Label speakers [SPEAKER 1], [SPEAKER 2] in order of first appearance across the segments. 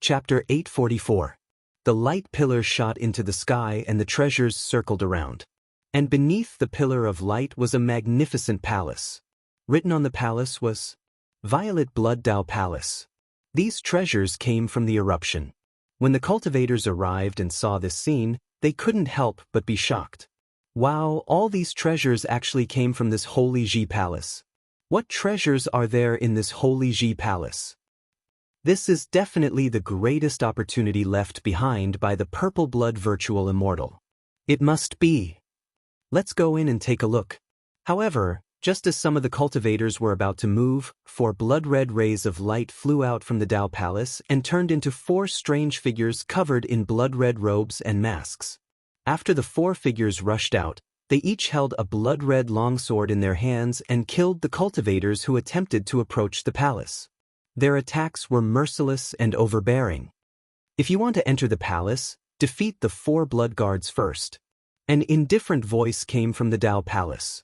[SPEAKER 1] Chapter 844. The light pillar shot into the sky and the treasures circled around. And beneath the pillar of light was a magnificent palace. Written on the palace was, Violet Blood Dao Palace. These treasures came from the eruption. When the cultivators arrived and saw this scene, they couldn't help but be shocked. Wow, all these treasures actually came from this holy Ji palace. What treasures are there in this holy Ji palace? This is definitely the greatest opportunity left behind by the Purple Blood Virtual Immortal. It must be. Let's go in and take a look. However, just as some of the cultivators were about to move, 4 blood-red rays of light flew out from the Dao Palace and turned into 4 strange figures covered in blood-red robes and masks. After the 4 figures rushed out, they each held a blood-red longsword in their hands and killed the cultivators who attempted to approach the palace. Their attacks were merciless and overbearing. If you want to enter the palace, defeat the 4 blood guards first. An indifferent voice came from the Dao Palace.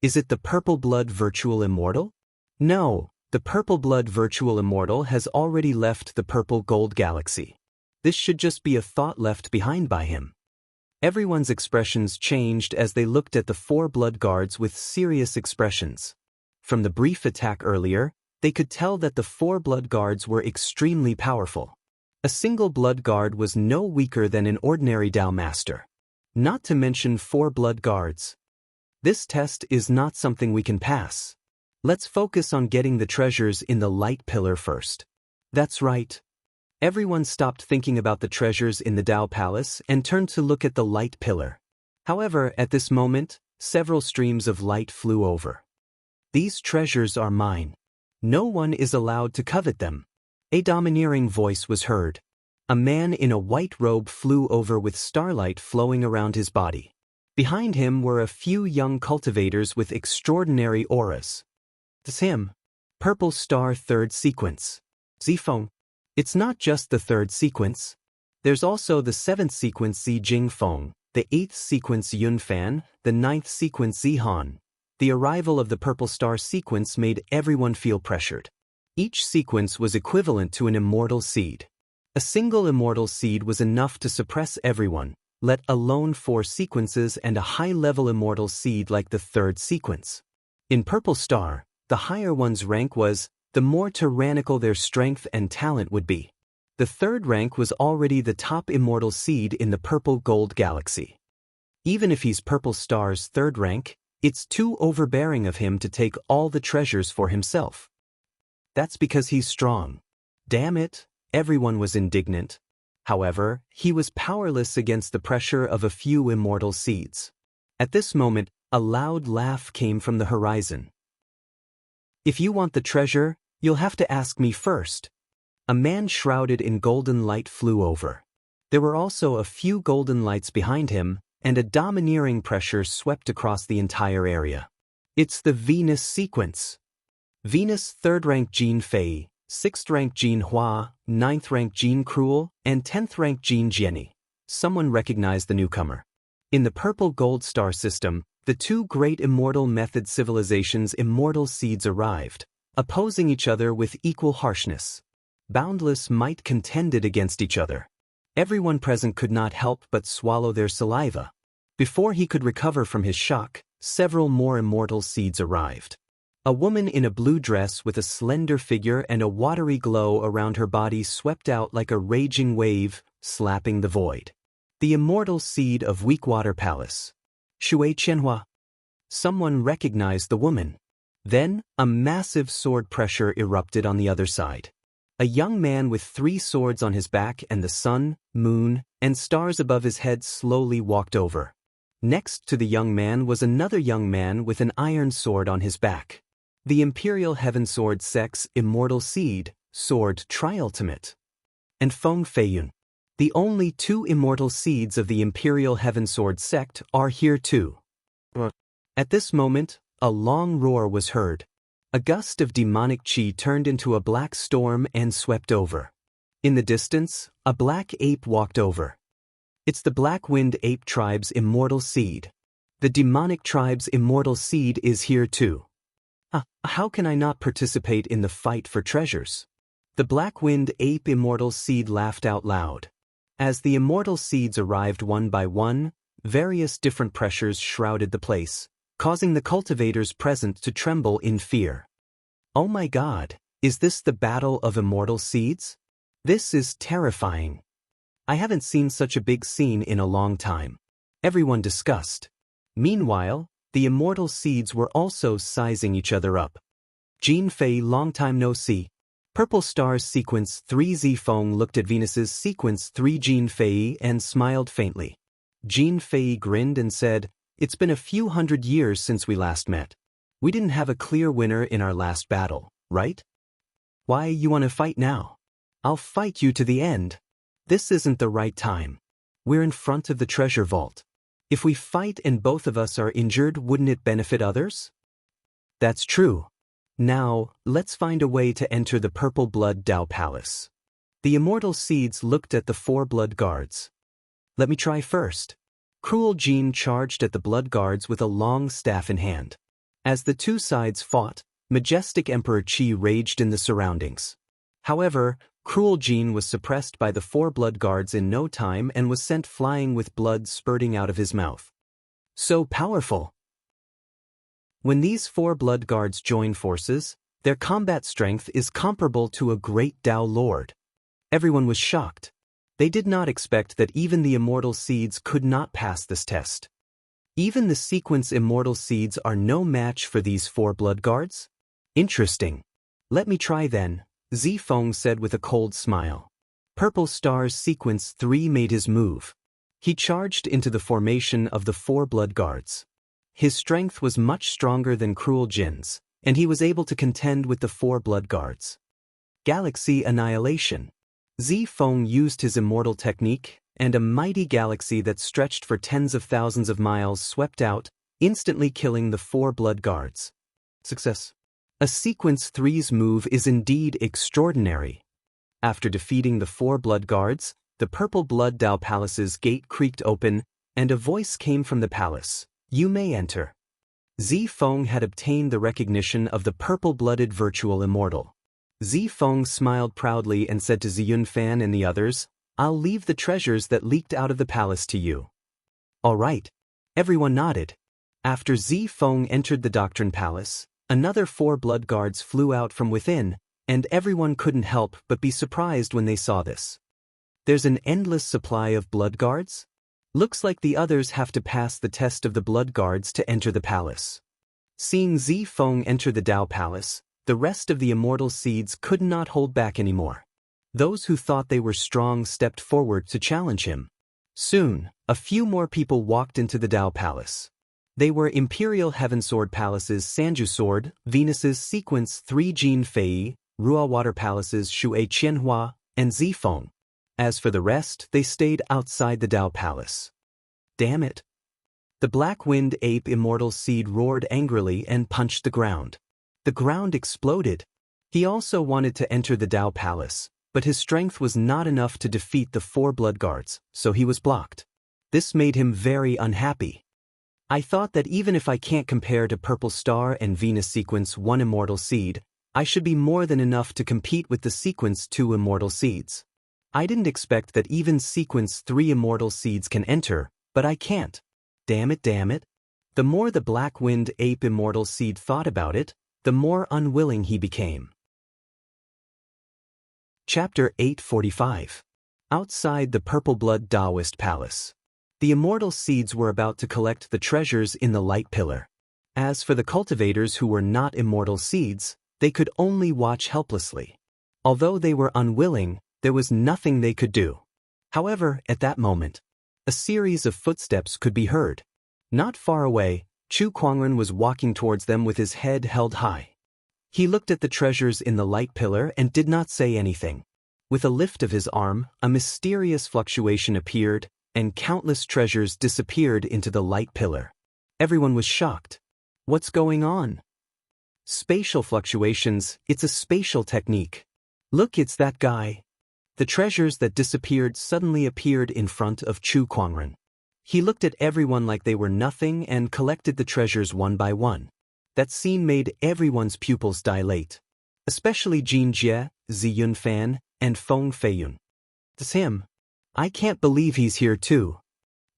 [SPEAKER 1] Is it the Purple Blood Virtual Immortal? No, the Purple Blood Virtual Immortal has already left the Purple Gold Galaxy. This should just be a thought left behind by him. Everyone's expressions changed as they looked at the 4 blood guards with serious expressions. From the brief attack earlier, they could tell that the 4 blood guards were extremely powerful. A single blood guard was no weaker than an ordinary Dao Master. Not to mention 4 blood guards. This test is not something we can pass. Let's focus on getting the treasures in the light pillar first. That's right. Everyone stopped thinking about the treasures in the Dao Palace and turned to look at the light pillar. However, at this moment, several streams of light flew over. These treasures are mine. No one is allowed to covet them. A domineering voice was heard. A man in a white robe flew over with starlight flowing around his body. Behind him were a few young cultivators with extraordinary auras. It's him. Purple Star 3rd Sequence. Zifeng. It's not just the 3rd sequence. There's also the 7th sequence Zi Jingfeng, the 8th sequence Yunfan, the 9th sequence Zihan. The arrival of the Purple Star sequence made everyone feel pressured. Each sequence was equivalent to an immortal seed. A single immortal seed was enough to suppress everyone, let alone 4 sequences and a high-level immortal seed like the 3rd sequence. In Purple Star, the higher one's rank was, the more tyrannical their strength and talent would be. The 3rd rank was already the top immortal seed in the Purple Gold Galaxy. Even if he's Purple Star's 3rd rank, it's too overbearing of him to take all the treasures for himself. That's because he's strong. Damn it, everyone was indignant. However, he was powerless against the pressure of a few immortal seeds. At this moment, a loud laugh came from the horizon. If you want the treasure, you'll have to ask me first. A man shrouded in golden light flew over. There were also a few golden lights behind him, and a domineering pressure swept across the entire area. It's the Venus sequence. Venus 3rd rank Jean Fei, 6th rank Jean Hua, 9th rank Jean Cruel, and 10th rank Jean Jenny. Someone recognized the newcomer. In the Purple Gold Star system, the 2 great immortal method civilizations' immortal seeds arrived, opposing each other with equal harshness. Boundless might contended against each other. Everyone present could not help but swallow their saliva. Before he could recover from his shock, several more immortal seeds arrived. A woman in a blue dress with a slender figure and a watery glow around her body swept out like a raging wave, slapping the void. The immortal seed of Weakwater Palace. Shui Qianhua. Someone recognized the woman. Then, a massive sword pressure erupted on the other side. A young man with 3 swords on his back and the sun, moon, and stars above his head slowly walked over. Next to the young man was another young man with an iron sword on his back. The Imperial Heaven Sword Sex Immortal Seed, Sword Triultimate. And Feng Feiyun. The only 2 immortal seeds of the Imperial Heaven Sword sect are here too. At this moment, a long roar was heard. A gust of demonic chi turned into a black storm and swept over. In the distance, a black ape walked over. It's the Black-Wind Ape Tribe's immortal seed. The demonic tribe's immortal seed is here too. How can I not participate in the fight for treasures? The black-winged ape immortal seed laughed out loud. As the immortal seeds arrived one by one, various different pressures shrouded the place, causing the cultivators present to tremble in fear. Oh my God, is this the battle of immortal seeds? This is terrifying. I haven't seen such a big scene in a long time. Everyone discussed. Meanwhile, the immortal seeds were also sizing each other up. Jean Fei, long time no see. Purple Star's Sequence 3 Zifeng looked at Venus's Sequence 3 Jean Fei and smiled faintly. Jean Fei grinned and said, "It's been a few hundred years since we last met. We didn't have a clear winner in our last battle, right? Why you want to fight now? I'll fight you to the end. This isn't the right time. We're in front of the treasure vault. If we fight and both of us are injured, wouldn't it benefit others?" That's true. Now, let's find a way to enter the Purple Blood Dao Palace. The immortal seeds looked at the 4 blood guards. Let me try first. Cruel Jean charged at the blood guards with a long staff in hand. As the two sides fought, majestic Emperor Qi raged in the surroundings. However, Cruel Jean was suppressed by the 4 blood guards in no time and was sent flying with blood spurting out of his mouth. So powerful! When these 4 blood guards join forces, their combat strength is comparable to a great Tao Lord. Everyone was shocked. They did not expect that even the immortal seeds could not pass this test. Even the sequence immortal seeds are no match for these 4 blood guards? Interesting. Let me try then, Zifeng said with a cold smile. Purple Star's Sequence 3 made his move. He charged into the formation of the 4 blood guards. His strength was much stronger than Cruel Jin's, and he was able to contend with the 4 blood guards. Galaxy Annihilation. Zifeng used his immortal technique, and a mighty galaxy that stretched for tens of thousands of miles swept out, instantly killing the 4 blood guards. Success. A Sequence 3's move is indeed extraordinary. After defeating the 4 blood guards, the Purple Blood Dao Palace's gate creaked open, and a voice came from the palace. You may enter. Zifeng had obtained the recognition of the purple-blooded virtual immortal. Zifeng smiled proudly and said to Ziyunfan and the others, I'll leave the treasures that leaked out of the palace to you. All right. Everyone nodded. After Zifeng entered the Doctrine Palace, another 4 blood guards flew out from within, and everyone couldn't help but be surprised when they saw this. There's an endless supply of blood guards? Looks like the others have to pass the test of the blood guards to enter the palace. Seeing Zifeng enter the Dao Palace, the rest of the immortal seeds could not hold back anymore. Those who thought they were strong stepped forward to challenge him. Soon, a few more people walked into the Dao Palace. They were Imperial Heavensword Palace's Sanju Sword, Venus's Sequence 3 Jean Fei, Rua Water Palace's Shui Qianhua, and Zifeng. As for the rest, they stayed outside the Dao Palace. Damn it! The black-winged ape immortal seed roared angrily and punched the ground. The ground exploded. He also wanted to enter the Dao Palace, but his strength was not enough to defeat the 4 blood guards, so he was blocked. This made him very unhappy. I thought that even if I can't compare to Purple Star and Venus Sequence 1 immortal seed, I should be more than enough to compete with the Sequence 2 immortal seeds. I didn't expect that even Sequence 3 immortal seeds can enter, but I can't. Damn it, damn it. The more the black-winged ape immortal seed thought about it, the more unwilling he became. Chapter 845. Outside the Purple Blood Taoist Palace. The immortal seeds were about to collect the treasures in the light pillar. As for the cultivators who were not immortal seeds, they could only watch helplessly. Although they were unwilling, there was nothing they could do. However, at that moment, a series of footsteps could be heard. Not far away, Chu Kuangren was walking towards them with his head held high. He looked at the treasures in the light pillar and did not say anything. With a lift of his arm, a mysterious fluctuation appeared, and countless treasures disappeared into the light pillar. Everyone was shocked. What's going on? Spatial fluctuations, it's a spatial technique. Look, it's that guy. The treasures that disappeared suddenly appeared in front of Chu Kuangren. He looked at everyone like they were nothing and collected the treasures one by one. That scene made everyone's pupils dilate. Especially Jin Jie, Zi Yunfan, and Feng Feiyun. It's him. I can't believe he's here too.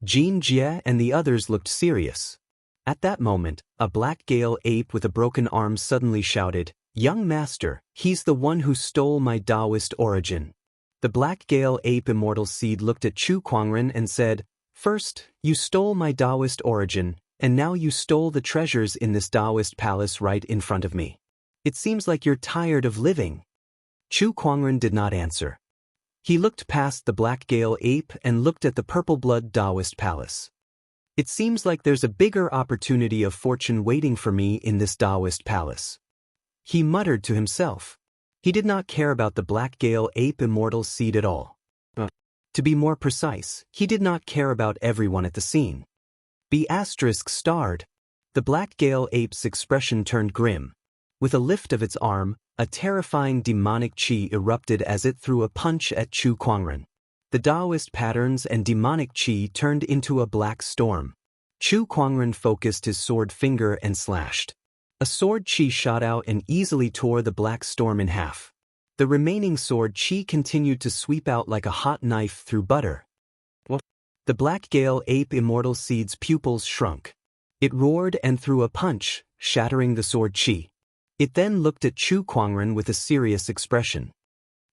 [SPEAKER 1] Jin Jie and the others looked serious. At that moment, a black Gale ape with a broken arm suddenly shouted, "Young master, he's the one who stole my Taoist origin." The black Gale ape immortal seed looked at Chu Kuangren and said, "First, you stole my Taoist origin, and now you stole the treasures in this Taoist palace right in front of me. It seems like you're tired of living." Chu Kuangren did not answer. He looked past the black Gale ape and looked at the purple blood Taoist palace. "It seems like there's a bigger opportunity of fortune waiting for me in this Taoist palace," he muttered to himself. He did not care about the black Gale ape immortal seed at all. To be more precise, he did not care about everyone at the scene. B** starred. The black Gale ape's expression turned grim. With a lift of its arm, a terrifying demonic chi erupted as it threw a punch at Chu Kuangren. The Taoist patterns and demonic chi turned into a black storm. Chu Kuangren focused his sword finger and slashed. A sword chi shot out and easily tore the black storm in half. The remaining sword chi continued to sweep out like a hot knife through butter. The black Gale ape immortal seed's pupils shrunk. It roared and threw a punch, shattering the sword chi. It then looked at Chu Kuangren with a serious expression.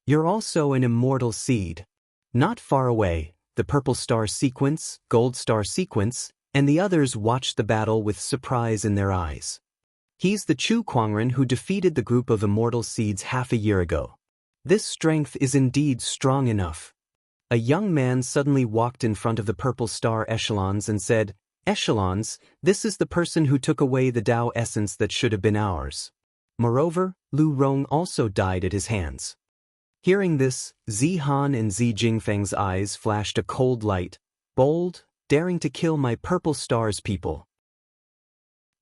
[SPEAKER 1] "You're also an immortal seed." Not far away, the purple star sequence, gold star sequence, and the others watched the battle with surprise in their eyes. He's the Chu Kuangren who defeated the group of immortal seeds half a year ago. This strength is indeed strong enough. A young man suddenly walked in front of the purple star echelons and said, "Echelons, this is the person who took away the Tao essence that should have been ours." Moreover, Lu Rong also died at his hands. Hearing this, Zi Han and Zi Jingfeng's eyes flashed a cold light. "Bold, daring to kill my purple star's people."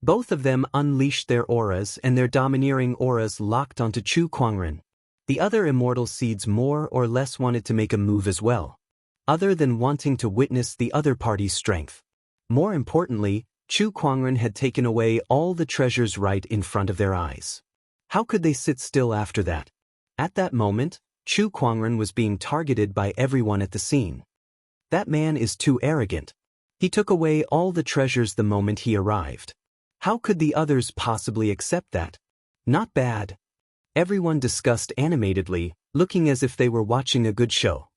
[SPEAKER 1] Both of them unleashed their auras and their domineering auras locked onto Chu Kuangren. The other immortal seeds more or less wanted to make a move as well, other than wanting to witness the other party's strength. More importantly, Chu Kuangren had taken away all the treasures right in front of their eyes. How could they sit still after that? At that moment, Chu Kuangren was being targeted by everyone at the scene. That man is too arrogant. He took away all the treasures the moment he arrived. How could the others possibly accept that? Not bad. Everyone discussed animatedly, looking as if they were watching a good show.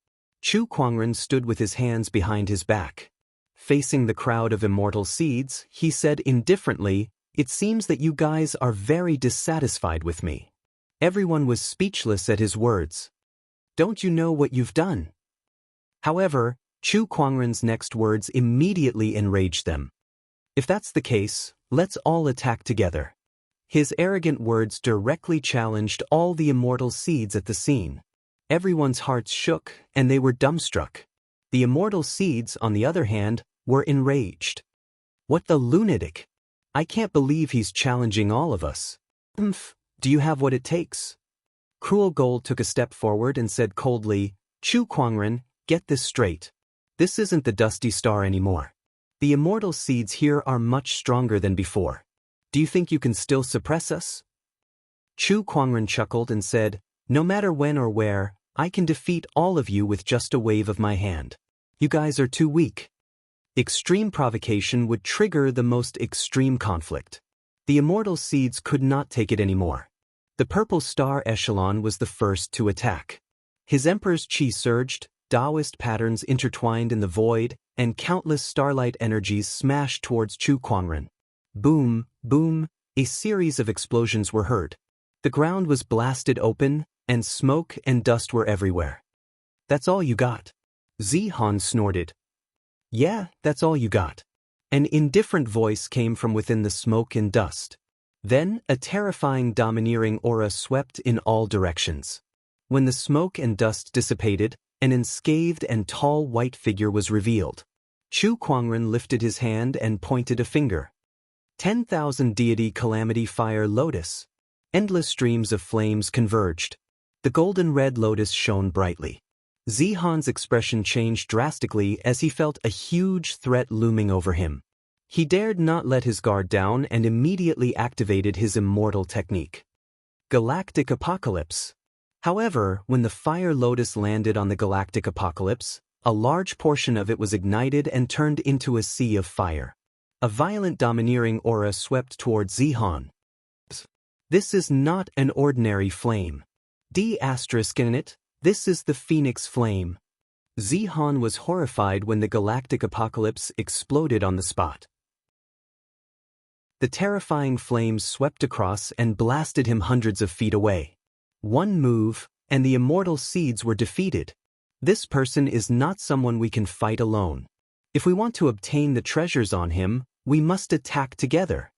[SPEAKER 1] Chu Kuangren stood with his hands behind his back. Facing the crowd of immortal seeds, he said indifferently, "It seems that you guys are very dissatisfied with me." Everyone was speechless at his words. "Don't you know what you've done?" However, Chu Kuangren's next words immediately enraged them. "If that's the case, let's all attack together." His arrogant words directly challenged all the immortal seeds at the scene. Everyone's hearts shook, and they were dumbstruck. The immortal seeds, on the other hand, were enraged. "What the lunatic! I can't believe he's challenging all of us. Do you have what it takes?" Cruel Gold took a step forward and said coldly, "Chu Kuangren, get this straight. This isn't the Dusty Star anymore. The immortal seeds here are much stronger than before. Do you think you can still suppress us?" Chu Kuangren chuckled and said, "No matter when or where, I can defeat all of you with just a wave of my hand. You guys are too weak." Extreme provocation would trigger the most extreme conflict. The immortal seeds could not take it anymore. The purple star echelon was the first to attack. His emperor's chi surged, Taoist patterns intertwined in the void, and countless starlight energies smashed towards Chu Kuangren. Boom, boom, a series of explosions were heard. The ground was blasted open, and smoke and dust were everywhere. "That's all you got?" Zi Han snorted. "Yeah, that's all you got." An indifferent voice came from within the smoke and dust. Then, a terrifying domineering aura swept in all directions. When the smoke and dust dissipated, an unscathed and tall white figure was revealed. Chu Kuangren lifted his hand and pointed a finger. 10,000 deity calamity fire lotus. Endless streams of flames converged. The golden red lotus shone brightly. Zi Han's expression changed drastically as he felt a huge threat looming over him. He dared not let his guard down and immediately activated his immortal technique. Galactic Apocalypse. However, when the Fire Lotus landed on the Galactic Apocalypse, a large portion of it was ignited and turned into a sea of fire. A violent domineering aura swept towards Zihan. This is not an ordinary flame. In it, this is the Phoenix Flame. Zihan was horrified when the Galactic Apocalypse exploded on the spot. The terrifying flames swept across and blasted him hundreds of feet away. One move, and the immortal seeds were defeated. This person is not someone we can fight alone. If we want to obtain the treasures on him, we must attack together.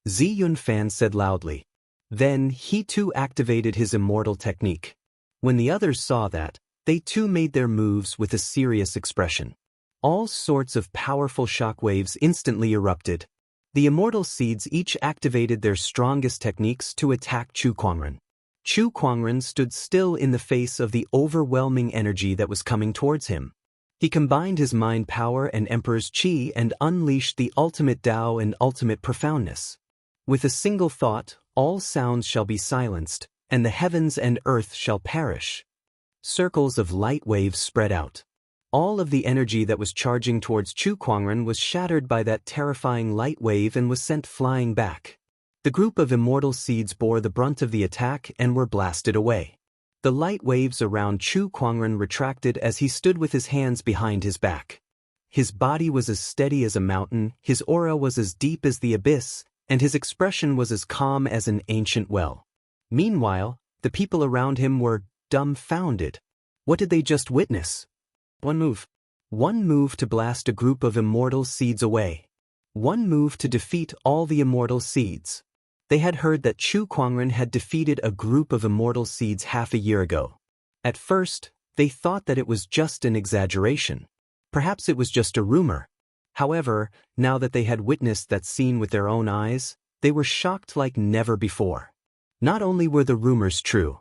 [SPEAKER 1] Zi Yunfan said loudly. Then he too activated his immortal technique. When the others saw that, they too made their moves with a serious expression. All sorts of powerful shockwaves instantly erupted. The immortal seeds each activated their strongest techniques to attack Chu Kuangren. Chu Kuangren stood still in the face of the overwhelming energy that was coming towards him. He combined his mind power and Emperor's Qi and unleashed the ultimate Tao and ultimate profoundness. With a single thought, all sounds shall be silenced, and the heavens and earth shall perish. Circles of light waves spread out. All of the energy that was charging towards Chu Kuangren was shattered by that terrifying light wave and was sent flying back. The group of immortal seeds bore the brunt of the attack and were blasted away. The light waves around Chu Kuangren retracted as he stood with his hands behind his back. His body was as steady as a mountain, his aura was as deep as the abyss, and his expression was as calm as an ancient well. Meanwhile, the people around him were dumbfounded. What did they just witness? One move to blast a group of immortal seeds away. One move to defeat all the immortal seeds. They had heard that Chu Kuangren had defeated a group of immortal seeds half a year ago. At first, they thought that it was just an exaggeration. Perhaps it was just a rumor. However, now that they had witnessed that scene with their own eyes, they were shocked like never before. Not only were the rumors true,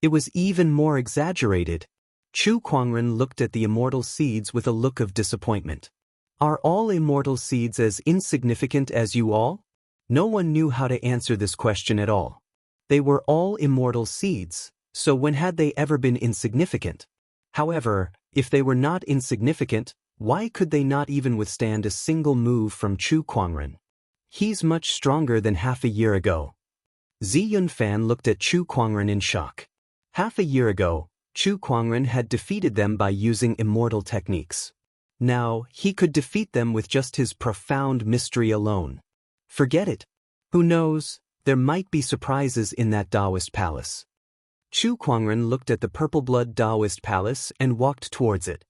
[SPEAKER 1] it was even more exaggerated. Chu Kuangren looked at the immortal seeds with a look of disappointment. Are all immortal seeds as insignificant as you all? No one knew how to answer this question at all. They were all immortal seeds, so when had they ever been insignificant? However, if they were not insignificant, why could they not even withstand a single move from Chu Kuangren? He's much stronger than half a year ago. Zi Yunfan looked at Chu Kuangren in shock. Half a year ago, Chu Kuangren had defeated them by using immortal techniques. Now, he could defeat them with just his profound mystery alone. Forget it. Who knows, there might be surprises in that Taoist palace. Chu Kuangren looked at the purple blood Taoist palace and walked towards it.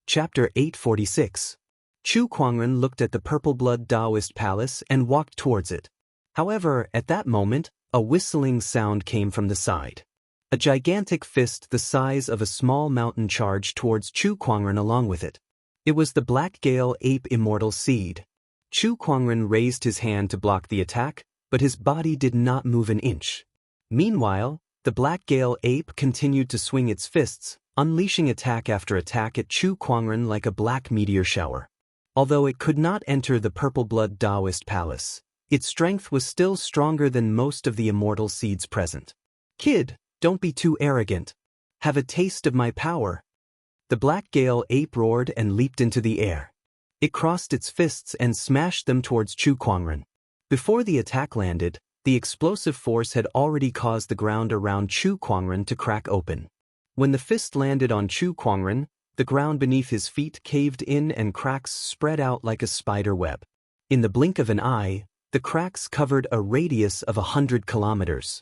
[SPEAKER 1] Chapter 846. Chu Kuangren looked at the purple blood Taoist palace and walked towards it. However, at that moment, a whistling sound came from the side. A gigantic fist the size of a small mountain charged towards Chu Kuangren along with it. It was the Black Gale Ape Immortal Seed. Chu Kuangren raised his hand to block the attack, but his body did not move an inch. Meanwhile, the Black Gale Ape continued to swing its fists, unleashing attack after attack at Chu Kuangren like a black meteor shower. Although it could not enter the Purple Blood Taoist Palace, its strength was still stronger than most of the immortal seeds present. Kid, don't be too arrogant. Have a taste of my power. The Black Gale Ape roared and leaped into the air. It crossed its fists and smashed them towards Chu Kuangren. Before the attack landed, the explosive force had already caused the ground around Chu Kuangren to crack open. When the fist landed on Chu Kuangren, the ground beneath his feet caved in and cracks spread out like a spider web. In the blink of an eye, the cracks covered a radius of 100 kilometers.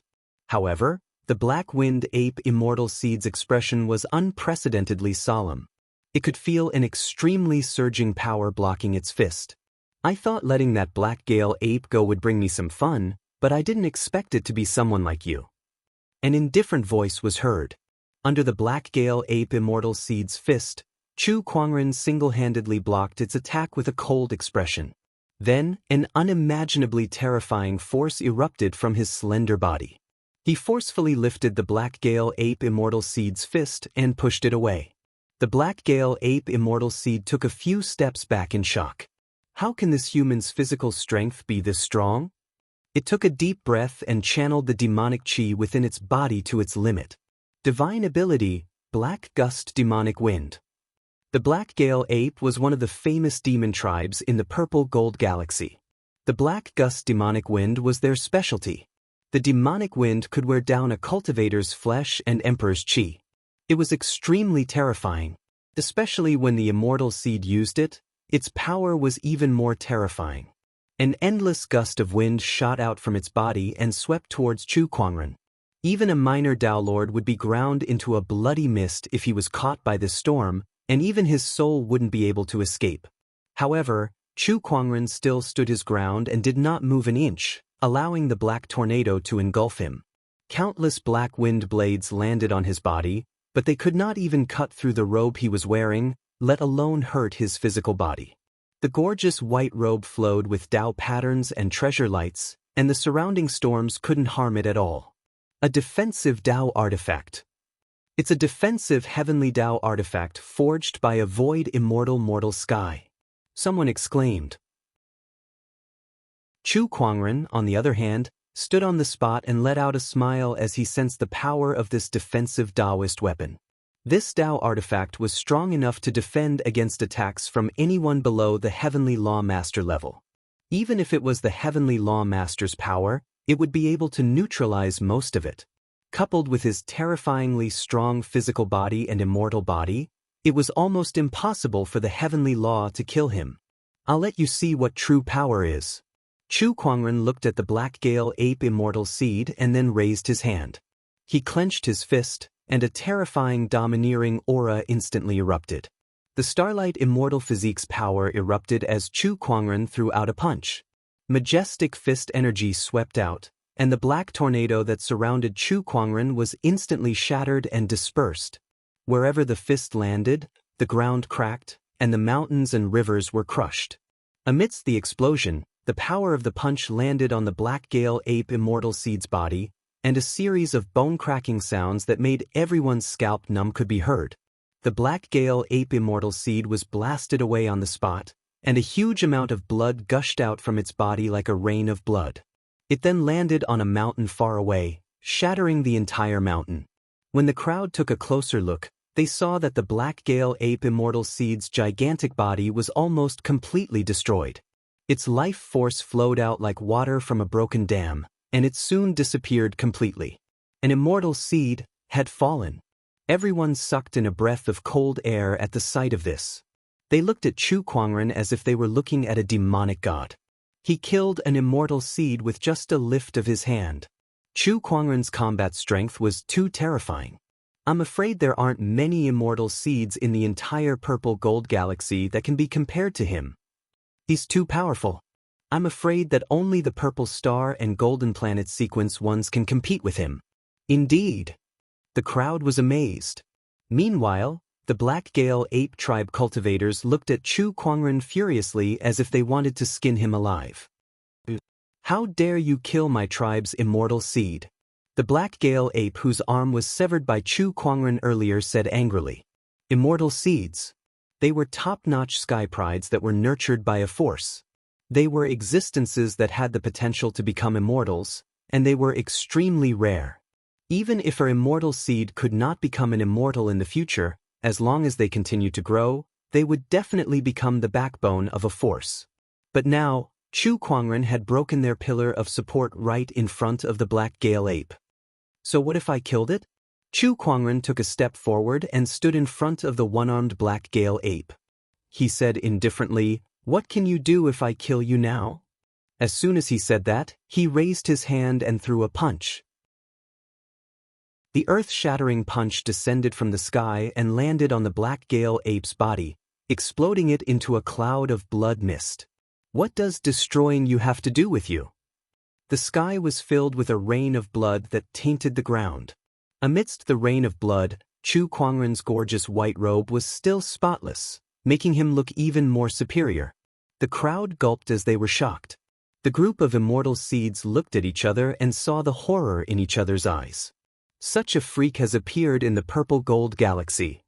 [SPEAKER 1] However, the Black Wind Ape Immortal Seed's expression was unprecedentedly solemn. It could feel an extremely surging power blocking its fist. I thought letting that Black Gale Ape go would bring me some fun, but I didn't expect it to be someone like you. An indifferent voice was heard. Under the Black Gale Ape Immortal Seed's fist, Chu Kuangren single-handedly blocked its attack with a cold expression. Then, an unimaginably terrifying force erupted from his slender body. He forcefully lifted the Black Gale Ape Immortal Seed's fist and pushed it away. The Black Gale Ape Immortal Seed took a few steps back in shock. How can this human's physical strength be this strong? It took a deep breath and channeled the demonic chi within its body to its limit. Divine ability, Black Gust Demonic Wind. The Black Gale Ape was one of the famous demon tribes in the Purple Gold Galaxy. The Black Gust Demonic Wind was their specialty. The demonic wind could wear down a cultivator's flesh and emperor's chi. It was extremely terrifying. Especially when the immortal seed used it, its power was even more terrifying. An endless gust of wind shot out from its body and swept towards Chu Kuangren. Even a minor Tao Lord would be ground into a bloody mist if he was caught by this storm, and even his soul wouldn't be able to escape. However, Chu Kuangren still stood his ground and did not move an inch, allowing the black tornado to engulf him. Countless black wind blades landed on his body, but they could not even cut through the robe he was wearing, let alone hurt his physical body. The gorgeous white robe flowed with Tao patterns and treasure lights, and the surrounding storms couldn't harm it at all. A defensive Tao artifact. It's a defensive heavenly Tao artifact forged by a void immortal mortal sky. Someone exclaimed. Chu Kuangren, on the other hand, stood on the spot and let out a smile as he sensed the power of this defensive Taoist weapon. This Tao artifact was strong enough to defend against attacks from anyone below the Heavenly Law Master level. Even if it was the Heavenly Law Master's power, it would be able to neutralize most of it. Coupled with his terrifyingly strong physical body and immortal body, it was almost impossible for the Heavenly Law to kill him. I'll let you see what true power is. Chu Kuangren looked at the Black Gale Ape Immortal Seed and then raised his hand. He clenched his fist, and a terrifying domineering aura instantly erupted. The Starlight Immortal Physique's power erupted as Chu Kuangren threw out a punch. Majestic fist energy swept out, and the black tornado that surrounded Chu Kuangren was instantly shattered and dispersed. Wherever the fist landed, the ground cracked, and the mountains and rivers were crushed. Amidst the explosion, the power of the punch landed on the Black Gale Ape Immortal Seed's body, and a series of bone-cracking sounds that made everyone's scalp numb could be heard. The Black Gale Ape Immortal Seed was blasted away on the spot, and a huge amount of blood gushed out from its body like a rain of blood. It then landed on a mountain far away, shattering the entire mountain. When the crowd took a closer look, they saw that the Black Gale Ape Immortal Seed's gigantic body was almost completely destroyed. Its life force flowed out like water from a broken dam, and it soon disappeared completely. An immortal seed had fallen. Everyone sucked in a breath of cold air at the sight of this. They looked at Chu Kuangren as if they were looking at a demonic god. He killed an immortal seed with just a lift of his hand. Chu Kuangren's combat strength was too terrifying. I'm afraid there aren't many immortal seeds in the entire Purple Gold Galaxy that can be compared to him. He's too powerful. I'm afraid that only the Purple Star and Golden Planet sequence ones can compete with him. Indeed. The crowd was amazed. Meanwhile, the Black Gale Ape Tribe cultivators looked at Chu Kuangren furiously as if they wanted to skin him alive. How dare you kill my tribe's immortal seed? The Black Gale Ape, whose arm was severed by Chu Kuangren earlier, said angrily. Immortal seeds. They were top-notch sky prides that were nurtured by a force. They were existences that had the potential to become immortals, and they were extremely rare. Even if our immortal seed could not become an immortal in the future, as long as they continued to grow, they would definitely become the backbone of a force. But now, Chu Kuangren had broken their pillar of support right in front of the Black Gale Ape. So what if I killed it? Chu Kuangren took a step forward and stood in front of the one-armed Black Gale Ape. He said indifferently, "What can you do if I kill you now?" As soon as he said that, he raised his hand and threw a punch. The earth-shattering punch descended from the sky and landed on the Black Gale Ape's body, exploding it into a cloud of blood mist. What does destroying you have to do with you? The sky was filled with a rain of blood that tainted the ground. Amidst the rain of blood, Chu Kuangren's gorgeous white robe was still spotless, making him look even more superior. The crowd gulped as they were shocked. The group of immortal seeds looked at each other and saw the horror in each other's eyes. Such a freak has appeared in the Purple Gold Galaxy.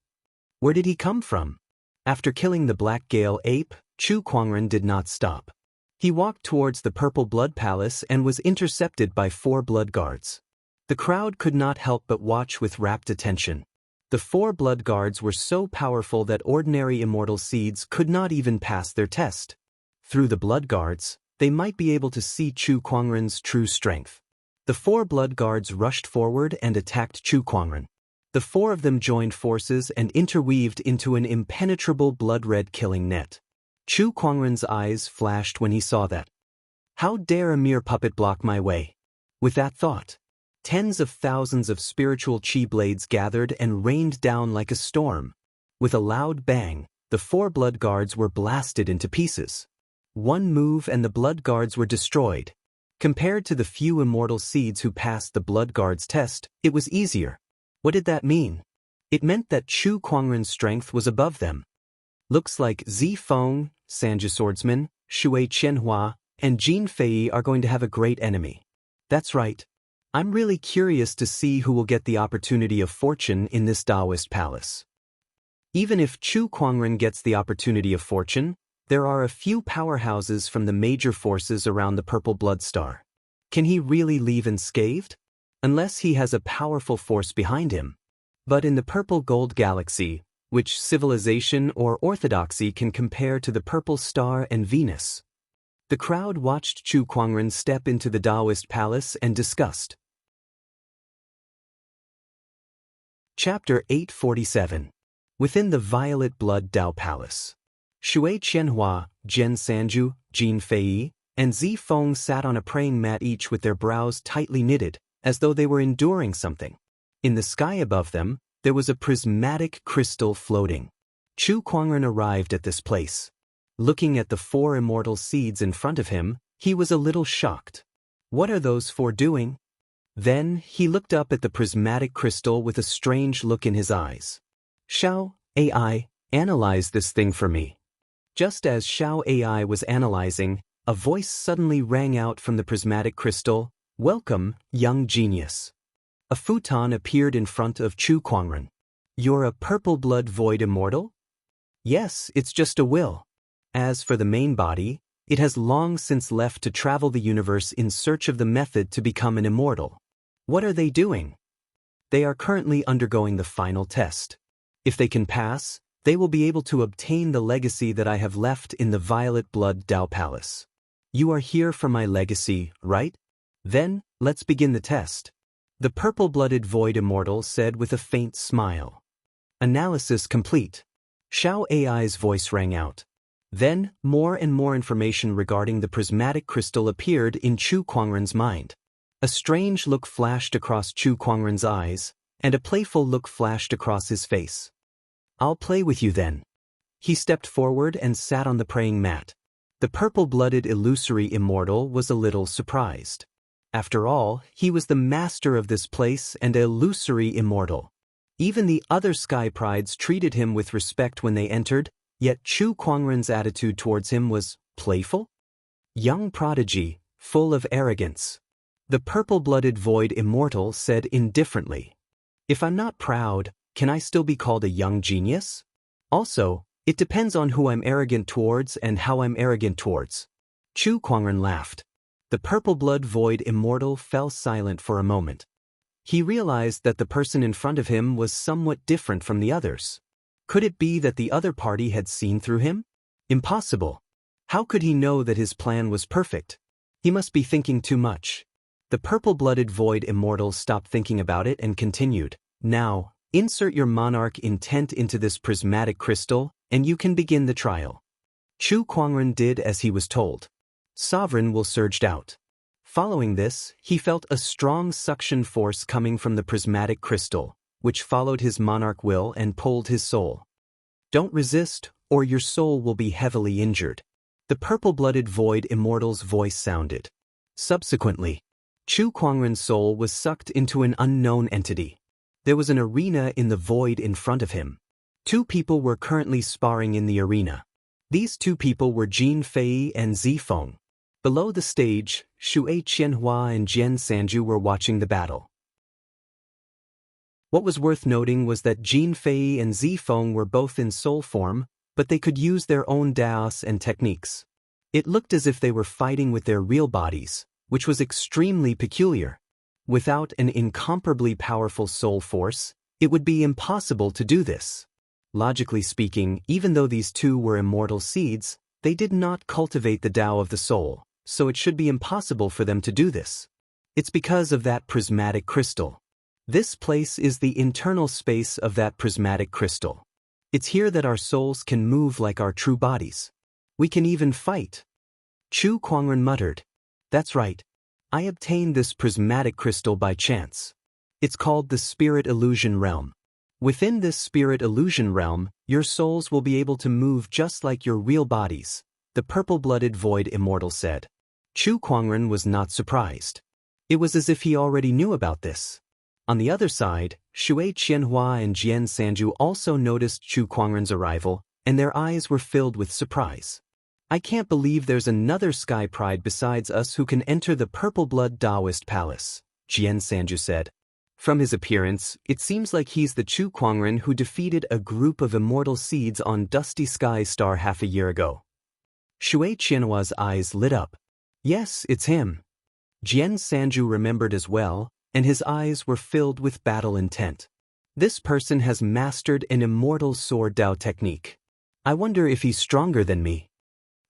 [SPEAKER 1] Where did he come from? After killing the Black Gale Ape, Chu Kuangren did not stop. He walked towards the Purple Blood Palace and was intercepted by 4 blood guards. The crowd could not help but watch with rapt attention. The 4 blood guards were so powerful that ordinary immortal seeds could not even pass their test. Through the blood guards, they might be able to see Chu Kuangren's true strength. The 4 blood guards rushed forward and attacked Chu Kuangren. The 4 of them joined forces and interweaved into an impenetrable blood-red killing net. Chu Kuangren's eyes flashed when he saw that. How dare a mere puppet block my way? With that thought, tens of thousands of spiritual chi blades gathered and rained down like a storm. With a loud bang, the 4 blood guards were blasted into pieces. One move and the blood guards were destroyed. Compared to the few immortal seeds who passed the blood guards test, it was easier. What did that mean? It meant that Chu Kuangren's strength was above them. Looks like Zifeng, Sanja Swordsman, Shui Qianhua, and Jin Fei are going to have a great enemy. That's right. I'm really curious to see who will get the opportunity of fortune in this Taoist palace. Even if Chu Kuangren gets the opportunity of fortune, there are a few powerhouses from the major forces around the Purple Blood Star. Can he really leave unscathed? Unless he has a powerful force behind him. But in the Purple Gold Galaxy, which civilization or orthodoxy can compare to the Purple Star and Venus? The crowd watched Chu Kuangren step into the Taoist palace and discussed. Chapter 847. Within the Violet Blood Tao Palace. Shui Qianhua, Zhen Sanju, Jin Fei, and Zifeng sat on a praying mat, each with their brows tightly knitted, as though they were enduring something. In the sky above them, there was a prismatic crystal floating. Chu Kuangren arrived at this place. Looking at the 4 immortal seeds in front of him, he was a little shocked. What are those 4 doing? Then, he looked up at the prismatic crystal with a strange look in his eyes. Shao, AI, analyze this thing for me. Just as Shao AI was analyzing, a voice suddenly rang out from the prismatic crystal. Welcome, young genius. A futon appeared in front of Chu Kuangren. You're a Purple Blood Void Immortal? Yes, it's just a will. As for the main body, it has long since left to travel the universe in search of the method to become an immortal. What are they doing? They are currently undergoing the final test. If they can pass, they will be able to obtain the legacy that I have left in the Violet Blood Tao Palace. You are here for my legacy, right? Then, let's begin the test. The purple-blooded Void Immortal said with a faint smile. Analysis complete. Shao AI's voice rang out. Then, more and more information regarding the prismatic crystal appeared in Chu Kuangren's mind. A strange look flashed across Chu Kuangren's eyes, and a playful look flashed across his face. I'll play with you then. He stepped forward and sat on the praying mat. The purple-blooded illusory immortal was a little surprised. After all, he was the master of this place and an illusory immortal. Even the other sky prides treated him with respect when they entered, yet Chu Kuangren's attitude towards him was playful? Young prodigy, full of arrogance. The purple-blooded Void Immortal said indifferently. If I'm not proud, can I still be called a young genius? Also, it depends on who I'm arrogant towards and how I'm arrogant towards. Chu Kuangren laughed. The purple-blood Void Immortal fell silent for a moment. He realized that the person in front of him was somewhat different from the others. Could it be that the other party had seen through him? Impossible. How could he know that his plan was perfect? He must be thinking too much. The purple-blooded Void Immortal stopped thinking about it and continued. Now, insert your monarch intent into this prismatic crystal, and you can begin the trial. Chu Kuangren did as he was told. Sovereign will surged out. Following this, he felt a strong suction force coming from the prismatic crystal, which followed his monarch will and pulled his soul. Don't resist, or your soul will be heavily injured. The purple-blooded Void Immortal's voice sounded. Subsequently, Chu Kuangren's soul was sucked into an unknown entity. There was an arena in the void in front of him. 2 people were currently sparring in the arena. These 2 people were Jin Fei and Zifeng. Below the stage, Shui Qianhua and Zhen Sanju were watching the battle. What was worth noting was that Jin Fei and Zifeng were both in soul form, but they could use their own daos and techniques. It looked as if they were fighting with their real bodies, which was extremely peculiar. Without an incomparably powerful soul force, it would be impossible to do this. Logically speaking, even though these two were immortal seeds, they did not cultivate the Tao of the soul, so it should be impossible for them to do this. It's because of that prismatic crystal. This place is the internal space of that prismatic crystal. It's here that our souls can move like our true bodies. We can even fight. Chu Kuangren muttered. That's right. I obtained this prismatic crystal by chance. It's called the Spirit Illusion Realm. Within this Spirit Illusion Realm, your souls will be able to move just like your real bodies, the purple-blooded void immortal said. Chu Kuangren was not surprised. It was as if he already knew about this. On the other side, Shui Qianhua and Jian Sanju also noticed Chu Kuangren's arrival, and their eyes were filled with surprise. I can't believe there's another Sky Pride besides us who can enter the Purple Blood Taoist Palace, Jian Sanju said. From his appearance, it seems like he's the Chu Kuangren who defeated a group of immortal seeds on Dusty Sky Star half a year ago. Shui Qianhua's eyes lit up. Yes, it's him. Jian Sanju remembered as well, and his eyes were filled with battle intent. This person has mastered an immortal sword Dao technique. I wonder if he's stronger than me.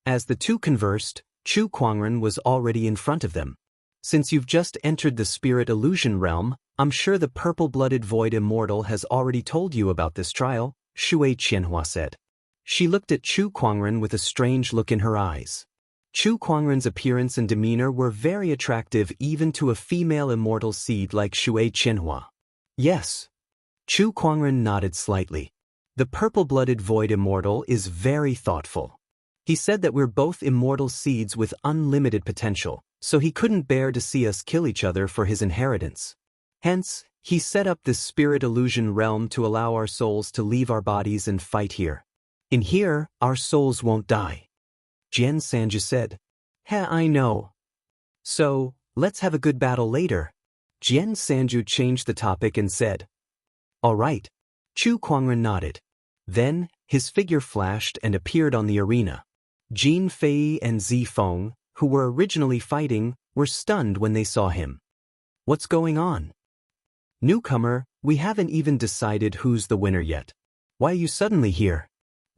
[SPEAKER 1] As the two conversed, Chu Kuangren was already in front of them. Since you've just entered the Spirit Illusion Realm, I'm sure the purple-blooded void immortal has already told you about this trial, Shui Qianhua said. She looked at Chu Kuangren with a strange look in her eyes. Chu Kuangren's appearance and demeanor were very attractive even to a female immortal seed like Shui Qianhua. Yes. Chu Kuangren nodded slightly. The purple-blooded void immortal is very thoughtful. He said that we're both immortal seeds with unlimited potential, so he couldn't bear to see us kill each other for his inheritance. Hence, he set up this Spirit Illusion Realm to allow our souls to leave our bodies and fight here. In here, our souls won't die. Jian Sanju said. I know. So, let's have a good battle later. Jian Sanju changed the topic and said. All right. Chu Kuangren nodded. Then, his figure flashed and appeared on the arena. Jin Fei and Zi Feng, who were originally fighting, were stunned when they saw him. What's going on? Newcomer, we haven't even decided who's the winner yet. Why are you suddenly here?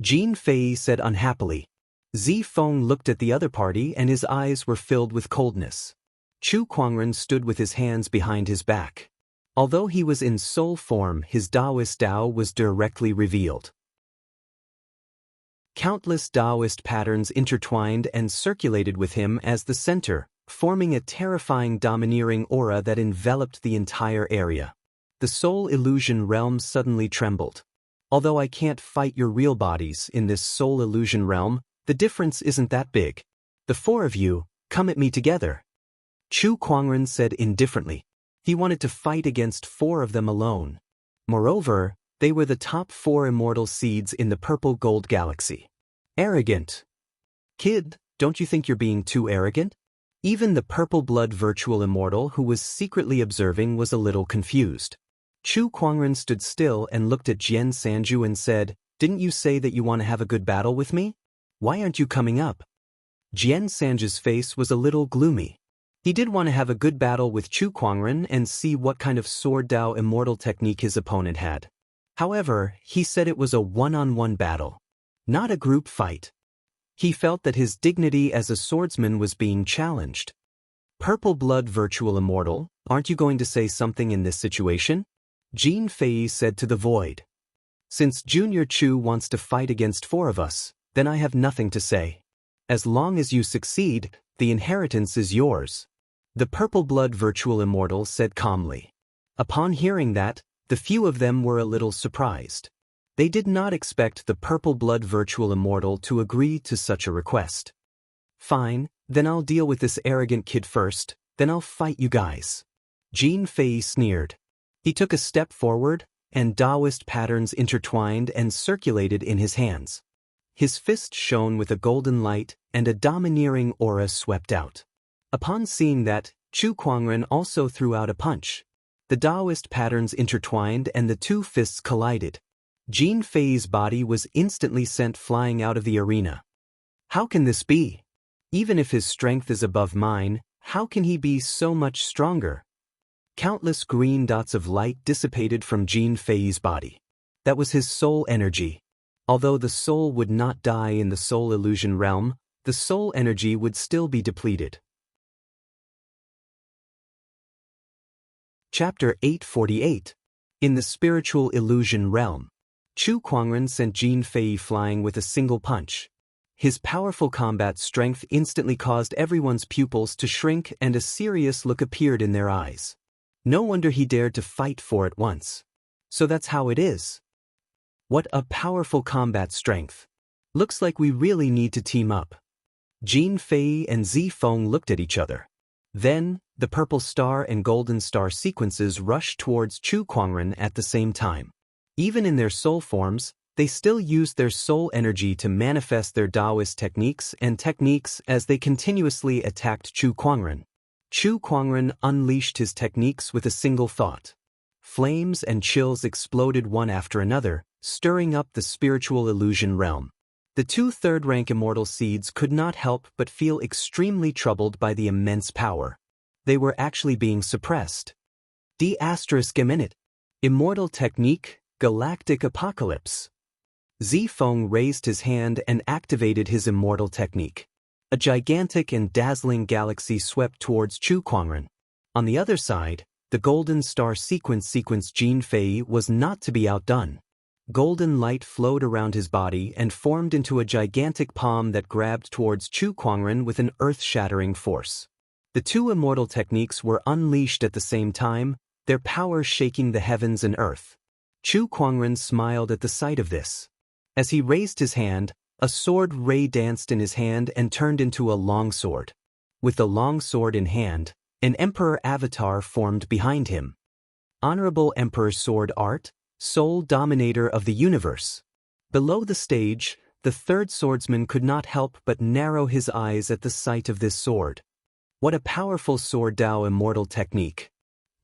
[SPEAKER 1] Jin Fei said unhappily. Zi Feng looked at the other party and his eyes were filled with coldness. Chu Kuangren stood with his hands behind his back. Although he was in soul form, his Taoist Tao was directly revealed. Countless Taoist patterns intertwined and circulated with him as the center, forming a terrifying domineering aura that enveloped the entire area. The soul illusion realm suddenly trembled. Although I can't fight your real bodies in this soul illusion realm, the difference isn't that big. The four of you, come at me together. Chu Kuangren said indifferently. He wanted to fight against four of them alone. Moreover, they were the top 4 immortal seeds in the purple gold galaxy. Arrogant. Kid, don't you think you're being too arrogant? Even the purple blood virtual immortal who was secretly observing was a little confused. Chu Kuangren stood still and looked at Jian Sanju and said, Didn't you say that you want to have a good battle with me? Why aren't you coming up? Jian Sanju's face was a little gloomy. He did want to have a good battle with Chu Kuangren and see what kind of sword Dao immortal technique his opponent had. However, he said it was a one-on-one battle, not a group fight. He felt that his dignity as a swordsman was being challenged. Purple blood virtual immortal, aren't you going to say something in this situation? Jin Fei said to the void. Since Junior Chu wants to fight against 4 of us, then I have nothing to say. As long as you succeed, the inheritance is yours. The purple blood virtual immortal said calmly. Upon hearing that, the few of them were a little surprised. They did not expect the purple blood virtual immortal to agree to such a request. Fine, then I'll deal with this arrogant kid first, then I'll fight you guys. Jin Fei sneered. He took a step forward, and Taoist patterns intertwined and circulated in his hands. His fist shone with a golden light, and a domineering aura swept out. Upon seeing that, Chu Kuangren also threw out a punch. The Taoist patterns intertwined and the 2 fists collided. Jin Fei's body was instantly sent flying out of the arena. How can this be? Even if his strength is above mine, how can he be so much stronger? Countless green dots of light dissipated from Jin Fei's body. That was his soul energy. Although the soul would not die in the soul illusion realm, the soul energy would still be depleted. Chapter 848. In the spiritual illusion realm. Chu Kuangren sent Jin Fei flying with a single punch. His powerful combat strength instantly caused everyone's pupils to shrink and a serious look appeared in their eyes. No wonder he dared to fight for it once. So that's how it is. What a powerful combat strength. Looks like we really need to team up. Jin Fei and Zifeng looked at each other. Then, the purple star and golden star sequences rushed towards Chu Kuangren at the same time. Even in their soul forms, they still used their soul energy to manifest their Taoist techniques as they continuously attacked Chu Kuangren. Chu Kuangren unleashed his techniques with a single thought. Flames and chills exploded one after another, stirring up the spiritual illusion realm. The two third-rank immortal seeds could not help but feel extremely troubled by the immense power. They were actually being suppressed. D***. Immortal Technique, Galactic Apocalypse. Zifeng raised his hand and activated his immortal technique. A gigantic and dazzling galaxy swept towards Chu Kuangren. On the other side, the golden star sequence Jin Fei was not to be outdone. Golden light flowed around his body and formed into a gigantic palm that grabbed towards Chu Kuangren with an earth-shattering force. The two immortal techniques were unleashed at the same time, their power shaking the heavens and earth. Chu Kuangren smiled at the sight of this. As he raised his hand, a sword ray danced in his hand and turned into a long sword. With the long sword in hand, an emperor avatar formed behind him. Honorable Emperor Sword Art, sole dominator of the universe. Below the stage, the third swordsman could not help but narrow his eyes at the sight of this sword. What a powerful sword Dao immortal technique.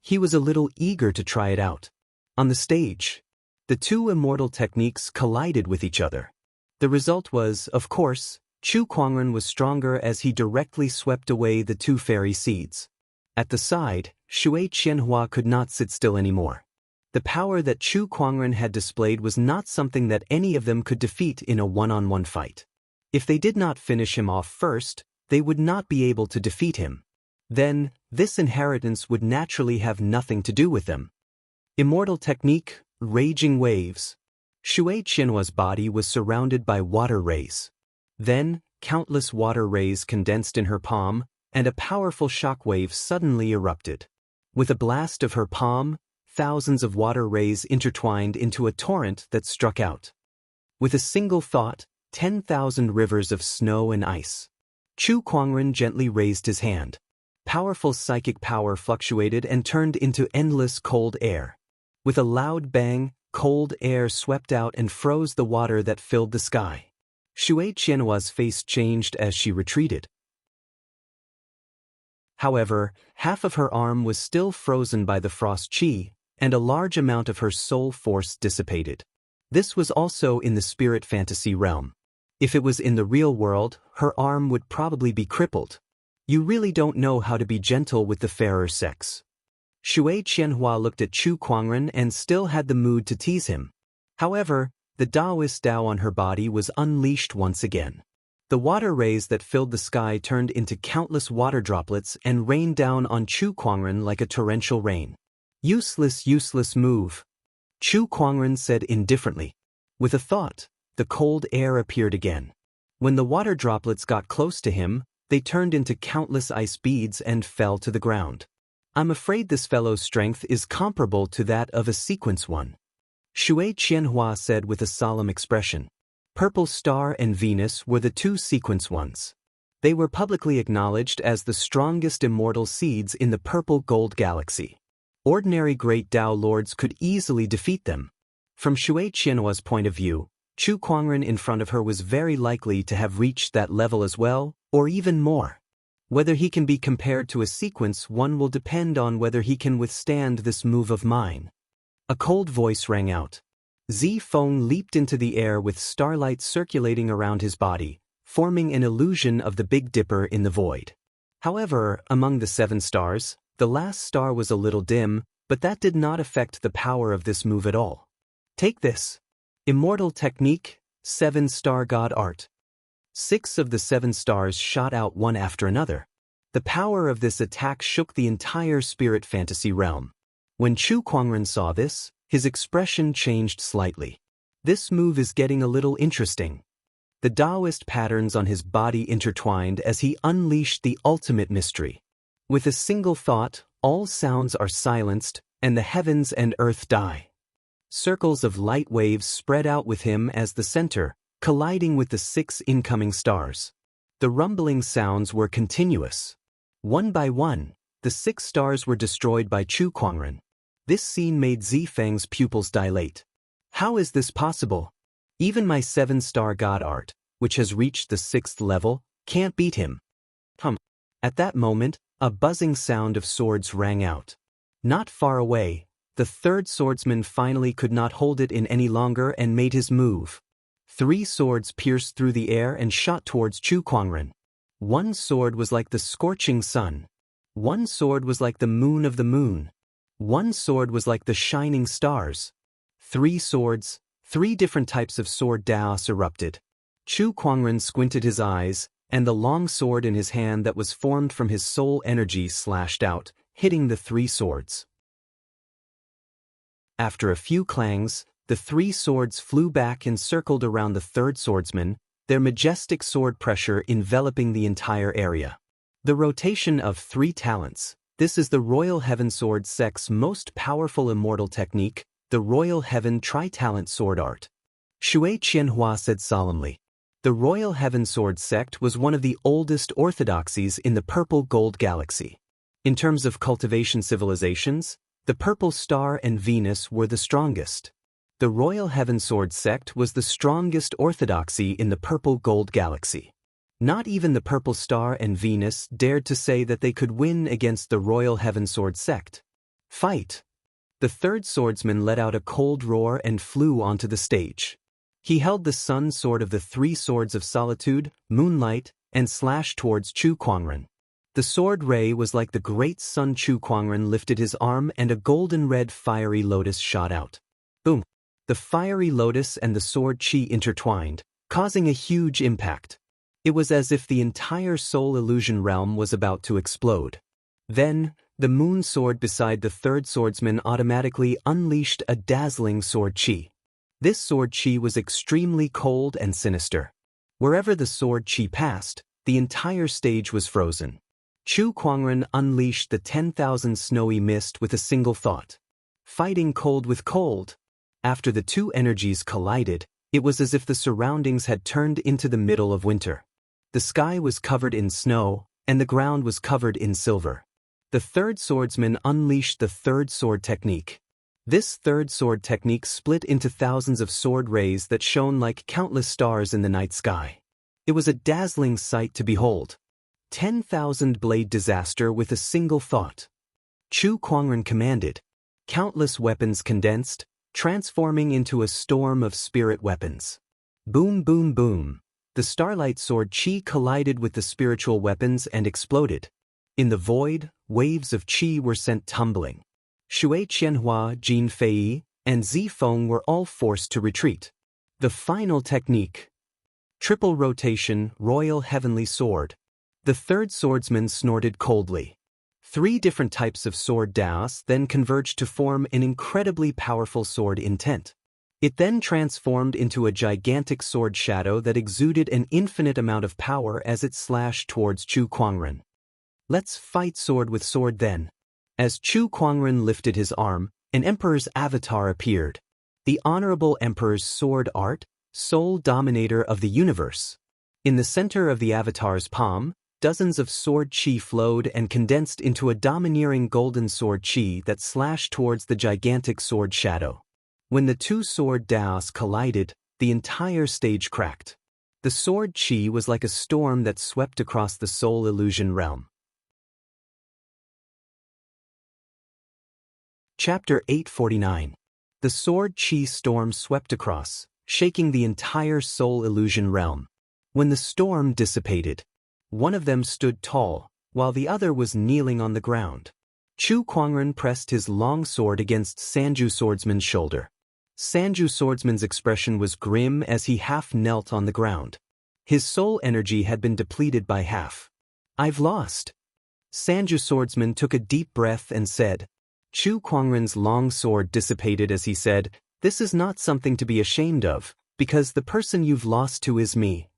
[SPEAKER 1] He was a little eager to try it out. On the stage, the two immortal techniques collided with each other. The result was, of course, Chu Kuangren was stronger as he directly swept away the two fairy seeds. At the side, Shui Qianhua could not sit still anymore. The power that Chu Kuangren had displayed was not something that any of them could defeat in a one-on-one fight. If they did not finish him off first, they would not be able to defeat him. Then, this inheritance would naturally have nothing to do with them. Immortal Technique, Raging Waves. Shui Qianhua's body was surrounded by water rays. Then, countless water rays condensed in her palm, and a powerful shockwave suddenly erupted. With a blast of her palm, thousands of water rays intertwined into a torrent that struck out. With a single thought, 10,000 rivers of snow and ice. Chu Kuangren gently raised his hand. Powerful psychic power fluctuated and turned into endless cold air. With a loud bang, cold air swept out and froze the water that filled the sky. Shui Qianhua's face changed as she retreated. However, half of her arm was still frozen by the frost qi, and a large amount of her soul force dissipated. This was also in the spirit fantasy realm. If it was in the real world, her arm would probably be crippled. You really don't know how to be gentle with the fairer sex. Shui Qianhua looked at Chu Kuangren and still had the mood to tease him. However, the Taoist Tao on her body was unleashed once again. The water rays that filled the sky turned into countless water droplets and rained down on Chu Kuangren like a torrential rain. Useless move. Chu Kuangren said indifferently. With a thought, the cold air appeared again. When the water droplets got close to him, they turned into countless ice beads and fell to the ground. I'm afraid this fellow's strength is comparable to that of a sequence one. Shui Qianhua said with a solemn expression. Purple Star and Venus were the two sequence ones. They were publicly acknowledged as the strongest immortal seeds in the purple gold galaxy. Ordinary great Tao lords could easily defeat them. From Shui Qianhua's point of view, Chu Kuangren in front of her was very likely to have reached that level as well, or even more. Whether he can be compared to a sequence one will depend on whether he can withstand this move of mine. A cold voice rang out. Zifeng leaped into the air with starlight circulating around his body, forming an illusion of the Big Dipper in the void. However, among the 7 stars, the last star was a little dim, but that did not affect the power of this move at all. Take this. Immortal Technique, 7-star God Art. 6 of the 7 stars shot out one after another. The power of this attack shook the entire spirit fantasy realm. When Chu Kuangren saw this, his expression changed slightly. This move is getting a little interesting. The Taoist patterns on his body intertwined as he unleashed the ultimate mystery. With a single thought, all sounds are silenced, and the heavens and earth die. Circles of light waves spread out with him as the center, colliding with the 6 incoming stars. The rumbling sounds were continuous. One by one, the 6 stars were destroyed by Chu Kuangren. This scene made Zifeng's pupils dilate. How is this possible? Even my 7-star God Art, which has reached the 6th level, can't beat him. At that moment, a buzzing sound of swords rang out. Not far away, the 3rd swordsman finally could not hold it in any longer and made his move. 3 swords pierced through the air and shot towards Chu Kuangren. One sword was like the scorching sun. One sword was like the moon of the moon. One sword was like the shining stars. 3 swords, 3 different types of sword daos erupted. Chu Kuangren squinted his eyes, and the long sword in his hand that was formed from his soul energy slashed out, hitting the 3 swords. After a few clangs, the 3 swords flew back and circled around the 3rd swordsman, their majestic sword pressure enveloping the entire area. The rotation of 3 talents. This is the Royal Heaven Sword Sect's most powerful immortal technique, the Royal Heaven Tri-Talent Sword Art. Shui Qianhua said solemnly. The Royal Heaven Sword Sect was one of the oldest orthodoxies in the Purple Gold Galaxy. In terms of cultivation civilizations, the Purple Star and Venus were the strongest. The Royal Heaven Sword Sect was the strongest orthodoxy in the Purple Gold Galaxy. Not even the Purple Star and Venus dared to say that they could win against the Royal Heaven Sword Sect. Fight! The 3rd swordsman let out a cold roar and flew onto the stage. He held the sun sword of the 3 swords of solitude, moonlight, and slashed towards Chu Kuangren. The sword ray was like the great sun. Chu Kuangren lifted his arm and a golden-red fiery lotus shot out. Boom! The fiery lotus and the sword chi intertwined, causing a huge impact. It was as if the entire soul illusion realm was about to explode. Then, the moon sword beside the 3rd swordsman automatically unleashed a dazzling sword chi. This sword chi was extremely cold and sinister. Wherever the sword chi passed, the entire stage was frozen. Chu Kuangren unleashed the 10,000 snowy mist with a single thought. Fighting cold with cold. After the 2 energies collided, it was as if the surroundings had turned into the middle of winter. The sky was covered in snow, and the ground was covered in silver. The 3rd swordsman unleashed the 3rd sword technique. This 3rd sword technique split into thousands of sword rays that shone like countless stars in the night sky. It was a dazzling sight to behold. 10,000 blade disaster with a single thought. Chu Kuangren commanded. Countless weapons condensed, transforming into a storm of spirit weapons. Boom, boom, boom. The starlight sword chi collided with the spiritual weapons and exploded. In the void, waves of chi were sent tumbling. Shui Qianhua, Jin Fei, and Zifeng were all forced to retreat. The final technique. Triple rotation, Royal Heavenly Sword. The 3rd swordsman snorted coldly. 3 different types of sword daos then converged to form an incredibly powerful sword intent. It then transformed into a gigantic sword shadow that exuded an infinite amount of power as it slashed towards Chu Kuangren. Let's fight sword with sword then. As Chu Kuangren lifted his arm, an emperor's avatar appeared. The Honorable Emperor's sword art, sole dominator of the universe. In the center of the avatar's palm, dozens of sword chi flowed and condensed into a domineering golden sword chi that slashed towards the gigantic sword shadow. When the 2 sword daos collided, the entire stage cracked. The sword chi was like a storm that swept across the soul illusion realm. Chapter 849. The sword chi storm swept across, shaking the entire soul illusion realm. When the storm dissipated, one of them stood tall, while the other was kneeling on the ground. Chu Kuangren pressed his long sword against Sanju Swordsman's shoulder. Sanju Swordsman's expression was grim as he half knelt on the ground. His soul energy had been depleted by half. "I've lost." Sanju Swordsman took a deep breath and said. Chu Kuangren's long sword dissipated as he said, "This is not something to be ashamed of, because the person you've lost to is me."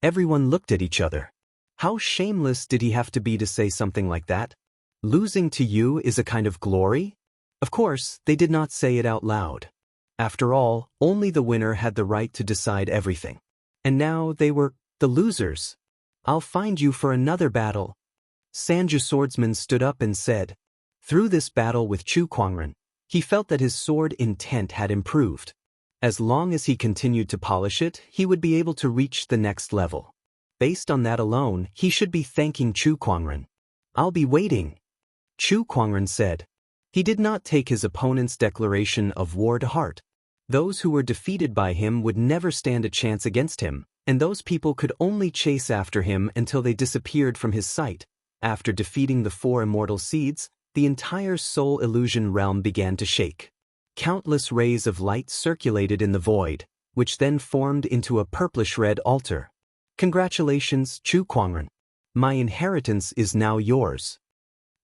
[SPEAKER 1] Everyone looked at each other. How shameless did he have to be to say something like that? Losing to you is a kind of glory? Of course, they did not say it out loud. After all, only the winner had the right to decide everything. And now they were the losers. "I'll find you for another battle." Sanju Swordsman stood up and said. Through this battle with Chu Kuangren, he felt that his sword intent had improved. As long as he continued to polish it, he would be able to reach the next level. Based on that alone, he should be thanking Chu Kuangren. "I'll be waiting," Chu Kuangren said. He did not take his opponent's declaration of war to heart. Those who were defeated by him would never stand a chance against him, and those people could only chase after him until they disappeared from his sight. After defeating the 4 immortal seeds, the entire soul illusion realm began to shake. Countless rays of light circulated in the void, which then formed into a purplish-red altar. "Congratulations, Chu Kuangren. My inheritance is now yours."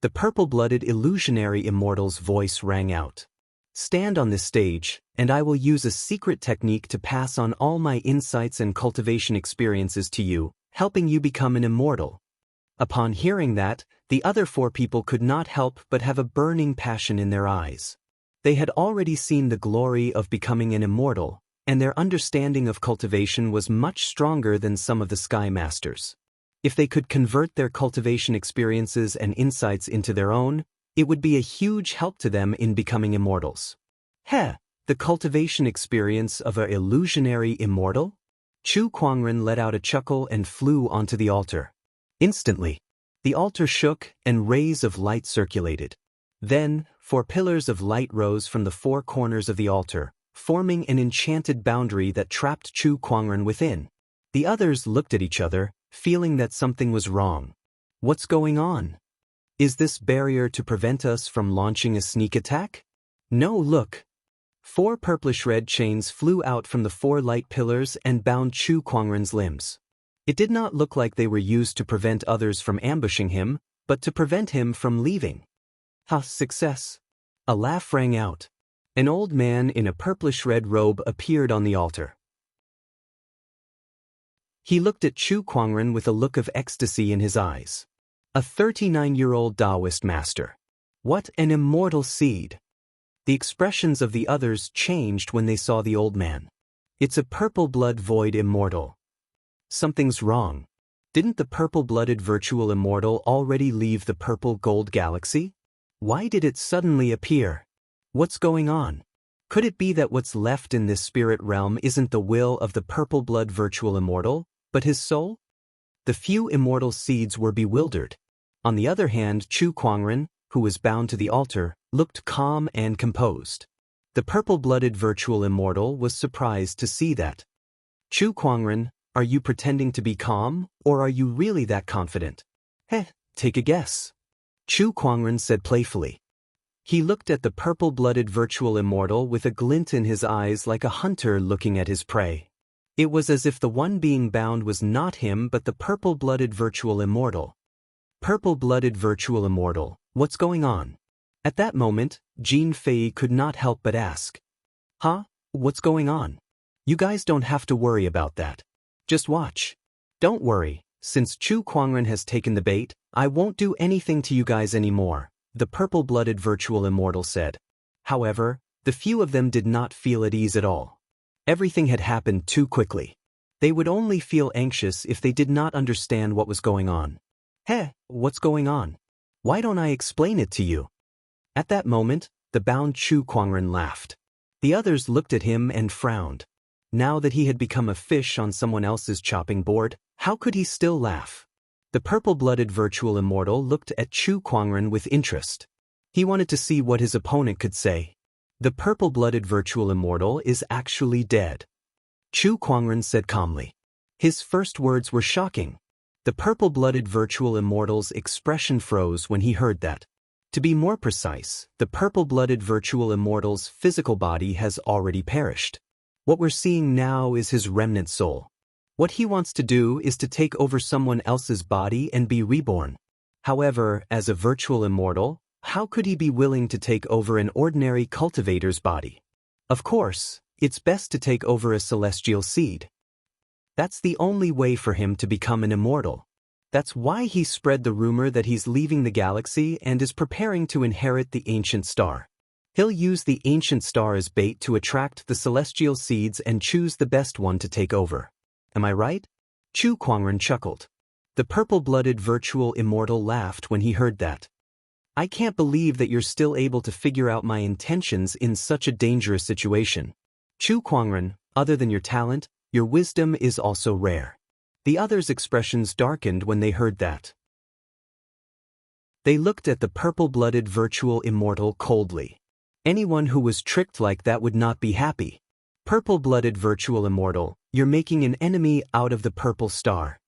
[SPEAKER 1] The purple-blooded illusionary immortal's voice rang out. "Stand on this stage, and I will use a secret technique to pass on all my insights and cultivation experiences to you, helping you become an immortal." Upon hearing that, the other 4 people could not help but have a burning passion in their eyes. They had already seen the glory of becoming an immortal, and their understanding of cultivation was much stronger than some of the Sky Masters. If they could convert their cultivation experiences and insights into their own, it would be a huge help to them in becoming immortals. "Heh, the cultivation experience of an illusionary immortal?" Chu Kuangren let out a chuckle and flew onto the altar. Instantly, the altar shook and rays of light circulated. Then, 4 pillars of light rose from the 4 corners of the altar, forming an enchanted boundary that trapped Chu Kuangren within. The others looked at each other, feeling that something was wrong. "What's going on? Is this barrier to prevent us from launching a sneak attack?" "No, look." 4 purplish-red chains flew out from the 4 light pillars and bound Chu Kuangren's limbs. It did not look like they were used to prevent others from ambushing him, but to prevent him from leaving. "Ha, success." A laugh rang out. An old man in a purplish-red robe appeared on the altar. He looked at Chu Kuangren with a look of ecstasy in his eyes. A 39-year-old Taoist master. What an immortal seed! The expressions of the others changed when they saw the old man. "It's a purple-blood void immortal." Something's wrong. Didn't the purple-blooded virtual immortal already leave the purple-gold galaxy? Why did it suddenly appear? What's going on? Could it be that what's left in this spirit realm isn't the will of the purple-blood virtual immortal, but his soul? The few immortal seeds were bewildered. On the other hand, Chu Kuangren, who was bound to the altar, looked calm and composed. The purple-blooded virtual immortal was surprised to see that. "Chu Kuangren, are you pretending to be calm, or are you really that confident?" "Heh, take a guess," Chu Kuangren said playfully. He looked at the purple-blooded virtual immortal with a glint in his eyes like a hunter looking at his prey. It was as if the one being bound was not him but the purple-blooded virtual immortal. Purple-blooded virtual immortal, what's going on? At that moment, Jean Fei could not help but ask. "Huh? What's going on? You guys don't have to worry about that. Just watch." "Don't worry, since Chu Kuangren has taken the bait, I won't do anything to you guys anymore," the purple-blooded virtual immortal said. However, the few of them did not feel at ease at all. Everything had happened too quickly. They would only feel anxious if they did not understand what was going on. "Heh, what's going on? Why don't I explain it to you?" At that moment, the bound Chu Kuangren laughed. The others looked at him and frowned. Now that he had become a fish on someone else's chopping board, how could he still laugh? The purple-blooded virtual immortal looked at Chu Kuangren with interest. He wanted to see what his opponent could say. "The purple-blooded virtual immortal is actually dead," Chu Kuangren said calmly. His first words were shocking. The purple-blooded virtual immortal's expression froze when he heard that. To be more precise, the purple-blooded virtual immortal's physical body has already perished. What we're seeing now is his remnant soul. What he wants to do is to take over someone else's body and be reborn. However, as a virtual immortal, how could he be willing to take over an ordinary cultivator's body? Of course, it's best to take over a celestial seed. That's the only way for him to become an immortal. That's why he spread the rumor that he's leaving the galaxy and is preparing to inherit the ancient star. He'll use the ancient star as bait to attract the celestial seeds and choose the best one to take over. Am I right? Chu Kuangren chuckled. The purple-blooded virtual immortal laughed when he heard that. I can't believe that you're still able to figure out my intentions in such a dangerous situation. Chu Kuangren, other than your talent, your wisdom is also rare. The others' expressions darkened when they heard that. They looked at the purple-blooded virtual immortal coldly. Anyone who was tricked like that would not be happy. Purple-blooded virtual immortal, you're making an enemy out of the purple star.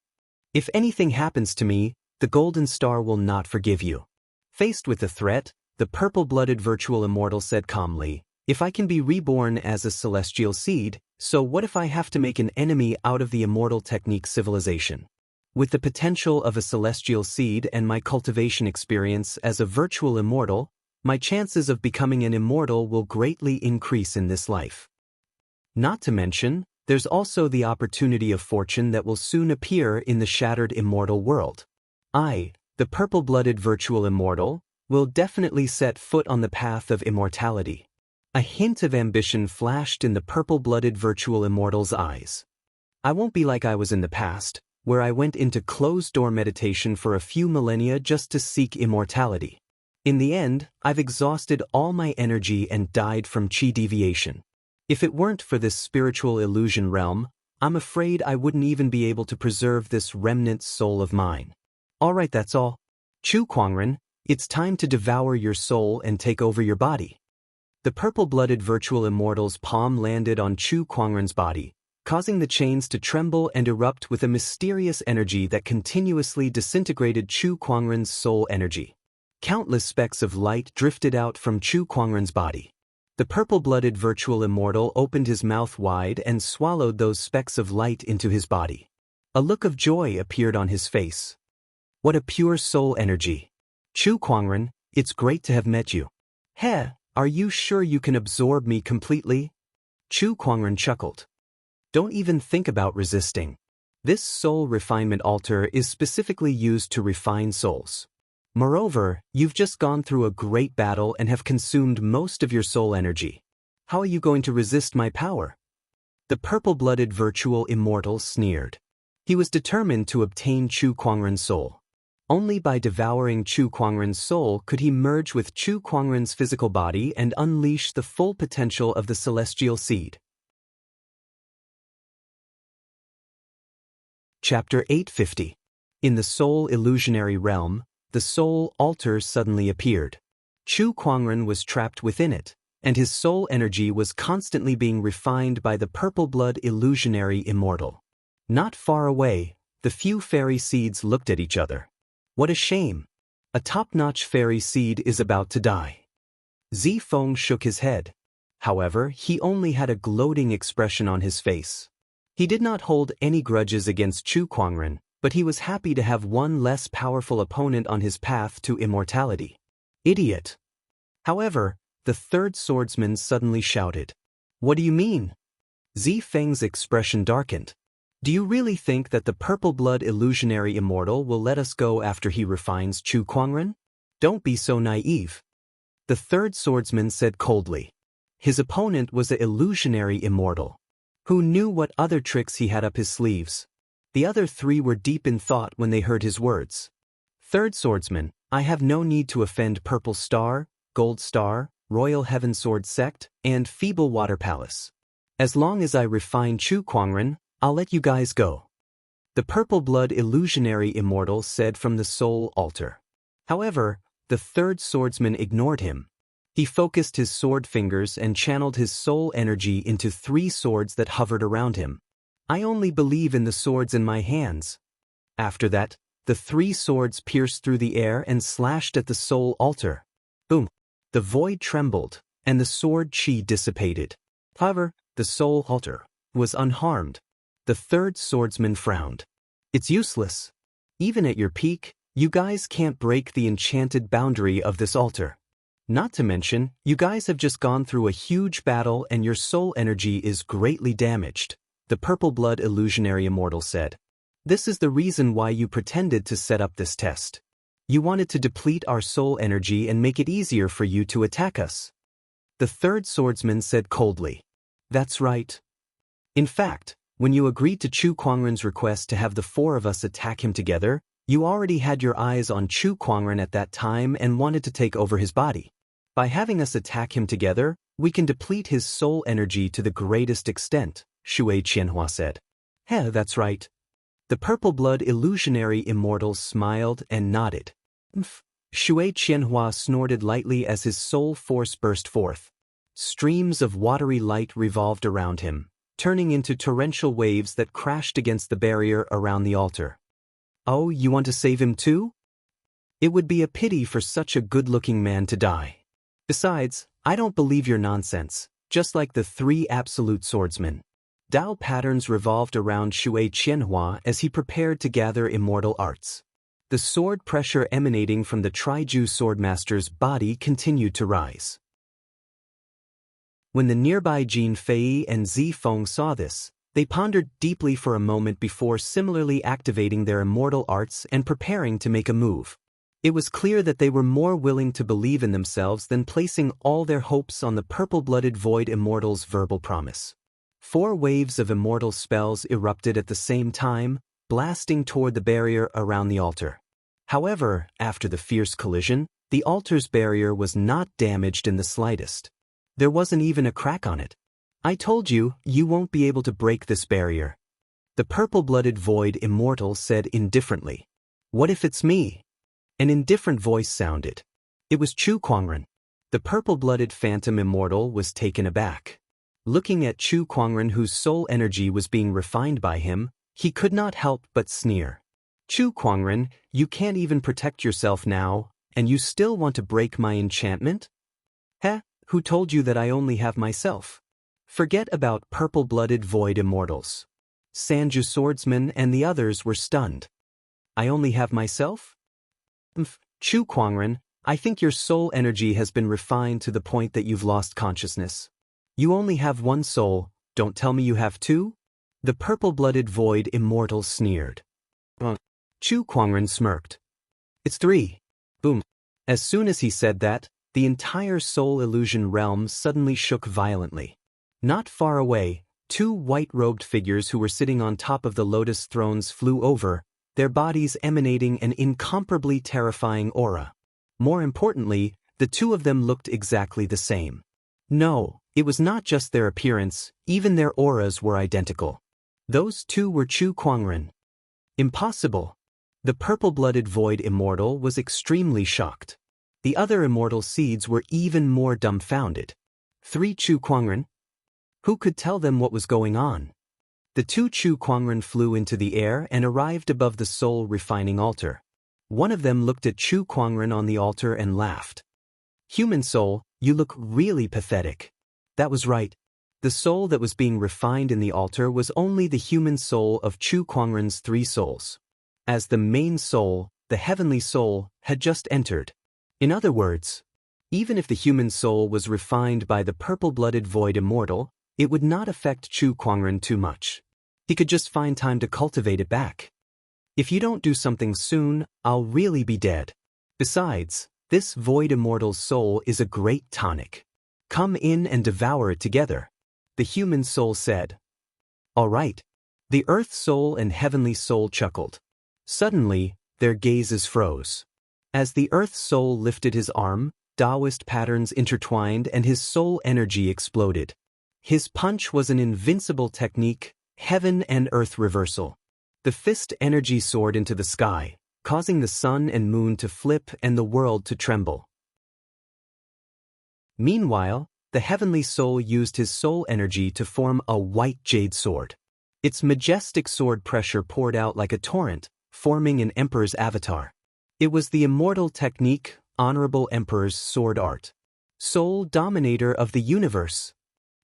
[SPEAKER 1] If anything happens to me, the golden star will not forgive you. Faced with the threat, the purple-blooded virtual immortal said calmly, if I can be reborn as a celestial seed, so what if I have to make an enemy out of the immortal technique civilization? With the potential of a celestial seed and my cultivation experience as a virtual immortal, my chances of becoming an immortal will greatly increase in this life. Not to mention, there's also the opportunity of fortune that will soon appear in the shattered immortal world. I, the purple-blooded virtual immortal, will definitely set foot on the path of immortality. A hint of ambition flashed in the purple-blooded virtual immortal's eyes. I won't be like I was in the past, where I went into closed-door meditation for a few millennia just to seek immortality. In the end, I've exhausted all my energy and died from chi deviation. If it weren't for this spiritual illusion realm, I'm afraid I wouldn't even be able to preserve this remnant soul of mine. Alright, that's all. Chu Kuangren, it's time to devour your soul and take over your body. The purple-blooded virtual immortal's palm landed on Chu Kuangren's body, causing the chains to tremble and erupt with a mysterious energy that continuously disintegrated Chu Kuangren's soul energy. Countless specks of light drifted out from Chu Kuangren's body. The purple-blooded virtual immortal opened his mouth wide and swallowed those specks of light into his body. A look of joy appeared on his face. What a pure soul energy. Chu Kuangren, it's great to have met you. Heh, are you sure you can absorb me completely? Chu Kuangren chuckled. Don't even think about resisting. This soul refinement altar is specifically used to refine souls. Moreover, you've just gone through a great battle and have consumed most of your soul energy. How are you going to resist my power? The purple-blooded virtual immortal sneered. He was determined to obtain Chu Kuangren's soul. Only by devouring Chu Kuangren's soul could he merge with Chu Kuangren's physical body and unleash the full potential of the celestial seed. Chapter 850. In the soul illusionary realm, the soul altar suddenly appeared. Chu Kuangren was trapped within it, and his soul energy was constantly being refined by the purple-blood illusionary immortal. Not far away, the few fairy seeds looked at each other. What a shame. A top-notch fairy seed is about to die. Zifeng shook his head. However, he only had a gloating expression on his face. He did not hold any grudges against Chu Kuangren, but he was happy to have one less powerful opponent on his path to immortality. Idiot. However, the third swordsman suddenly shouted. What do you mean? Zifeng's expression darkened. Do you really think that the purple-blood illusionary immortal will let us go after he refines Chu Kuangren? Don't be so naive. The third swordsman said coldly. His opponent was the illusionary immortal. Who knew what other tricks he had up his sleeves? The other three were deep in thought when they heard his words. Third swordsman, I have no need to offend Purple Star, Gold Star, Royal Heaven Sword Sect, and Feeble Water Palace. As long as I refine Chu Kuangren, I'll let you guys go. The purple-blood illusionary immortal said from the soul altar. However, the third swordsman ignored him. He focused his sword fingers and channeled his soul energy into 3 swords that hovered around him. I only believe in the swords in my hands. After that, the 3 swords pierced through the air and slashed at the soul altar. Boom! The void trembled, and the sword chi dissipated. However, the soul altar was unharmed. The 3rd swordsman frowned. It's useless. Even at your peak, you guys can't break the enchanted boundary of this altar. Not to mention, you guys have just gone through a huge battle and your soul energy is greatly damaged, the purple blood illusionary immortal said. This is the reason why you pretended to set up this test. You wanted to deplete our soul energy and make it easier for you to attack us. The 3rd swordsman said coldly. That's right. In fact, when you agreed to Chu Kuangren's request to have the 4 of us attack him together, you already had your eyes on Chu Kuangren at that time and wanted to take over his body. By having us attack him together, we can deplete his soul energy to the greatest extent, Shui Qianhua said. That's right. The purple blood illusionary immortal smiled and nodded. Shui Qianhua snorted lightly as his soul force burst forth. Streams of watery light revolved around him, turning into torrential waves that crashed against the barrier around the altar. Oh, you want to save him too? It would be a pity for such a good-looking man to die. Besides, I don't believe your nonsense, just like the 3 absolute swordsmen. Dao patterns revolved around Shui Qianhua as he prepared to gather immortal arts. The sword pressure emanating from the Triju swordmaster's body continued to rise. When the nearby Jin Fei and Zi Feng saw this, they pondered deeply for a moment before similarly activating their immortal arts and preparing to make a move. It was clear that they were more willing to believe in themselves than placing all their hopes on the purple-blooded void immortal's verbal promise. 4 waves of immortal spells erupted at the same time, blasting toward the barrier around the altar. However, after the fierce collision, the altar's barrier was not damaged in the slightest. There wasn't even a crack on it. I told you, you won't be able to break this barrier. The purple-blooded void immortal said indifferently. What if it's me? An indifferent voice sounded. It was Chu Kuangren. The purple-blooded phantom immortal was taken aback. Looking at Chu Kuangren, whose soul energy was being refined by him, he could not help but sneer. Chu Kuangren, you can't even protect yourself now, and you still want to break my enchantment? Who told you that I only have myself? Forget about purple-blooded void immortals. Sanju swordsman and the others were stunned. I only have myself? Chu Kuangren, I think your soul energy has been refined to the point that you've lost consciousness. You only have 1 soul, don't tell me you have 2? The purple-blooded void immortal sneered. Chu Kuangren smirked. It's 3. Boom. As soon as he said that, the entire soul illusion realm suddenly shook violently. Not far away, 2 white-robed figures who were sitting on top of the lotus thrones flew over, their bodies emanating an incomparably terrifying aura. More importantly, the 2 of them looked exactly the same. No, it was not just their appearance, even their auras were identical. Those 2 were Chu Kuangren. Impossible. The purple-blooded void immortal was extremely shocked. The other immortal seeds were even more dumbfounded. 3 Chu Kuangren? Who could tell them what was going on? The 2 Chu Kuangren flew into the air and arrived above the soul-refining altar. One of them looked at Chu Kuangren on the altar and laughed. Human soul, you look really pathetic. That was right. The soul that was being refined in the altar was only the human soul of Chu Kuangren's 3 souls. As the main soul, the heavenly soul, had just entered. In other words, even if the human soul was refined by the purple-blooded void immortal, it would not affect Chu Kuangren too much. He could just find time to cultivate it back. If you don't do something soon, I'll really be dead. Besides, this void immortal's soul is a great tonic. Come in and devour it together. The human soul said. All right. The earth soul and heavenly soul chuckled. Suddenly, their gazes froze. As the earth soul lifted his arm, Taoist patterns intertwined and his soul energy exploded. His punch was an invincible technique, heaven and earth reversal. The fist energy soared into the sky, causing the sun and moon to flip and the world to tremble. Meanwhile, the heavenly soul used his soul energy to form a white jade sword. Its majestic sword pressure poured out like a torrent, forming an emperor's avatar. It was the immortal technique, honorable emperor's sword art. Sole dominator of the universe.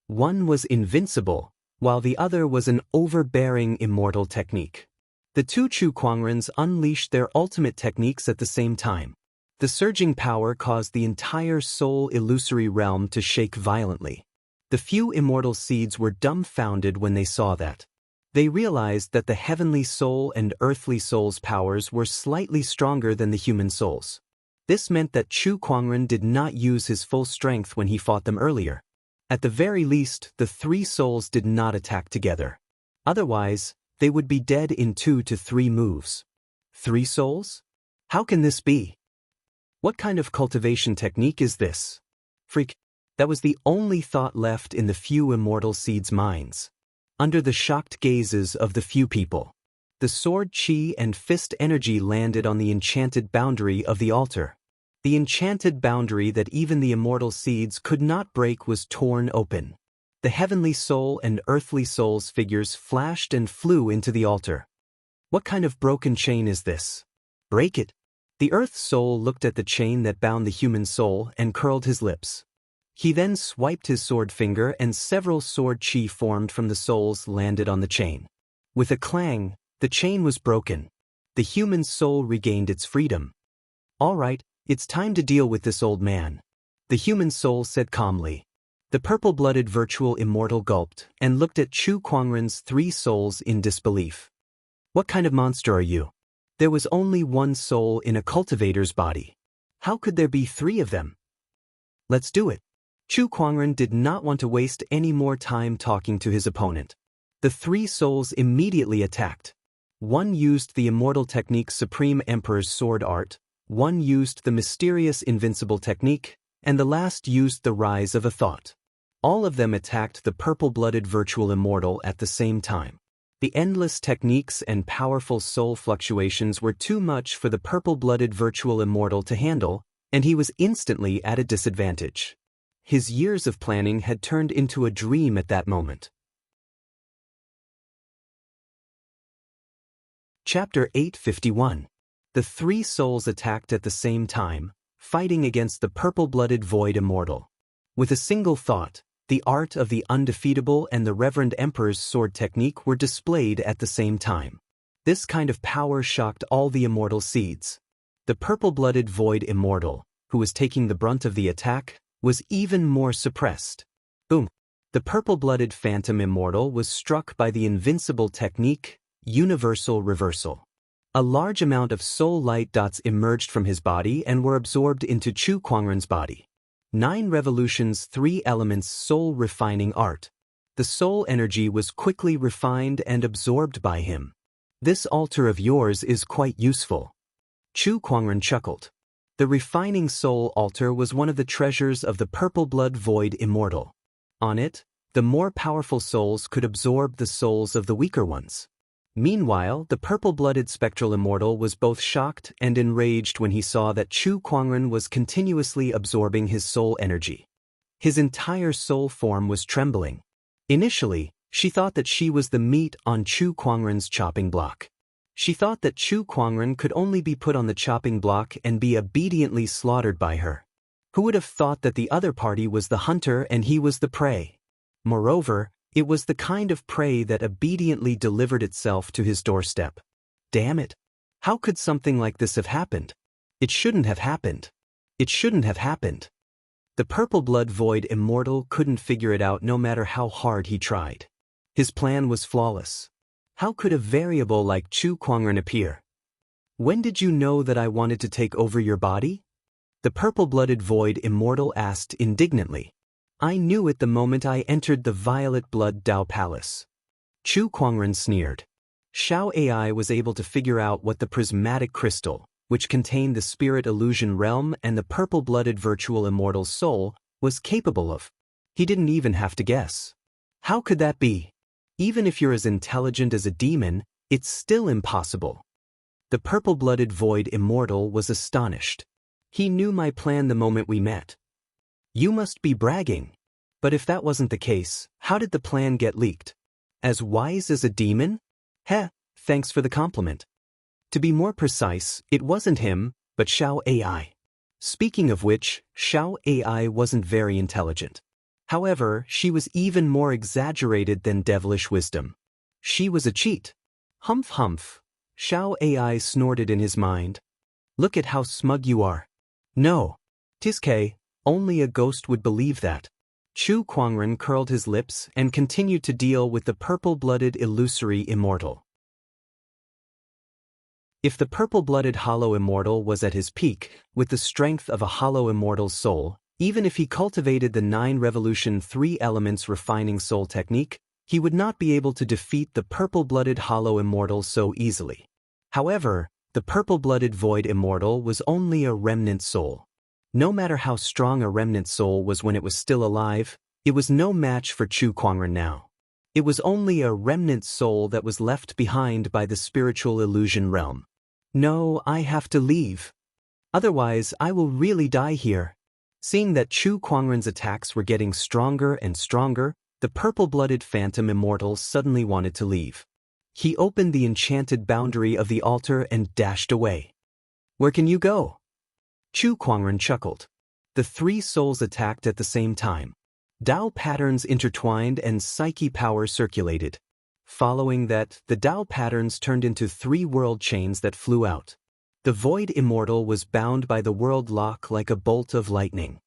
[SPEAKER 1] One was invincible, while the other was an overbearing immortal technique. The two Chu Kuangrens unleashed their ultimate techniques at the same time. The surging power caused the entire soul illusory realm to shake violently. The few immortal seeds were dumbfounded when they saw that. They realized that the heavenly soul and earthly soul's powers were slightly stronger than the human souls. This meant that Chu Kuangren did not use his full strength when he fought them earlier. At the very least, the three souls did not attack together. Otherwise, they would be dead in 2 to 3 moves. 3 souls? How can this be? What kind of cultivation technique is this? Freak. That was the only thought left in the few immortal seeds' minds. Under the shocked gazes of the few people, the sword chi and fist energy landed on the enchanted boundary of the altar. The enchanted boundary that even the immortal seeds could not break was torn open. The heavenly soul and earthly soul's figures flashed and flew into the altar. What kind of broken chain is this? Break it. The earth soul looked at the chain that bound the human soul and curled his lips. He then swiped his sword finger and several sword chi formed from the souls landed on the chain. With a clang, the chain was broken. The human soul regained its freedom. All right, it's time to deal with this old man, the human soul said calmly. The purple-blooded virtual immortal gulped and looked at Chu Kuangren's 3 souls in disbelief. What kind of monster are you? There was only 1 soul in a cultivator's body. How could there be 3 of them? Let's do it. Chu Kuangren did not want to waste any more time talking to his opponent. The 3 souls immediately attacked. One used the immortal technique Supreme Emperor's sword art, one used the mysterious invincible technique, and the last used the rise of a thought. All of them attacked the purple-blooded virtual immortal at the same time. The endless techniques and powerful soul fluctuations were too much for the purple-blooded virtual immortal to handle, and he was instantly at a disadvantage. His years of planning had turned into a dream at that moment. Chapter 851. The 3 souls attacked at the same time, fighting against the purple-blooded void immortal. With a single thought, the art of the undefeatable and the Reverend Emperor's sword technique were displayed at the same time. This kind of power shocked all the immortal seeds. The purple-blooded void immortal, who was taking the brunt of the attack, was even more suppressed. Boom! The purple-blooded phantom immortal was struck by the invincible technique, universal reversal. A large amount of soul light dots emerged from his body and were absorbed into Chu Kuangren's body. 9 revolutions 3 elements soul refining art. The soul energy was quickly refined and absorbed by him. This altar of yours is quite useful. Chu Kuangren chuckled. The refining soul altar was one of the treasures of the purple blood void immortal. On it, the more powerful souls could absorb the souls of the weaker ones. Meanwhile, the purple-blooded spectral immortal was both shocked and enraged when he saw that Chu Kuangren was continuously absorbing his soul energy. His entire soul form was trembling. Initially, she thought that she was the meat on Chu Kuangren's chopping block. She thought that Chu Kuangren could only be put on the chopping block and be obediently slaughtered by her. Who would have thought that the other party was the hunter and he was the prey? Moreover, it was the kind of prey that obediently delivered itself to his doorstep. Damn it! How could something like this have happened? It shouldn't have happened. It shouldn't have happened. The purple blood void immortal couldn't figure it out no matter how hard he tried. His plan was flawless. How could a variable like Chu Kuangren appear? When did you know that I wanted to take over your body? The purple-blooded void immortal asked indignantly. I knew it the moment I entered the Violet Blood Dao Palace. Chu Kuangren sneered. Xiao AI was able to figure out what the prismatic crystal, which contained the spirit illusion realm and the purple-blooded virtual immortal soul, was capable of. He didn't even have to guess. How could that be? Even if you're as intelligent as a demon, it's still impossible. The purple-blooded void immortal was astonished. He knew my plan the moment we met. You must be bragging. But if that wasn't the case, how did the plan get leaked? As wise as a demon? Heh, thanks for the compliment. To be more precise, it wasn't him, but Xiao AI. Speaking of which, Xiao AI wasn't very intelligent. However, she was even more exaggerated than devilish wisdom. She was a cheat. Humph humph. Xiao AI snorted in his mind. Look at how smug you are. No. Tiske, only a ghost would believe that. Chu Kuangren curled his lips and continued to deal with the purple-blooded illusory immortal. If the purple-blooded hollow immortal was at his peak, with the strength of a hollow immortal's soul, even if he cultivated the 9-revolution 3 elements refining soul technique, he would not be able to defeat the purple-blooded hollow immortal so easily. However, the purple-blooded void immortal was only a remnant soul. No matter how strong a remnant soul was when it was still alive, it was no match for Chu Kuangren now. It was only a remnant soul that was left behind by the spiritual illusion realm. No, I have to leave. Otherwise, I will really die here. Seeing that Chu Kuangren's attacks were getting stronger and stronger, the purple-blooded phantom immortal suddenly wanted to leave. He opened the enchanted boundary of the altar and dashed away. Where can you go? Chu Kuangren chuckled. The 3 souls attacked at the same time. Dao patterns intertwined and psyche power circulated. Following that, the Dao patterns turned into 3 world chains that flew out. The void immortal was bound by the world lock like a bolt of lightning.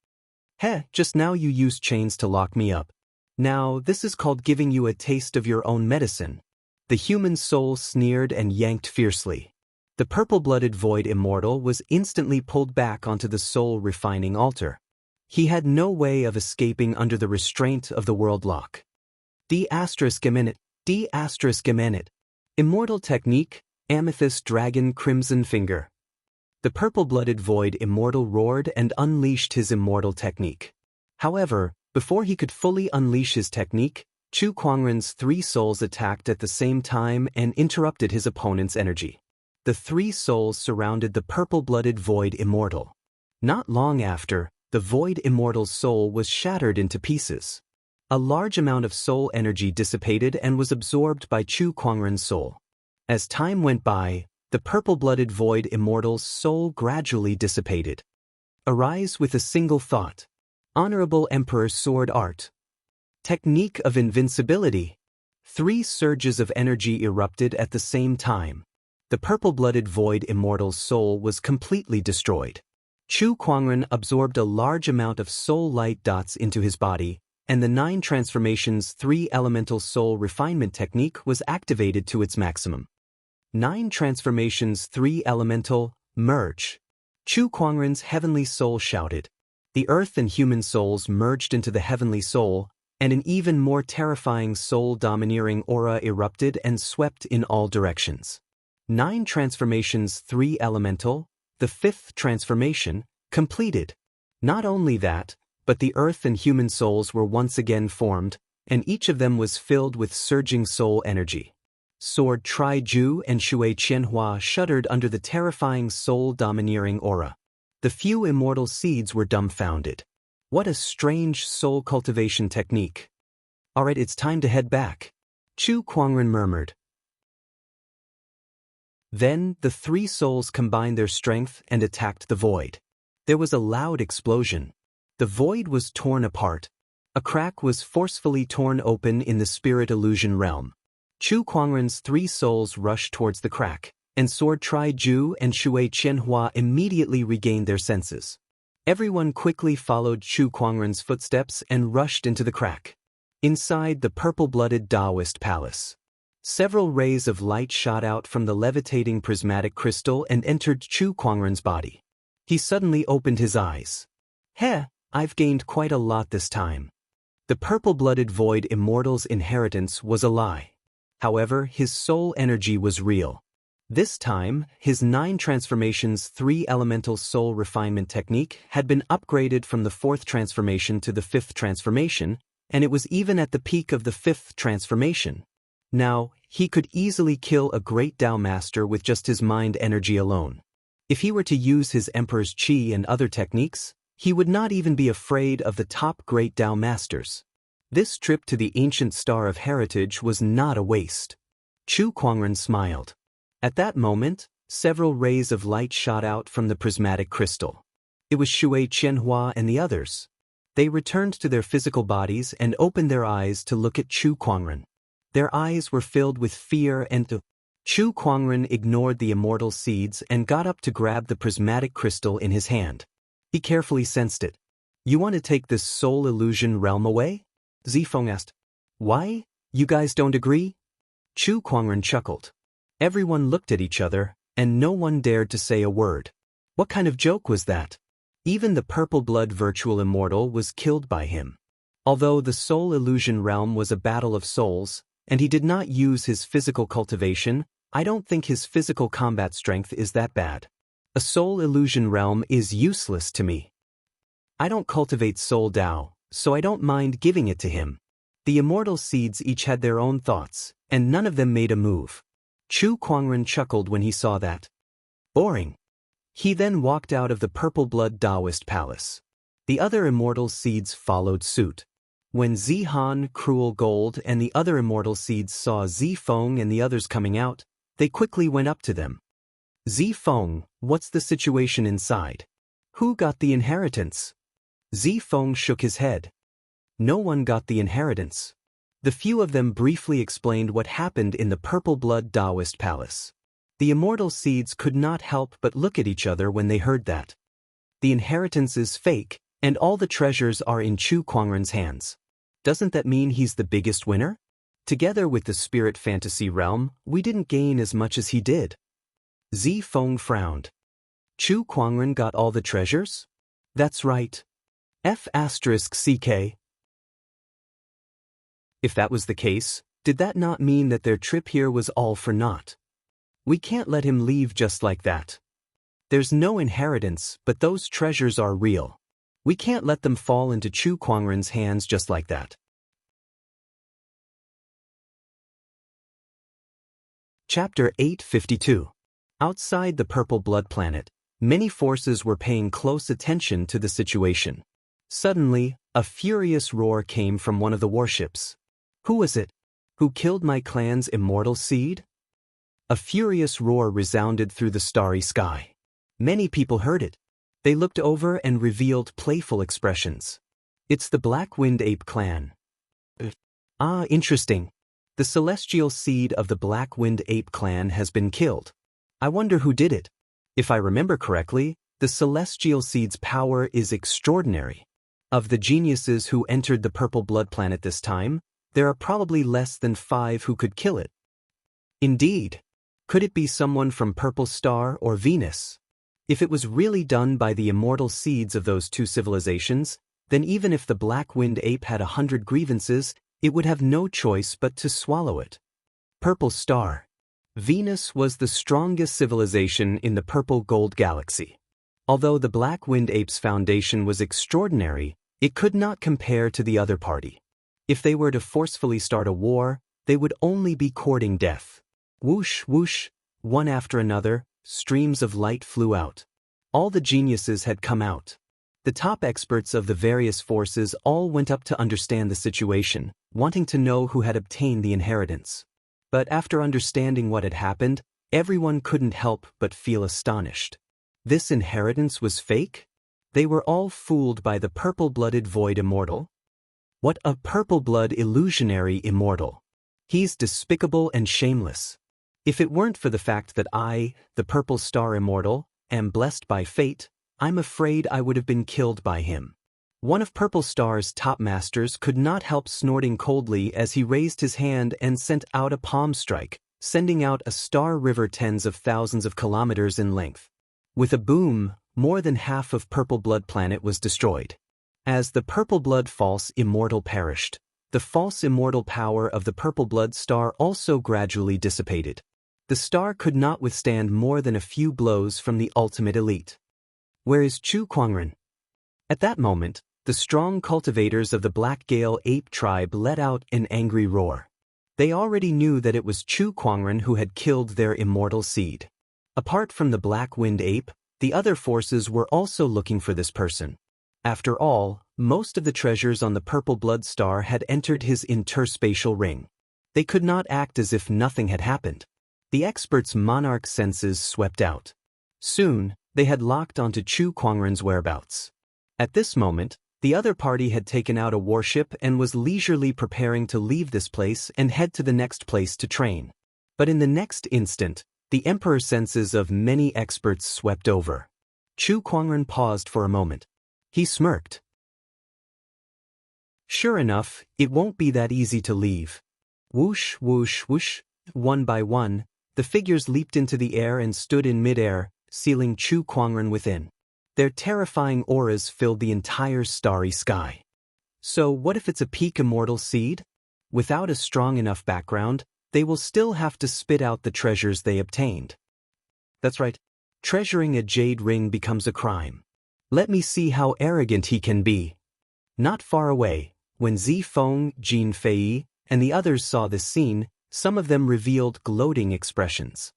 [SPEAKER 1] Heh, just now you used chains to lock me up. Now, this is called giving you a taste of your own medicine. The human soul sneered and yanked fiercely. The purple-blooded void immortal was instantly pulled back onto the soul-refining altar. He had no way of escaping under the restraint of the world lock. D****. Immortal technique, amethyst dragon crimson finger. The purple-blooded void immortal roared and unleashed his immortal technique. However, before he could fully unleash his technique, Chu Kuangren's 3 souls attacked at the same time and interrupted his opponent's energy. The 3 souls surrounded the purple-blooded void immortal. Not long after, the void immortal's soul was shattered into pieces. A large amount of soul energy dissipated and was absorbed by Chu Kuangren's soul. As time went by, the purple-blooded void immortal's soul gradually dissipated. Arise with a single thought. Honorable Emperor Sword Art. Technique of invincibility. 3 surges of energy erupted at the same time. The purple-blooded void immortal's soul was completely destroyed. Chu Kuangren absorbed a large amount of soul light dots into his body, and the 9 transformations 3 elemental soul refinement technique was activated to its maximum. 9 transformations 3 elemental, merge. Chu Kuangren's heavenly soul shouted. The earth and human souls merged into the heavenly soul, and an even more terrifying soul-domineering aura erupted and swept in all directions. 9 transformations 3 elemental, the 5th transformation, completed. Not only that, but the earth and human souls were once again formed, and each of them was filled with surging soul energy. Sword Tri-Ju and Shui Qianhua shuddered under the terrifying soul-domineering aura. The few immortal seeds were dumbfounded. What a strange soul cultivation technique. Alright, it's time to head back. Chu Kuangren murmured. Then, the 3 souls combined their strength and attacked the void. There was a loud explosion. The void was torn apart. A crack was forcefully torn open in the spirit illusion realm. Chu Kuangren's 3 souls rushed towards the crack, and Sword Tri-Ju and Shui Qianhua immediately regained their senses. Everyone quickly followed Chu Kuangren's footsteps and rushed into the crack. Inside the purple-blooded Taoist palace, several rays of light shot out from the levitating prismatic crystal and entered Chu Kuangren's body. He suddenly opened his eyes. Heh, I've gained quite a lot this time. The purple-blooded void immortal's inheritance was a lie. However, his soul energy was real. This time, his 9 transformations 3 elemental soul refinement technique had been upgraded from the 4th transformation to the 5th transformation, and it was even at the peak of the 5th transformation. Now, he could easily kill a great Tao master with just his mind energy alone. If he were to use his Emperor's Qi and other techniques, he would not even be afraid of the top great Tao masters. This trip to the ancient Star of Heritage was not a waste. Chu Kuangren smiled. At that moment, several rays of light shot out from the prismatic crystal. It was Shui Qianhua and the others. They returned to their physical bodies and opened their eyes to look at Chu Kuangren. Their eyes were filled with fear and Chu Kuangren ignored the immortal seeds and got up to grab the prismatic crystal in his hand. He carefully sensed it. You want to take this soul illusion realm away? Zifeng asked. Why? You guys don't agree? Chu Kuangren chuckled. Everyone looked at each other, and no one dared to say a word. What kind of joke was that? Even the purple blood virtual immortal was killed by him. Although the soul illusion realm was a battle of souls, and he did not use his physical cultivation, I don't think his physical combat strength is that bad. A soul illusion realm is useless to me. I don't cultivate soul Dao, so I don't mind giving it to him. The immortal seeds each had their own thoughts, and none of them made a move. Chu Kuangren chuckled when he saw that. Boring. He then walked out of the purple blood Taoist palace. The other immortal seeds followed suit. When Zihan, Cruel Gold, and the other immortal seeds saw Zifeng and the others coming out, they quickly went up to them. Zifeng, what's the situation inside? Who got the inheritance? Zifeng shook his head. No one got the inheritance. The few of them briefly explained what happened in the purple blood Taoist palace. The immortal seeds could not help but look at each other when they heard that. The inheritance is fake, and all the treasures are in Chu Kuangren's hands. Doesn't that mean he's the biggest winner? Together with the spirit fantasy realm, we didn't gain as much as he did. Zifeng frowned. Chu Kuangren got all the treasures? That's right. F***CK. If that was the case, did that not mean that their trip here was all for naught? We can't let him leave just like that. There's no inheritance, but those treasures are real. We can't let them fall into Chu Kuangren's hands just like that. Chapter 852. Outside the Purple Blood Planet, many forces were paying close attention to the situation. Suddenly, a furious roar came from one of the warships. Who was it? Who killed my clan's immortal seed? A furious roar resounded through the starry sky. Many people heard it. They looked over and revealed playful expressions. It's the Black-Winged Ape clan. Ah, interesting. The celestial seed of the Black-Winged Ape clan has been killed. I wonder who did it. If I remember correctly, the celestial seed's power is extraordinary. Of the geniuses who entered the Purple Blood Planet this time, there are probably less than 5 who could kill it. Indeed. Could it be someone from Purple Star or Venus? If it was really done by the immortal seeds of those two civilizations, then even if the Black-Winged Ape had 100 grievances, it would have no choice but to swallow it. Purple Star. Venus was the strongest civilization in the Purple Gold Galaxy. Although the Black-Winged Ape's foundation was extraordinary, it could not compare to the other party. If they were to forcefully start a war, they would only be courting death. Whoosh, whoosh, one after another, streams of light flew out. All the geniuses had come out. The top experts of the various forces all went up to understand the situation, wanting to know who had obtained the inheritance. But after understanding what had happened, everyone couldn't help but feel astonished. This inheritance was fake? They were all fooled by the purple-blooded void immortal? What a purple-blood illusionary immortal! He's despicable and shameless. If it weren't for the fact that I, the Purple Star Immortal, am blessed by fate, I'm afraid I would have been killed by him. One of Purple Star's top masters could not help snorting coldly as he raised his hand and sent out a palm strike, sending out a star river tens of thousands of kilometers in length. With a boom, more than half of Purple Blood Planet was destroyed. As the Purple Blood False Immortal perished, the false immortal power of the Purple Blood Star also gradually dissipated. The star could not withstand more than a few blows from the ultimate elite. Where is Chu Kuangren? At that moment, the strong cultivators of the Black Gale Ape tribe let out an angry roar. They already knew that it was Chu Kuangren who had killed their immortal seed. Apart from the Black-Winged Ape, the other forces were also looking for this person. After all, most of the treasures on the purple blood star had entered his interspatial ring. They could not act as if nothing had happened. The expert's monarch senses swept out. Soon, they had locked onto Chu Kuangren's whereabouts. At this moment, the other party had taken out a warship and was leisurely preparing to leave this place and head to the next place to train. But in the next instant, the emperor's senses of many experts swept over. Chu Kuangren paused for a moment. He smirked. Sure enough, it won't be that easy to leave. Whoosh, whoosh, whoosh, one by one, the figures leaped into the air and stood in midair, sealing Chu Kuangren within. Their terrifying auras filled the entire starry sky. So what if it's a peak immortal seed? Without a strong enough background, they will still have to spit out the treasures they obtained. That's right. Treasuring a jade ring becomes a crime. Let me see how arrogant he can be. Not far away, when Zifeng, Jin Fei, and the others saw this scene, some of them revealed gloating expressions.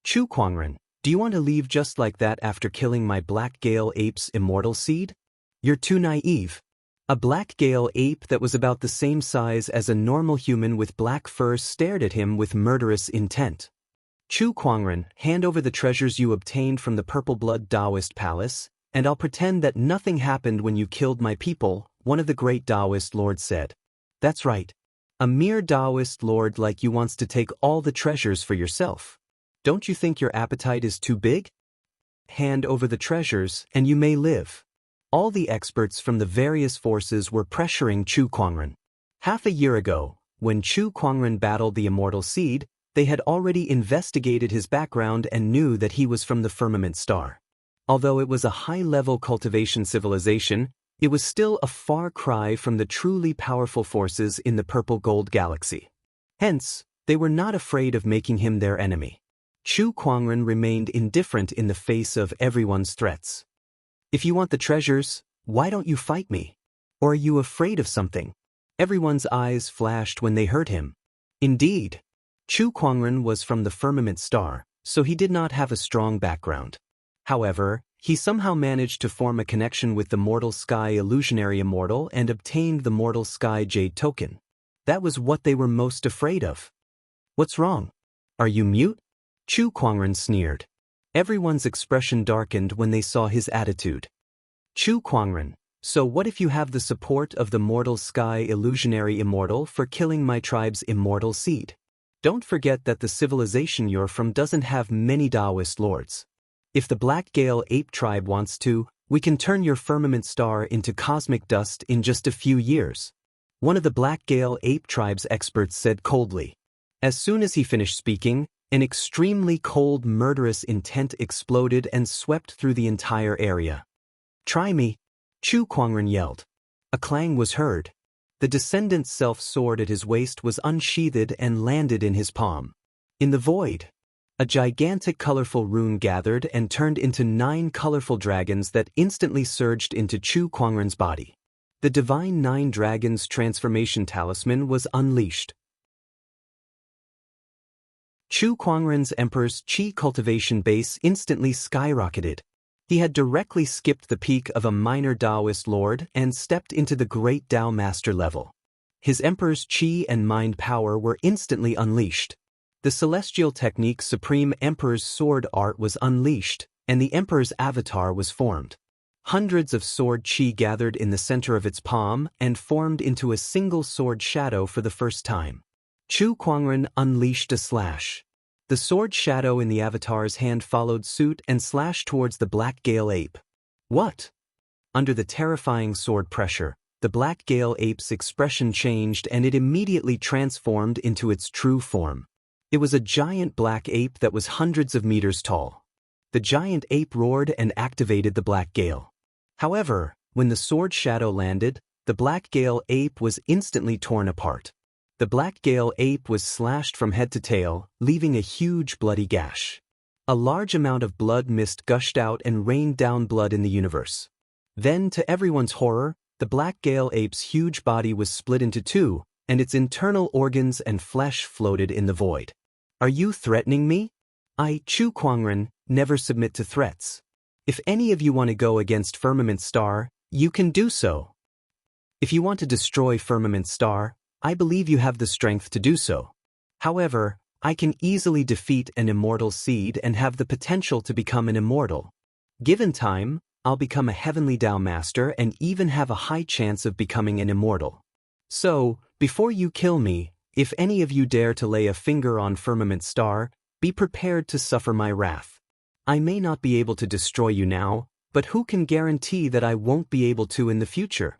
[SPEAKER 1] Chu Kuangren, do you want to leave just like that after killing my Black Gale ape's immortal seed? You're too naive. A Black Gale ape that was about the same size as a normal human with black fur stared at him with murderous intent. Chu Kuangren, hand over the treasures you obtained from the Purple Blood Taoist Palace, and I'll pretend that nothing happened when you killed my people, one of the great Taoist lords said. That's right. A mere Taoist lord like you wants to take all the treasures for yourself. Don't you think your appetite is too big? Hand over the treasures, and you may live. All the experts from the various forces were pressuring Chu Kuangren. Half a year ago, when Chu Kuangren battled the immortal seed, they had already investigated his background and knew that he was from the firmament star. Although it was a high-level cultivation civilization, it was still a far cry from the truly powerful forces in the Purple Gold Galaxy. Hence, they were not afraid of making him their enemy. Chu Kuangren remained indifferent in the face of everyone's threats. If you want the treasures, why don't you fight me? Or are you afraid of something? Everyone's eyes flashed when they heard him. Indeed, Chu Kuangren was from the firmament star, so he did not have a strong background. However, he somehow managed to form a connection with the Mortal Sky Illusionary Immortal and obtained the Mortal Sky Jade token. That was what they were most afraid of. What's wrong? Are you mute? Chu Kuangren sneered. Everyone's expression darkened when they saw his attitude. Chu Kuangren, so what if you have the support of the Mortal Sky Illusionary Immortal for killing my tribe's immortal seed? Don't forget that the civilization you're from doesn't have many Taoist lords. If the Black Gale ape tribe wants to, we can turn your firmament star into cosmic dust in just a few years. One of the Black Gale ape tribe's experts said coldly. As soon as he finished speaking, an extremely cold, murderous intent exploded and swept through the entire area. Try me, Chu Kuangren yelled. A clang was heard. The descendant's self-sword at his waist was unsheathed and landed in his palm. In the void, a gigantic colorful rune gathered and turned into 9 colorful dragons that instantly surged into Chu Kuangren's body. The divine 9 dragons transformation talisman was unleashed. Chu Kuangren's Emperor's Qi cultivation base instantly skyrocketed. He had directly skipped the peak of a minor Taoist lord and stepped into the great Tao master level. His Emperor's Qi and mind power were instantly unleashed. The celestial technique Supreme Emperor's Sword art was unleashed, and the Emperor's avatar was formed. Hundreds of sword Qi gathered in the center of its palm and formed into a single sword shadow for the first time. Chu Kuangren unleashed a slash. The sword shadow in the avatar's hand followed suit and slashed towards the Black Gale ape. What? Under the terrifying sword pressure, the Black Gale ape's expression changed and it immediately transformed into its true form. It was a giant black ape that was hundreds of meters tall. The giant ape roared and activated the Black Gale. However, when the sword shadow landed, the Black Gale ape was instantly torn apart. The Black Gale ape was slashed from head to tail, leaving a huge bloody gash. A large amount of blood mist gushed out and rained down blood in the universe. Then, to everyone's horror, the Black Gale ape's huge body was split into 2, and its internal organs and flesh floated in the void. Are you threatening me? I, Chu Kuangren, never submit to threats. If any of you want to go against Firmament Star, You can do so. If you want to destroy Firmament Star, I believe you have the strength to do so. However, I can easily defeat an immortal seed and have the potential to become an immortal. Given time, I'll become a heavenly Tao master and even have a high chance of becoming an immortal. So, before you kill me, if any of you dare to lay a finger on Firmament Star, be prepared to suffer my wrath. I may not be able to destroy you now, but who can guarantee that I won't be able to in the future?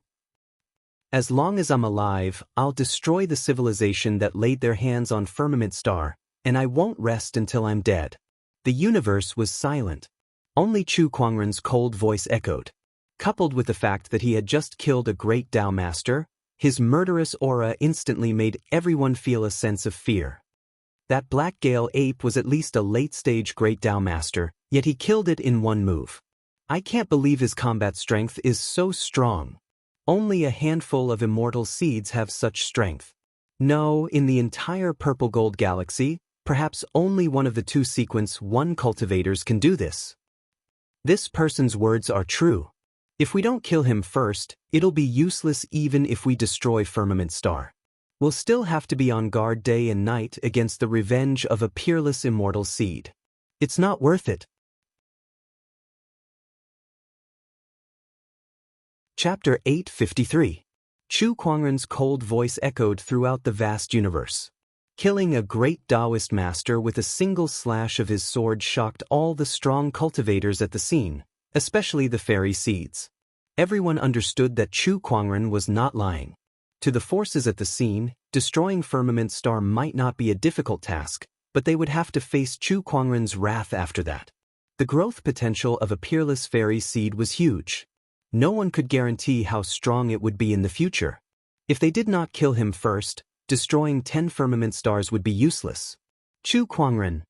[SPEAKER 1] As long as I'm alive, I'll destroy the civilization that laid their hands on Firmament Star, and I won't rest until I'm dead. The universe was silent. Only Chu Kuangren's cold voice echoed. Coupled with the fact that he had just killed a great Tao master, his murderous aura instantly made everyone feel a sense of fear. That Black Gale ape was at least a late-stage great Tao master, yet he killed it in one move. I can't believe his combat strength is so strong. Only a handful of immortal seeds have such strength. No, in the entire Purple Gold Galaxy, perhaps only one of the 2 Sequence 1 cultivators can do this. This person's words are true. If we don't kill him first, it'll be useless even if we destroy Firmament Star. We'll still have to be on guard day and night against the revenge of a peerless immortal seed. It's not worth it. Chapter 853. Chu Kuangren's cold voice echoed throughout the vast universe. Killing a great Taoist master with a single slash of his sword shocked all the strong cultivators at the scene, especially the fairy seeds. Everyone understood that Chu Kuangren was not lying. To the forces at the scene, destroying Firmament Star might not be a difficult task, but they would have to face Chu Kuangren's wrath after that. The growth potential of a peerless fairy seed was huge. No one could guarantee how strong it would be in the future. If they did not kill him first, destroying 10 Firmament Stars would be useless. Chu Kuangren.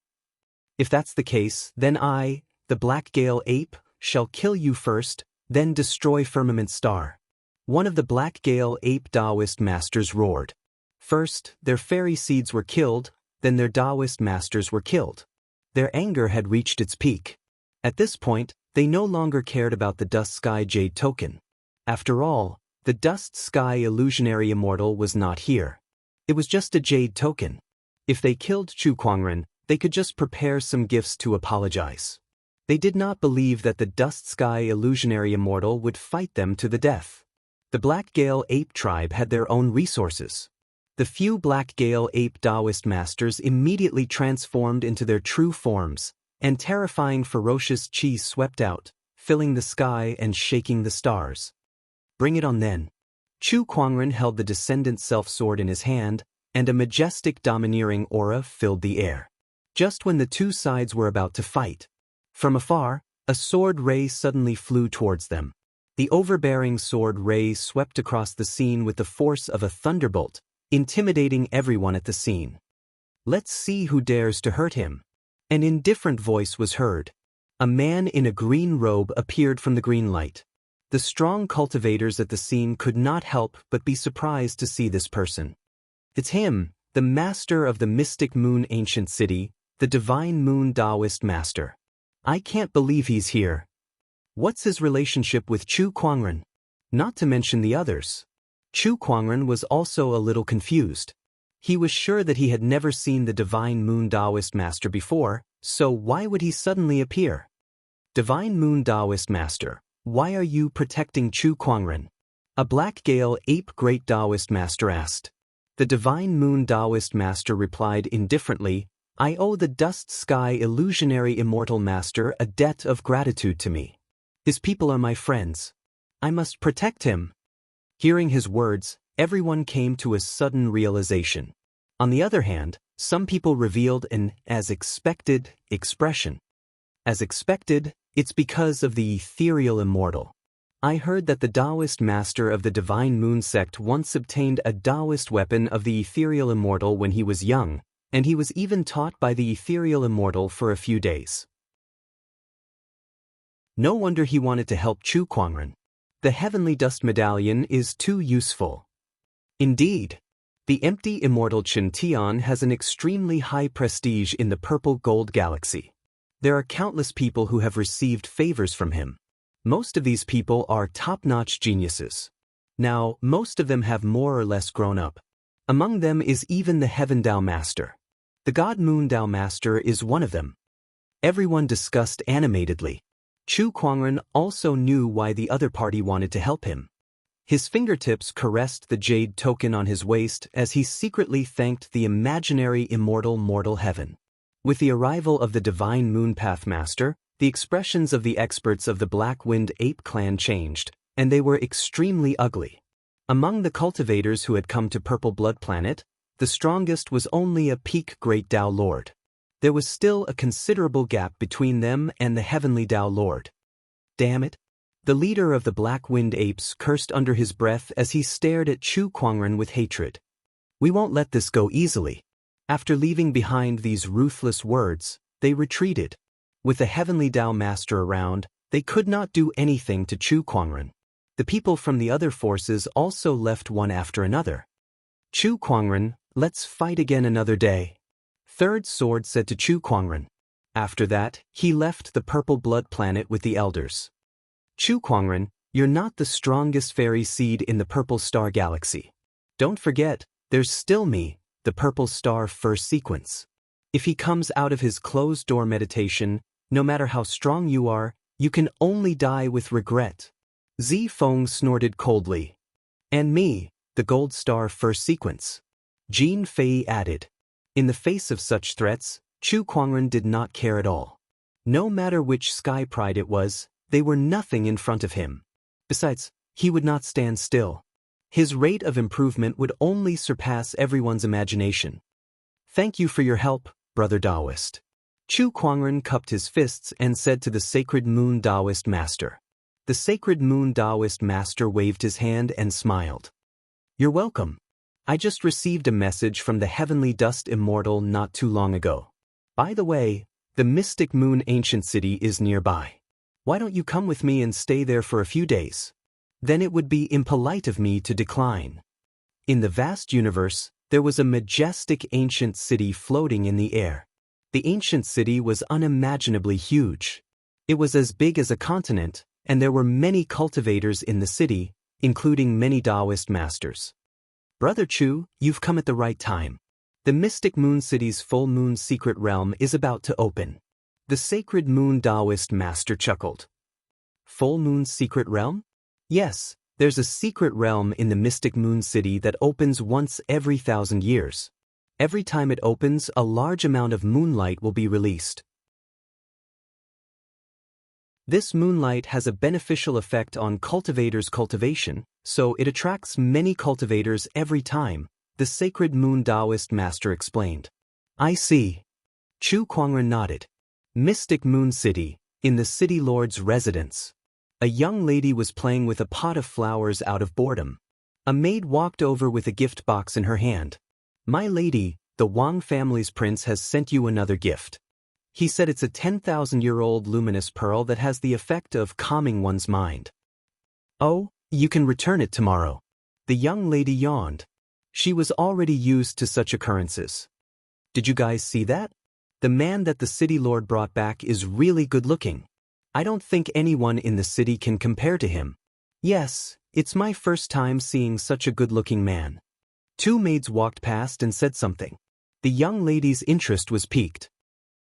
[SPEAKER 1] If that's the case, then I, the Black Gale ape, shall kill you first, then destroy Firmament Star. One of the Black Gale ape Taoist masters roared. First, their fairy seeds were killed, then their Taoist masters were killed. Their anger had reached its peak. At this point, they no longer cared about the Dust Sky Jade token. After all, the Dust Sky illusionary immortal was not here. It was just a jade token. If they killed Chu Kuangren, they could just prepare some gifts to apologize. They did not believe that the Dust Sky illusionary immortal would fight them to the death. The Black Gale ape tribe had their own resources. The few Black Gale ape Taoist masters immediately transformed into their true forms, and terrifying ferocious chi swept out, filling the sky and shaking the stars. Bring it on then. Chu Kuangren held the Descendant Self-Sword in his hand, and a majestic domineering aura filled the air. Just when the 2 sides were about to fight, from afar, a sword ray suddenly flew towards them. The overbearing sword ray swept across the scene with the force of a thunderbolt, intimidating everyone at the scene. Let's see who dares to hurt him. An indifferent voice was heard. A man in a green robe appeared from the green light. The strong cultivators at the scene could not help but be surprised to see this person. It's him, the master of the Mystic Moon Ancient City, the Divine Moon Taoist Master. I can't believe he's here. What's his relationship with Chu Kuangren? Not to mention the others. Chu Kuangren was also a little confused. He was sure that he had never seen the Divine Moon Taoist Master before, so why would he suddenly appear? Divine Moon Taoist Master, why are you protecting Chu Kuangren? A Black Gale ape great Taoist Master asked. The Divine Moon Taoist Master replied indifferently, I owe the Dust Sky illusionary immortal master a debt of gratitude to me. His people are my friends. I must protect him. Hearing his words, everyone came to a sudden realization. On the other hand, some people revealed an as expected expression. As expected, it's because of the ethereal immortal. I heard that the Taoist master of the Divine Moon sect once obtained a Taoist weapon of the ethereal immortal when he was young, and he was even taught by the ethereal immortal for a few days. No wonder he wanted to help Chu Kuangren. The Heavenly Dust Medallion is too useful. Indeed, the empty immortal Chen Tian has an extremely high prestige in the Purple Gold Galaxy. There are countless people who have received favors from him. Most of these people are top-notch geniuses. Now, most of them have more or less grown up. Among them is even the Heaven Dao Master. The God Moon Dao Master is one of them. Everyone discussed animatedly. Chu Kuangren also knew why the other party wanted to help him. His fingertips caressed the jade token on his waist as he secretly thanked the imaginary immortal mortal heaven. With the arrival of the divine Moonpath Master, the expressions of the experts of the Black-Winged Ape clan changed, and they were extremely ugly. Among the cultivators who had come to Purple Blood Planet, the strongest was only a peak Great Dao Lord. There was still a considerable gap between them and the Heavenly Dao Lord. Damn it! The leader of the Black-Winged Apes cursed under his breath as he stared at Chu Kuangren with hatred. We won't let this go easily. After leaving behind these ruthless words, they retreated. With the Heavenly Dao Master around, they could not do anything to Chu Kuangren. The people from the other forces also left one after another. Chu Kuangren, let's fight again another day. Third Sword said to Chu Kuangren. After that, he left the Purple Blood Planet with the elders. Chu Kuangren, you're not the strongest fairy seed in the Purple Star Galaxy. Don't forget, there's still me, the Purple Star First Sequence. If he comes out of his closed-door meditation, no matter how strong you are, you can only die with regret. Zi Feng snorted coldly. And me, the Gold Star First Sequence. Jean Fei added. In the face of such threats, Chu Kuangren did not care at all. No matter which sky pride it was, they were nothing in front of him. Besides, he would not stand still. His rate of improvement would only surpass everyone's imagination. Thank you for your help, brother Taoist. Chu Kuangren cupped his fists and said to the Sacred Moon Taoist Master. The Sacred Moon Taoist Master waved his hand and smiled. You're welcome. I just received a message from the Heavenly Dust Immortal not too long ago. By the way, the Mystic Moon Ancient City is nearby. Why don't you come with me and stay there for a few days? Then it would be impolite of me to decline. In the vast universe, there was a majestic ancient city floating in the air. The ancient city was unimaginably huge. It was as big as a continent, and there were many cultivators in the city, including many Taoist masters. Brother Chu, you've come at the right time. The Mystic Moon City's full moon secret realm is about to open. The Sacred Moon Taoist Master chuckled. Full moon secret realm? Yes, there's a secret realm in the Mystic Moon City that opens once every 1,000 years. Every time it opens, a large amount of moonlight will be released. This moonlight has a beneficial effect on cultivators' cultivation, so it attracts many cultivators every time, the Sacred Moon Taoist Master explained. I see. Chu Kuangren nodded. Mystic Moon City, in the City Lord's residence. A young lady was playing with a pot of flowers out of boredom. A maid walked over with a gift box in her hand. My lady, the Wang family's prince has sent you another gift. He said it's a 10,000-year-old luminous pearl that has the effect of calming one's mind. Oh, you can return it tomorrow. The young lady yawned. She was already used to such occurrences. Did you guys see that? The man that the city lord brought back is really good-looking. I don't think anyone in the city can compare to him. Yes, it's my first time seeing such a good-looking man. Two maids walked past and said something. The young lady's interest was piqued.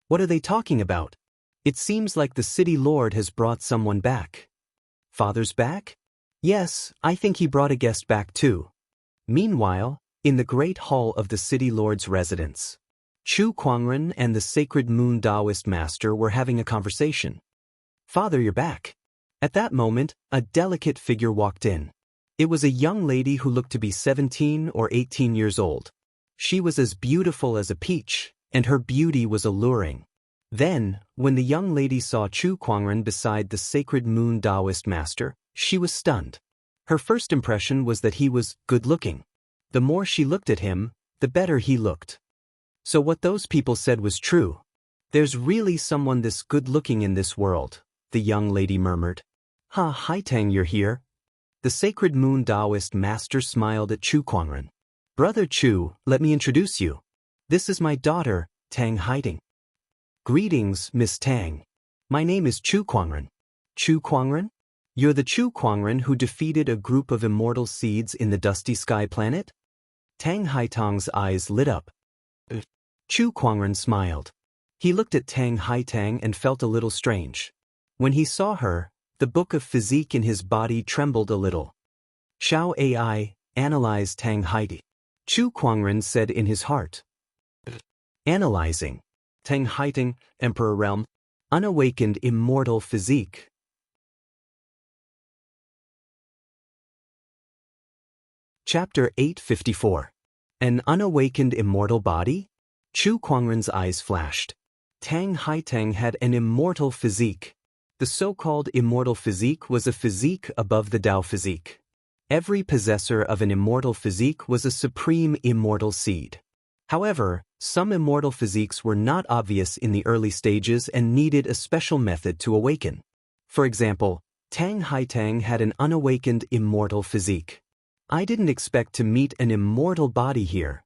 [SPEAKER 1] What are they talking about? It seems like the city lord has brought someone back. Father's back? Yes, I think he brought a guest back too. Meanwhile, in the great hall of the city lord's residence, Chu Kuangren and the Sacred Moon Taoist Master were having a conversation. Father, you're back. At that moment, a delicate figure walked in. It was a young lady who looked to be 17 or 18 years old. She was as beautiful as a peach, and her beauty was alluring. Then, when the young lady saw Chu Kuangren beside the Sacred Moon Taoist Master, she was stunned. Her first impression was that he was good-looking. The more she looked at him, the better he looked. So what those people said was true. There's really someone this good-looking in this world, the young lady murmured. Hi Tang, you're here. The Sacred Moon Taoist Master smiled at Chu Kuangren. Brother Chu, let me introduce you. This is my daughter, Tang Hiding. Greetings, Miss Tang. My name is Chu Kuangren. Chu Kuangren? You're the Chu Kuangren who defeated a group of immortal seeds in the dusty sky planet? Tang Haitang's eyes lit up. Chu Kuangren smiled. He looked at Tang Haitang and felt a little strange. When he saw her, the book of physique in his body trembled a little. Shao AI, analyze Tang Haiti. Chu Kuangren said in his heart. Analyzing. Tang Haitang, Emperor Realm. Unawakened immortal physique. Chapter 854. An unawakened immortal body? Chu Kuangren's eyes flashed. Tang Haitang had an immortal physique. The so-called immortal physique was a physique above the Tao physique. Every possessor of an immortal physique was a supreme immortal seed. However, some immortal physiques were not obvious in the early stages and needed a special method to awaken. For example, Tang Haitang had an unawakened immortal physique. I didn't expect to meet an immortal body here.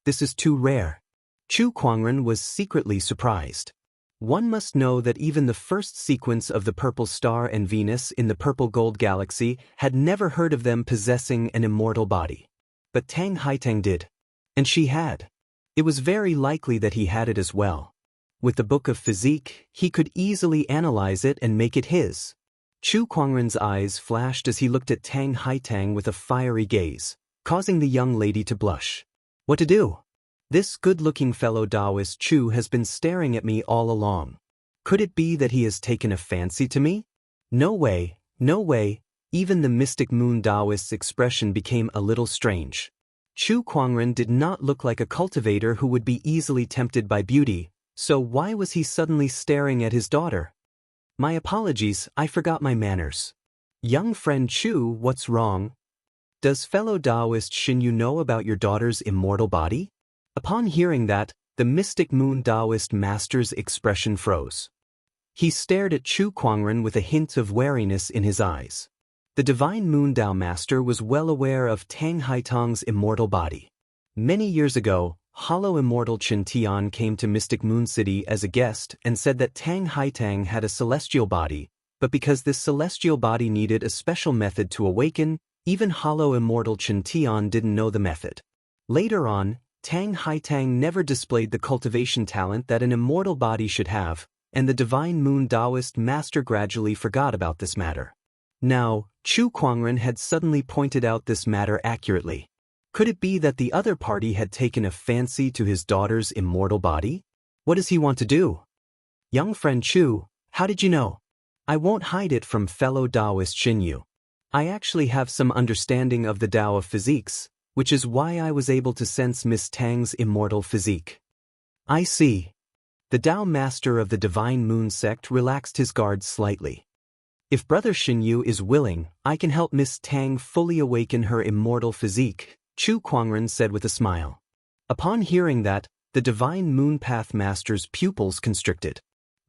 [SPEAKER 1] This is too rare. Chu Kuangren was secretly surprised. One must know that even the first sequence of the Purple Star and Venus in the Purple Gold Galaxy had never heard of them possessing an immortal body. But Tang Haitang did. And she had. It was very likely that he had it as well. With the Book of Physique, he could easily analyze it and make it his. Chu Kuangren's eyes flashed as he looked at Tang Haitang with a fiery gaze, causing the young lady to blush. What to do? This good-looking fellow Taoist Chu has been staring at me all along. Could it be that he has taken a fancy to me? No way, no way. Even the mystic moon Taoist's expression became a little strange. Chu Kuangren did not look like a cultivator who would be easily tempted by beauty, so why was he suddenly staring at his daughter? My apologies, I forgot my manners. Young friend Chu, what's wrong? Does fellow Taoist Xinyu know about your daughter's immortal body? Upon hearing that, the mystic moon Taoist master's expression froze. He stared at Chu Kuangren with a hint of wariness in his eyes. The divine moon Tao master was well aware of Tang Haitang's immortal body. Many years ago, Hollow Immortal Chen Tian came to Mystic Moon City as a guest and said that Tang Haitang had a celestial body, but because this celestial body needed a special method to awaken, even Hollow Immortal Chen Tian didn't know the method. Later on, Tang Haitang never displayed the cultivation talent that an immortal body should have, and the divine moon Taoist master gradually forgot about this matter. Now, Chu Kuangren had suddenly pointed out this matter accurately. Could it be that the other party had taken a fancy to his daughter's immortal body? What does he want to do? Young friend Chu, how did you know? I won't hide it from fellow Taoist Xinyu. I actually have some understanding of the Tao of physiques, which is why I was able to sense Miss Tang's immortal physique. I see. The Tao master of the Divine Moon sect relaxed his guard slightly. If Brother Xinyu is willing, I can help Miss Tang fully awaken her immortal physique, Chu Kuangren said with a smile. Upon hearing that, the Divine Moon Path master's pupils constricted.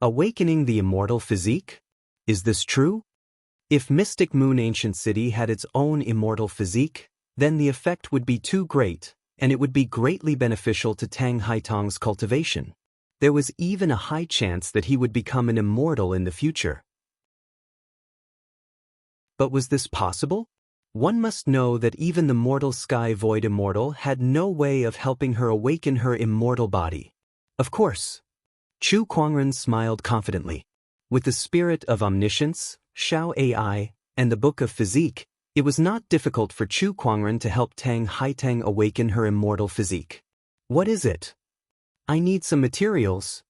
[SPEAKER 1] Awakening the immortal physique? Is this true? If Mystic Moon Ancient City had its own immortal physique, then the effect would be too great, and it would be greatly beneficial to Tang Haitang's cultivation. There was even a high chance that he would become an immortal in the future. But was this possible? One must know that even the mortal Sky Void Immortal had no way of helping her awaken her immortal body. Of course. Chu Kuangren smiled confidently. With the spirit of omniscience, Shao AI, and the Book of Physique, it was not difficult for Chu Kuangren to help Tang Haitang awaken her immortal physique. What is it? I need some materials.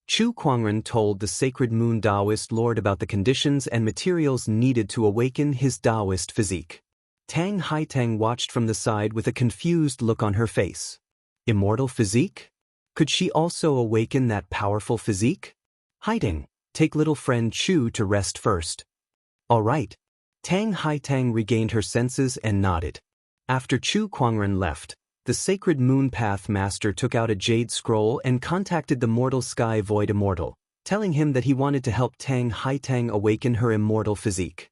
[SPEAKER 1] Chu Kuangren told the Sacred Moon Taoist Lord about the conditions and materials needed to awaken his Taoist physique. Tang Haitang watched from the side with a confused look on her face. Immortal physique? Could she also awaken that powerful physique? Haitang, take little friend Chu to rest first. All right. Tang Haitang regained her senses and nodded. After Chu Kuangren left, the Sacred Moon Path Master took out a jade scroll and contacted the Mortal Sky Void Immortal, telling him that he wanted to help Tang Haitang awaken her immortal physique.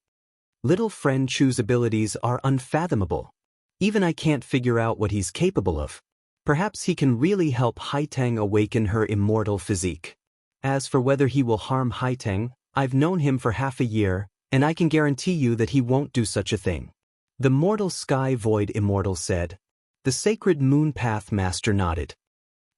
[SPEAKER 1] Little friend Chu's abilities are unfathomable. Even I can't figure out what he's capable of. Perhaps he can really help Haitang awaken her immortal physique. As for whether he will harm Haitang, I've known him for half a year, and I can guarantee you that he won't do such a thing. The mortal sky void immortal said. The sacred moon path master nodded.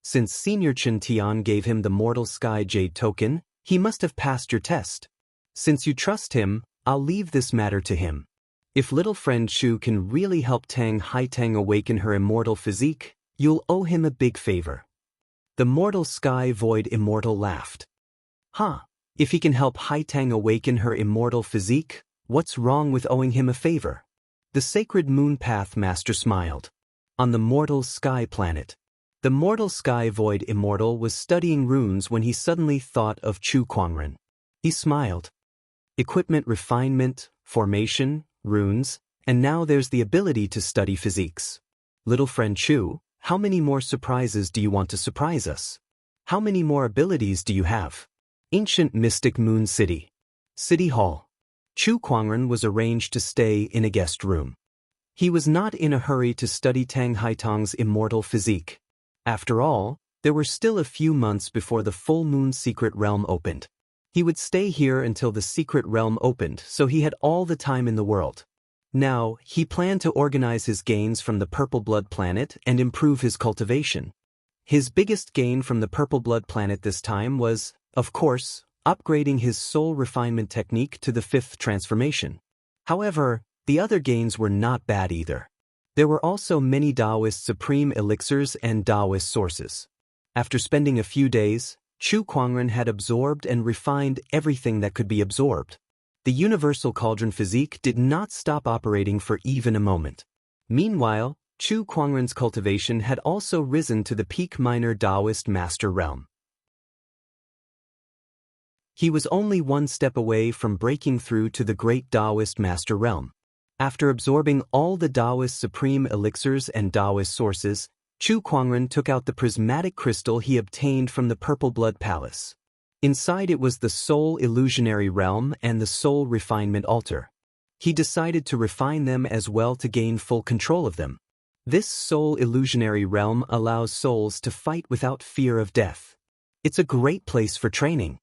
[SPEAKER 1] Since Senior Chen Tian gave him the mortal sky jade token, he must have passed your test. Since you trust him, I'll leave this matter to him. If little friend Chu can really help Tang Haitang awaken her immortal physique, you'll owe him a big favor. The mortal sky void immortal laughed. Huh, if he can help Haitang awaken her immortal physique, what's wrong with owing him a favor? The sacred moon path master smiled. On the mortal sky planet. The mortal sky void immortal was studying runes when he suddenly thought of Chu Kuangren. He smiled. Equipment refinement, formation, runes, and now there's the ability to study physiques. Little friend Chu, how many more surprises do you want to surprise us? How many more abilities do you have? Ancient Mystic Moon City. City Hall. Chu Kuangren was arranged to stay in a guest room. He was not in a hurry to study Tang Haitang's immortal physique. After all, there were still a few months before the full moon secret realm opened. He would stay here until the secret realm opened, so he had all the time in the world. Now, he planned to organize his gains from the Purple Blood planet and improve his cultivation. His biggest gain from the Purple Blood planet this time was, of course, upgrading his soul refinement technique to the 5th transformation. However, the other gains were not bad either. There were also many Taoist supreme elixirs and Taoist sources. After spending a few days, Chu Kuangren had absorbed and refined everything that could be absorbed. The universal cauldron physique did not stop operating for even a moment. Meanwhile, Chu Kuangren's cultivation had also risen to the peak minor Taoist master realm. He was only one step away from breaking through to the great Taoist master realm. After absorbing all the Taoist supreme elixirs and Taoist sources, Chu Kuangren took out the prismatic crystal he obtained from the Purple Blood Palace. Inside it was the Soul Illusionary Realm and the Soul Refinement Altar. He decided to refine them as well to gain full control of them. This Soul Illusionary Realm allows souls to fight without fear of death. It's a great place for training.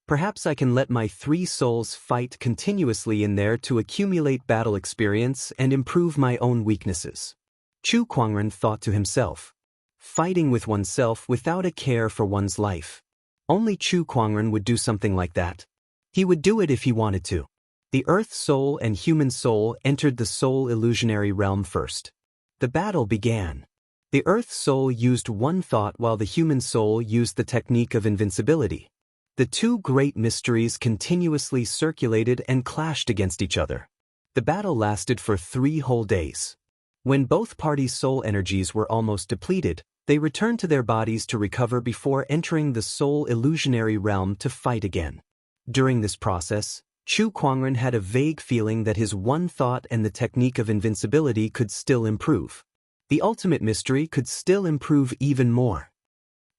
[SPEAKER 1] Perhaps I can let my 3 souls fight continuously in there to accumulate battle experience and improve my own weaknesses. Chu Kuangren thought to himself. Fighting with oneself without a care for one's life. Only Chu Kuangren would do something like that. He would do it if he wanted to. The Earth Soul and Human Soul entered the Soul Illusionary Realm first. The battle began. The Earth Soul used one thought while the Human Soul used the technique of invincibility. The two great mysteries continuously circulated and clashed against each other. The battle lasted for 3 whole days. When both parties' soul energies were almost depleted, they returned to their bodies to recover before entering the Soul Illusionary Realm to fight again. During this process, Chu Kuangren had a vague feeling that his one thought and the technique of invincibility could still improve. The ultimate mystery could still improve even more.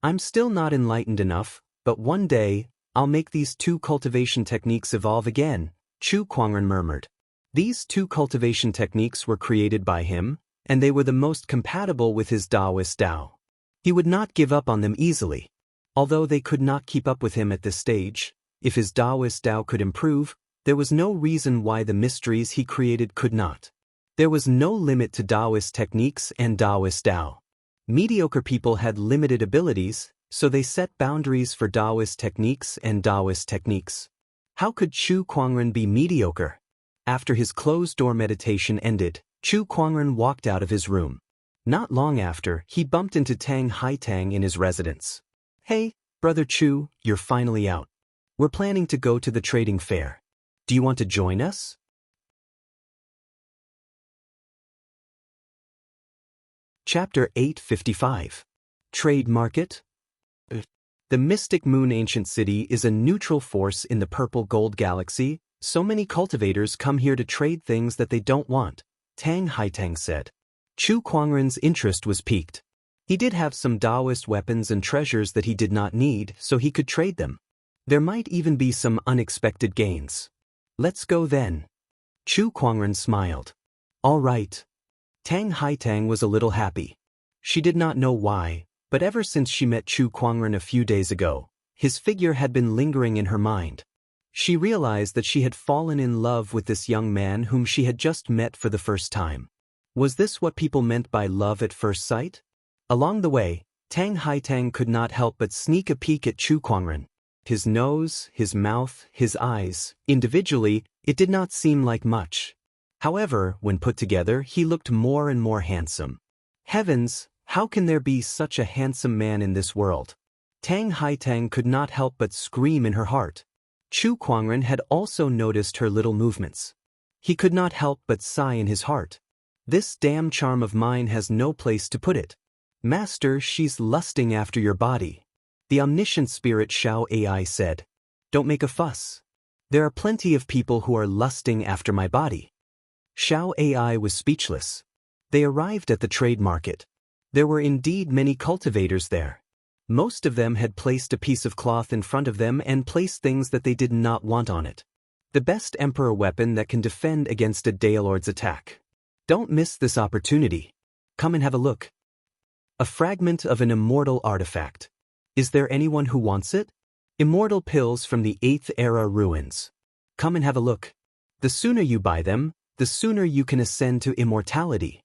[SPEAKER 1] I'm still not enlightened enough, but one day, I'll make these 2 cultivation techniques evolve again, Chu Kuangren murmured. These 2 cultivation techniques were created by him, and they were the most compatible with his Taoist Tao. He would not give up on them easily. Although they could not keep up with him at this stage, if his Taoist Tao could improve, there was no reason why the mysteries he created could not. There was no limit to Taoist techniques and Taoist Tao. Mediocre people had limited abilities, so they set boundaries for Taoist techniques and Taoist techniques. How could Chu Kuangren be mediocre? After his closed-door meditation ended, Chu Kuangren walked out of his room. Not long after, he bumped into Tang Haitang in his residence. Hey, Brother Chu, you're finally out. We're planning to go to the trading fair. Do you want to join us? Chapter 855. Trade Market. The Mystic Moon Ancient City is a neutral force in the Purple Gold Galaxy. So many cultivators come here to trade things that they don't want, Tang Haitang said. Chu Kuangren's interest was piqued. He did have some Taoist weapons and treasures that he did not need, so he could trade them. There might even be some unexpected gains. Let's go then. Chu Kuangren smiled. All right. Tang Haitang was a little happy. She did not know why, but ever since she met Chu Kuangren a few days ago, his figure had been lingering in her mind. She realized that she had fallen in love with this young man whom she had just met for the first time. Was this what people meant by love at first sight? Along the way, Tang Haitang could not help but sneak a peek at Chu Kuangren. His nose, his mouth, his eyes, individually, it did not seem like much. However, when put together, he looked more and more handsome. Heavens, how can there be such a handsome man in this world? Tang Haitang could not help but scream in her heart. Chu Kuangren had also noticed her little movements. He could not help but sigh in his heart. This damn charm of mine has no place to put it. Master, she's lusting after your body. The omniscient spirit Xiao Ai said. Don't make a fuss. There are plenty of people who are lusting after my body. Xiao Ai was speechless. They arrived at the trade market. There were indeed many cultivators there. Most of them had placed a piece of cloth in front of them and placed things that they did not want on it. The best emperor weapon that can defend against a Daelord's attack. Don't miss this opportunity. Come and have a look. A fragment of an immortal artifact. Is there anyone who wants it? Immortal pills from the 8th era ruins. Come and have a look. The sooner you buy them, the sooner you can ascend to immortality.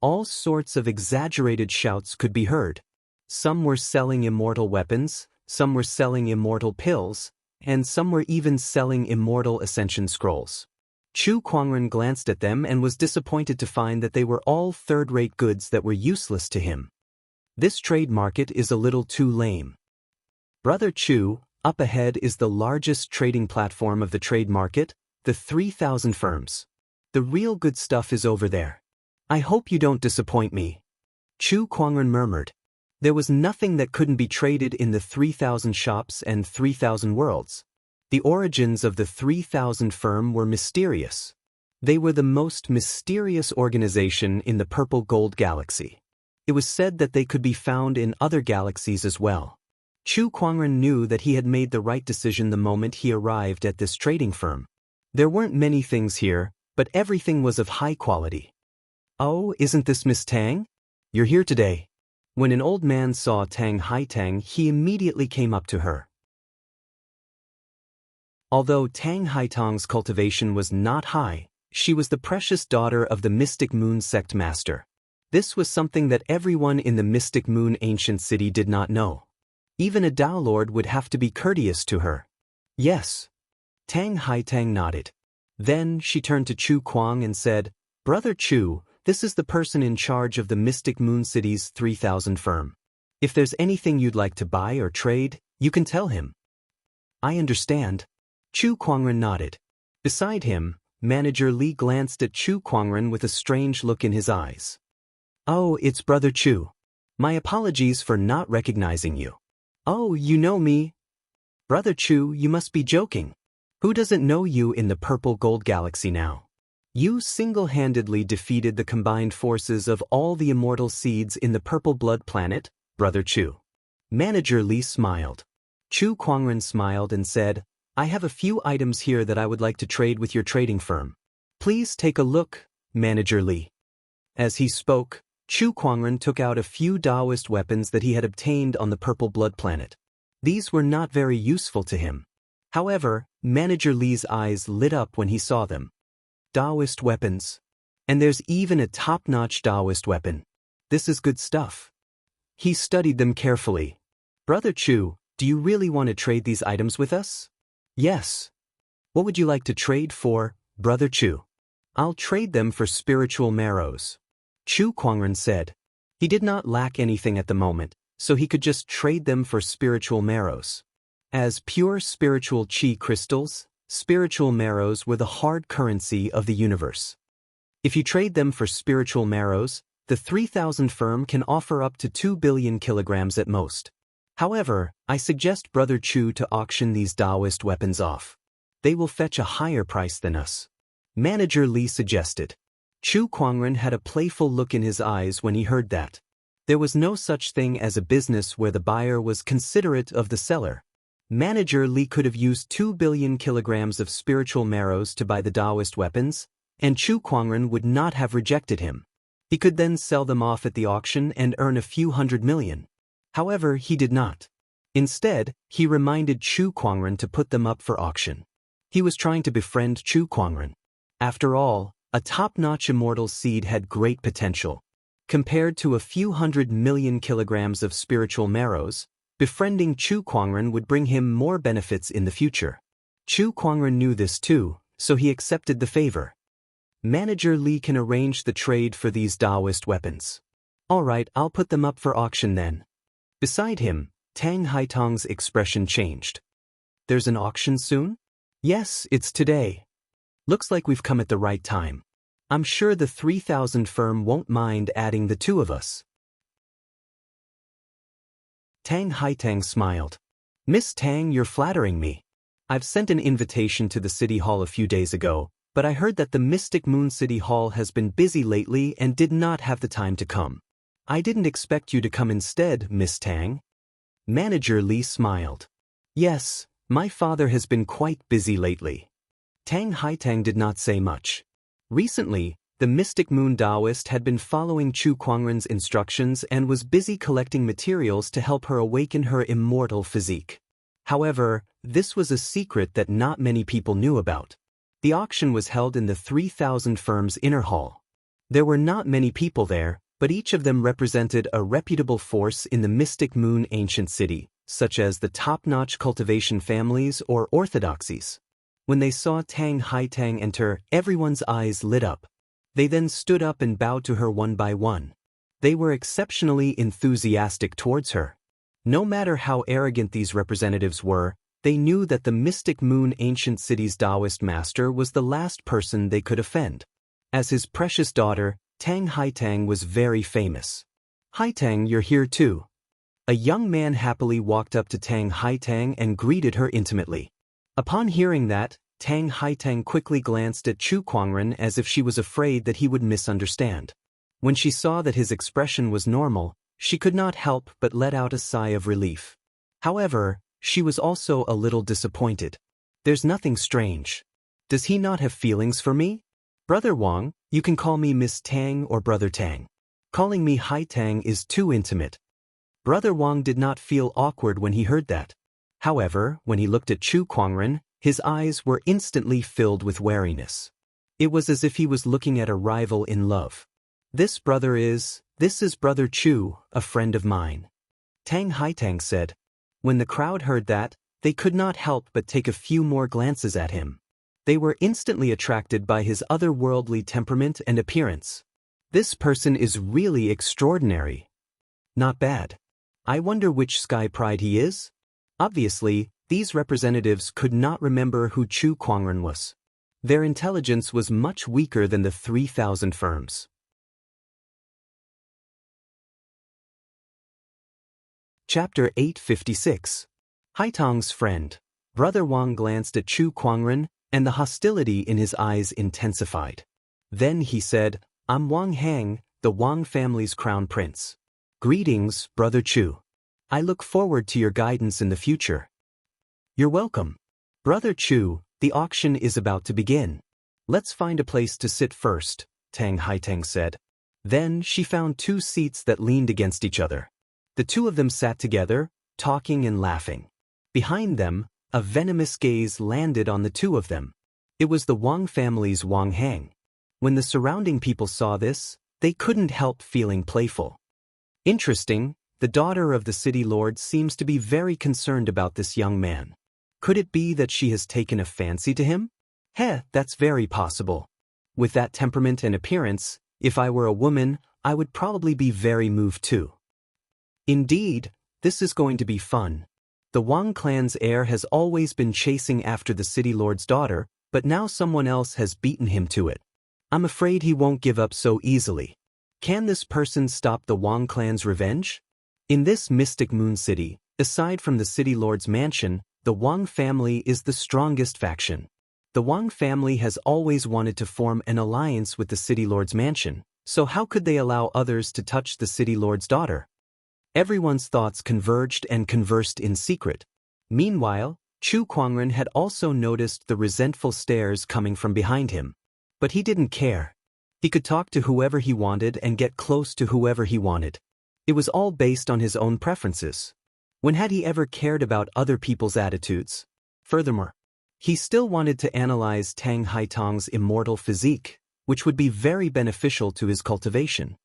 [SPEAKER 1] All sorts of exaggerated shouts could be heard. Some were selling immortal weapons, some were selling immortal pills, and some were even selling immortal ascension scrolls. Chu Kuangren glanced at them and was disappointed to find that they were all third-rate goods that were useless to him. This trade market is a little too lame. Brother Chu, up ahead is the largest trading platform of the trade market, the 3,000 firms. The real good stuff is over there. I hope you don't disappoint me. Chu Kuangren murmured. There was nothing that couldn't be traded in the 3,000 shops and 3,000 worlds. The origins of the 3,000 firm were mysterious. They were the most mysterious organization in the Purple Gold Galaxy. It was said that they could be found in other galaxies as well. Chu Kuangren knew that he had made the right decision the moment he arrived at this trading firm. There weren't many things here, but everything was of high quality. Oh, isn't this Miss Tang? You're here today. When an old man saw Tang Haitang, he immediately came up to her. Although Tang Haitang's cultivation was not high, she was the precious daughter of the Mystic Moon sect master. This was something that everyone in the Mystic Moon ancient city did not know. Even a Dao Lord would have to be courteous to her. Yes. Tang Haitang nodded. Then she turned to Chu Kuang and said, Brother Chu, this is the person in charge of the Mystic Moon City's 3,000 firm. If there's anything you'd like to buy or trade, you can tell him. I understand. Chu Kuangren nodded. Beside him, Manager Li glanced at Chu Kuangren with a strange look in his eyes. Oh, it's Brother Chu. My apologies for not recognizing you. Oh, you know me? Brother Chu, you must be joking. Who doesn't know you in the Purple Gold Galaxy now? You single-handedly defeated the combined forces of all the immortal seeds in the Purple Blood Planet, Brother Chu. Manager Li smiled. Chu Kuangren smiled and said, I have a few items here that I would like to trade with your trading firm. Please take a look, Manager Li. As he spoke, Chu Kuangren took out a few Taoist weapons that he had obtained on the Purple Blood Planet. These were not very useful to him. However, Manager Li's eyes lit up when he saw them. Taoist weapons. And there's even a top-notch Taoist weapon. This is good stuff. He studied them carefully. Brother Chu, do you really want to trade these items with us? Yes. What would you like to trade for, Brother Chu? I'll trade them for spiritual marrows. Chu Kuangren said. He did not lack anything at the moment, so he could just trade them for spiritual marrows. As pure spiritual chi crystals, spiritual marrows were the hard currency of the universe. If you trade them for spiritual marrows, the 3,000 firm can offer up to 2 billion kilograms at most. However, I suggest Brother Chu to auction these Taoist weapons off. They will fetch a higher price than us. Manager Li suggested. Chu Kuangren had a playful look in his eyes when he heard that. There was no such thing as a business where the buyer was considerate of the seller. Manager Li could have used 2 billion kilograms of spiritual marrows to buy the Taoist weapons, and Chu Kuangren would not have rejected him. He could then sell them off at the auction and earn a few hundred million. However, he did not. Instead, he reminded Chu Kuangren to put them up for auction. He was trying to befriend Chu Kuangren. After all, a top-notch immortal seed had great potential. Compared to a few 100 million kilograms of spiritual marrows, befriending Chu Kuangren would bring him more benefits in the future. Chu Kuangren knew this too, so he accepted the favor. Manager Li can arrange the trade for these Taoist weapons. Alright, I'll put them up for auction then. Beside him, Tang Haitong's expression changed. There's an auction soon? Yes, it's today. Looks like we've come at the right time. I'm sure the 3,000 firm won't mind adding the two of us. Tang Haitong smiled. Miss Tang, you're flattering me. I've sent an invitation to the City Hall a few days ago, but I heard that the Mystic Moon City Hall has been busy lately and did not have the time to come. I didn't expect you to come instead, Miss Tang. Manager Li smiled. Yes, my father has been quite busy lately. Tang Haitong did not say much. Recently, the Mystic Moon Taoist had been following Chu Kuangren's instructions and was busy collecting materials to help her awaken her immortal physique. However, this was a secret that not many people knew about. The auction was held in the 3,000 firm's inner hall. There were not many people there, but each of them represented a reputable force in the Mystic Moon ancient city, such as the top-notch cultivation families or orthodoxies. When they saw Tang Haitong enter, everyone's eyes lit up. They then stood up and bowed to her one by one. They were exceptionally enthusiastic towards her. No matter how arrogant these representatives were, they knew that the Mystic Moon ancient city's Taoist master was the last person they could offend. As his precious daughter, Tang Haitong was very famous. Haitong, you're here too. A young man happily walked up to Tang Haitong and greeted her intimately. Upon hearing that, Tang Haitong quickly glanced at Chu Kuangren as if she was afraid that he would misunderstand. When she saw that his expression was normal, she could not help but let out a sigh of relief. However, she was also a little disappointed. There's nothing strange. Does he not have feelings for me? Brother Wang, you can call me Miss Tang or Brother Tang. Calling me Haitong is too intimate. Brother Wang did not feel awkward when he heard that. However, when he looked at Chu Kuangren, his eyes were instantly filled with wariness. It was as if he was looking at a rival in love. This is Brother Chu, a friend of mine. Tang Haitong said. When the crowd heard that, they could not help but take a few more glances at him. They were instantly attracted by his otherworldly temperament and appearance. This person is really extraordinary. Not bad. I wonder which sky pride he is? Obviously, these representatives could not remember who Chu Kuangren was. Their intelligence was much weaker than the 3,000 firms. Chapter 856. Haitong's friend. Brother Wang glanced at Chu Kuangren, and the hostility in his eyes intensified. Then he said, I'm Wang Hang, the Wang family's crown prince. Greetings, Brother Chu. I look forward to your guidance in the future. You're welcome. Brother Chu, the auction is about to begin. Let's find a place to sit first, Tang Haitong said. Then she found two seats that leaned against each other. The two of them sat together, talking and laughing. Behind them, a venomous gaze landed on the two of them. It was the Wang family's Wang Hang. When the surrounding people saw this, they couldn't help feeling playful. Interesting, the daughter of the city lord seems to be very concerned about this young man. Could it be that she has taken a fancy to him? That's very possible. With that temperament and appearance, if I were a woman, I would probably be very moved too. Indeed, this is going to be fun. The Wang clan's heir has always been chasing after the city lord's daughter, but now someone else has beaten him to it. I'm afraid he won't give up so easily. Can this person stop the Wang clan's revenge? In this Mystic Moon City, aside from the city lord's mansion, the Wang family is the strongest faction. The Wang family has always wanted to form an alliance with the city lord's mansion, so how could they allow others to touch the city lord's daughter? Everyone's thoughts converged and conversed in secret. Meanwhile, Chu Kuangren had also noticed the resentful stares coming from behind him. But he didn't care. He could talk to whoever he wanted and get close to whoever he wanted. It was all based on his own preferences. When had he ever cared about other people's attitudes? Furthermore, He still wanted to analyze Tang Haitang's immortal physique, which would be very beneficial to his cultivation.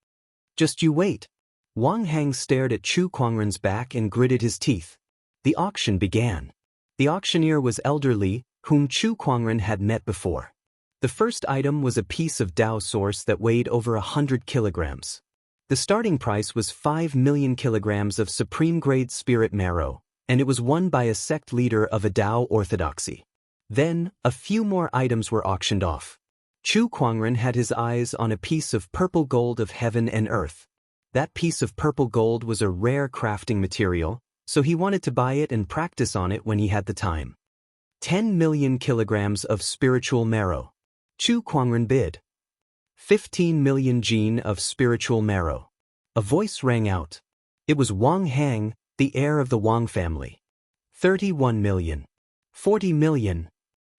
[SPEAKER 1] Just you wait. Wang Hang stared at Chu Kuangren's back and gritted his teeth. The auction began. The auctioneer was elderly, whom Chu Kuangren had met before. The first item was a piece of Dao source that weighed over 100 kilograms. The starting price was 5 million kilograms of supreme-grade spirit marrow, and it was won by a sect leader of a Dao orthodoxy. Then, a few more items were auctioned off. Chu Kuangren had his eyes on a piece of purple gold of heaven and earth. That piece of purple gold was a rare crafting material, so he wanted to buy it and practice on it when he had the time. 10 million kilograms of spiritual marrow. Chu Kuangren bid. 15 million jin of spiritual marrow. A voice rang out. It was Wang Hang, the heir of the Wang family. 31 million. 40 million.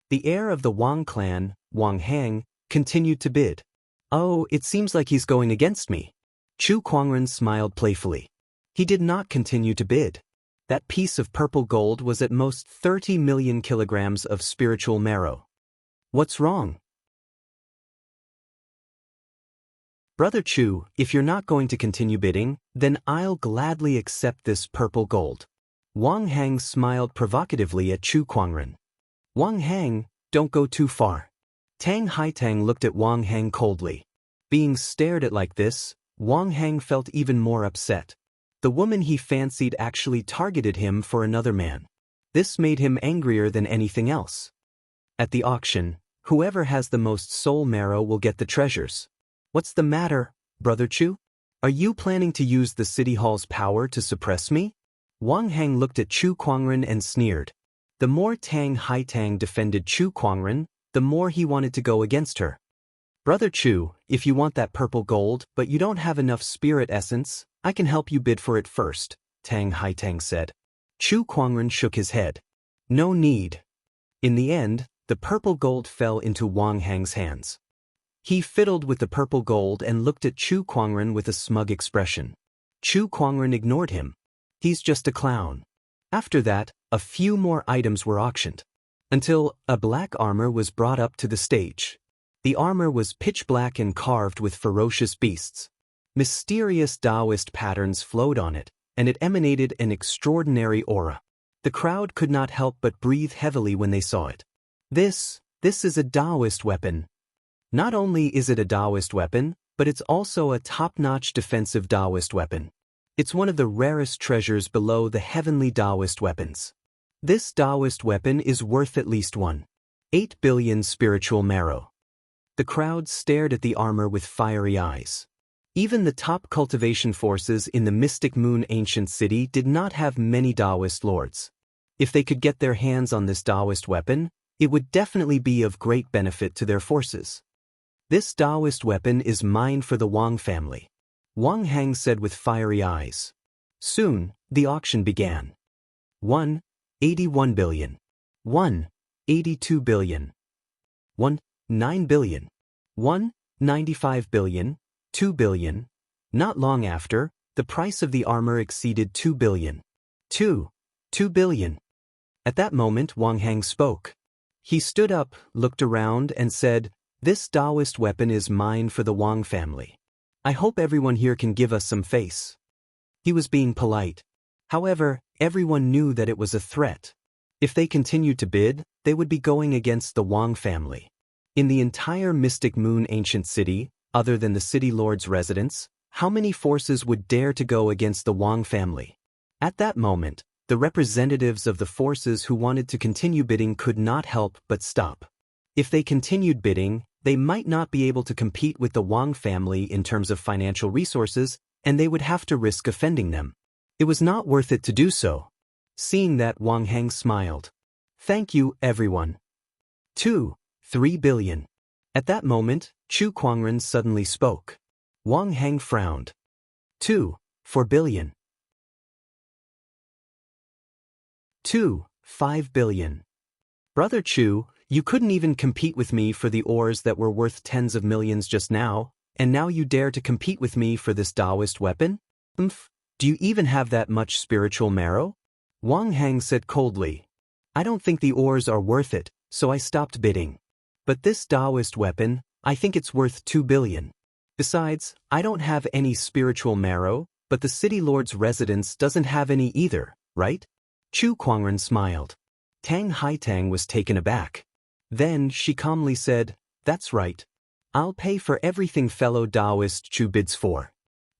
[SPEAKER 1] The heir of the Wang clan, Wang Hang, continued to bid. Oh, it seems like he's going against me. Chu Kuangren smiled playfully. He did not continue to bid. That piece of purple gold was at most 30 million kilograms of spiritual marrow. What's wrong? Brother Chu, if you're not going to continue bidding, then I'll gladly accept this purple gold. Wang Hang smiled provocatively at Chu Kuangren. Wang Hang, don't go too far. Tang Haitang looked at Wang Hang coldly. Being stared at like this, Wang Hang felt even more upset. The woman he fancied actually targeted him for another man. This made him angrier than anything else. At the auction, whoever has the most soul marrow will get the treasures. What's the matter, Brother Chu? Are you planning to use the city hall's power to suppress me? Wang Hang looked at Chu Kuangren and sneered. The more Tang Haitang defended Chu Kuangren, the more he wanted to go against her. Brother Chu, if you want that purple gold but you don't have enough spirit essence, I can help you bid for it first, Tang Haitang said. Chu Kuangren shook his head. No need. In the end, the purple gold fell into Wang Hang's hands. He fiddled with the purple gold and looked at Chu Kuangren with a smug expression. Chu Kuangren ignored him. He's just a clown. After that, a few more items were auctioned. Until a black armor was brought up to the stage. The armor was pitch black and carved with ferocious beasts. Mysterious Taoist patterns flowed on it, and it emanated an extraordinary aura. The crowd could not help but breathe heavily when they saw it. This is a Taoist weapon. Not only is it a Taoist weapon, but it's also a top-notch defensive Taoist weapon. It's one of the rarest treasures below the heavenly Taoist weapons. This Taoist weapon is worth at least 1.8 billion spiritual marrow. The crowd stared at the armor with fiery eyes. Even the top cultivation forces in the Mystic Moon ancient city did not have many Taoist lords. If they could get their hands on this Taoist weapon, it would definitely be of great benefit to their forces. This Taoist weapon is mine for the Wang family, Wang Hang said with fiery eyes. Soon, the auction began. 1.81 billion. 1.82 billion. 1.9 billion. 1.95 billion. 2 billion. Not long after, the price of the armor exceeded 2 billion. 2 billion. At that moment Wang Hang spoke. He stood up, looked around, and said, This Taoist weapon is mine for the Wang family. I hope everyone here can give us some face. He was being polite. However, everyone knew that it was a threat. If they continued to bid, they would be going against the Wang family. In the entire Mystic Moon ancient city, other than the city lord's residence, how many forces would dare to go against the Wang family? At that moment, the representatives of the forces who wanted to continue bidding could not help but stop. If they continued bidding, they might not be able to compete with the Wang family in terms of financial resources, and they would have to risk offending them. It was not worth it to do so. Seeing that, Wang Hang smiled. Thank you, everyone. 2.3 billion. At that moment, Chu Kuangren suddenly spoke. Wang Hang frowned. 2.4 billion. 2.5 billion. Brother Chu, you couldn't even compete with me for the ores that were worth tens of millions just now, and now you dare to compete with me for this Taoist weapon? Do you even have that much spiritual marrow? Wang Hang said coldly. I don't think the ores are worth it, so I stopped bidding. But this Taoist weapon, I think it's worth 2 billion. Besides, I don't have any spiritual marrow, but the city lord's residence doesn't have any either, right? Chu Kuangren smiled. Tang Haitang was taken aback. Then she calmly said, "That's right. I'll pay for everything fellow Taoist Chu bids for.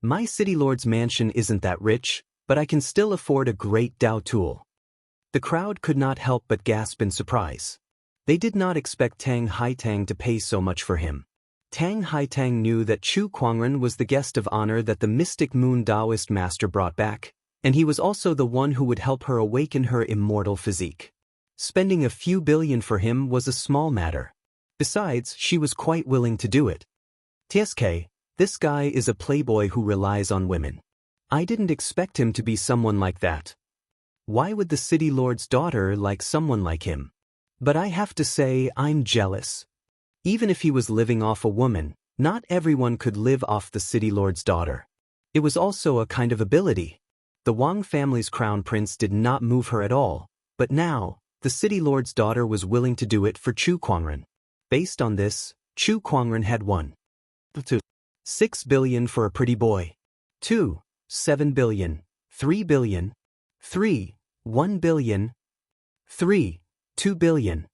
[SPEAKER 1] My city lord's mansion isn't that rich, but I can still afford a great Tao tool." The crowd could not help but gasp in surprise. They did not expect Tang Haitang to pay so much for him. Tang Haitang knew that Chu Kuangren was the guest of honor that the mystic moon Taoist master brought back, and he was also the one who would help her awaken her immortal physique. Spending a few billion for him was a small matter. Besides, she was quite willing to do it. TSK, this guy is a playboy who relies on women. I didn't expect him to be someone like that. Why would the city lord's daughter like someone like him? But I have to say, I'm jealous. Even if he was living off a woman, not everyone could live off the city lord's daughter. It was also a kind of ability. The Wang family's crown prince did not move her at all, but now, the city lord's daughter was willing to do it for Chu Kuangren. Based on this, Chu Kuangren had 6 billion for a pretty boy. 2, 7 billion, 3 billion, 3, 1 billion, 3, 2 billion.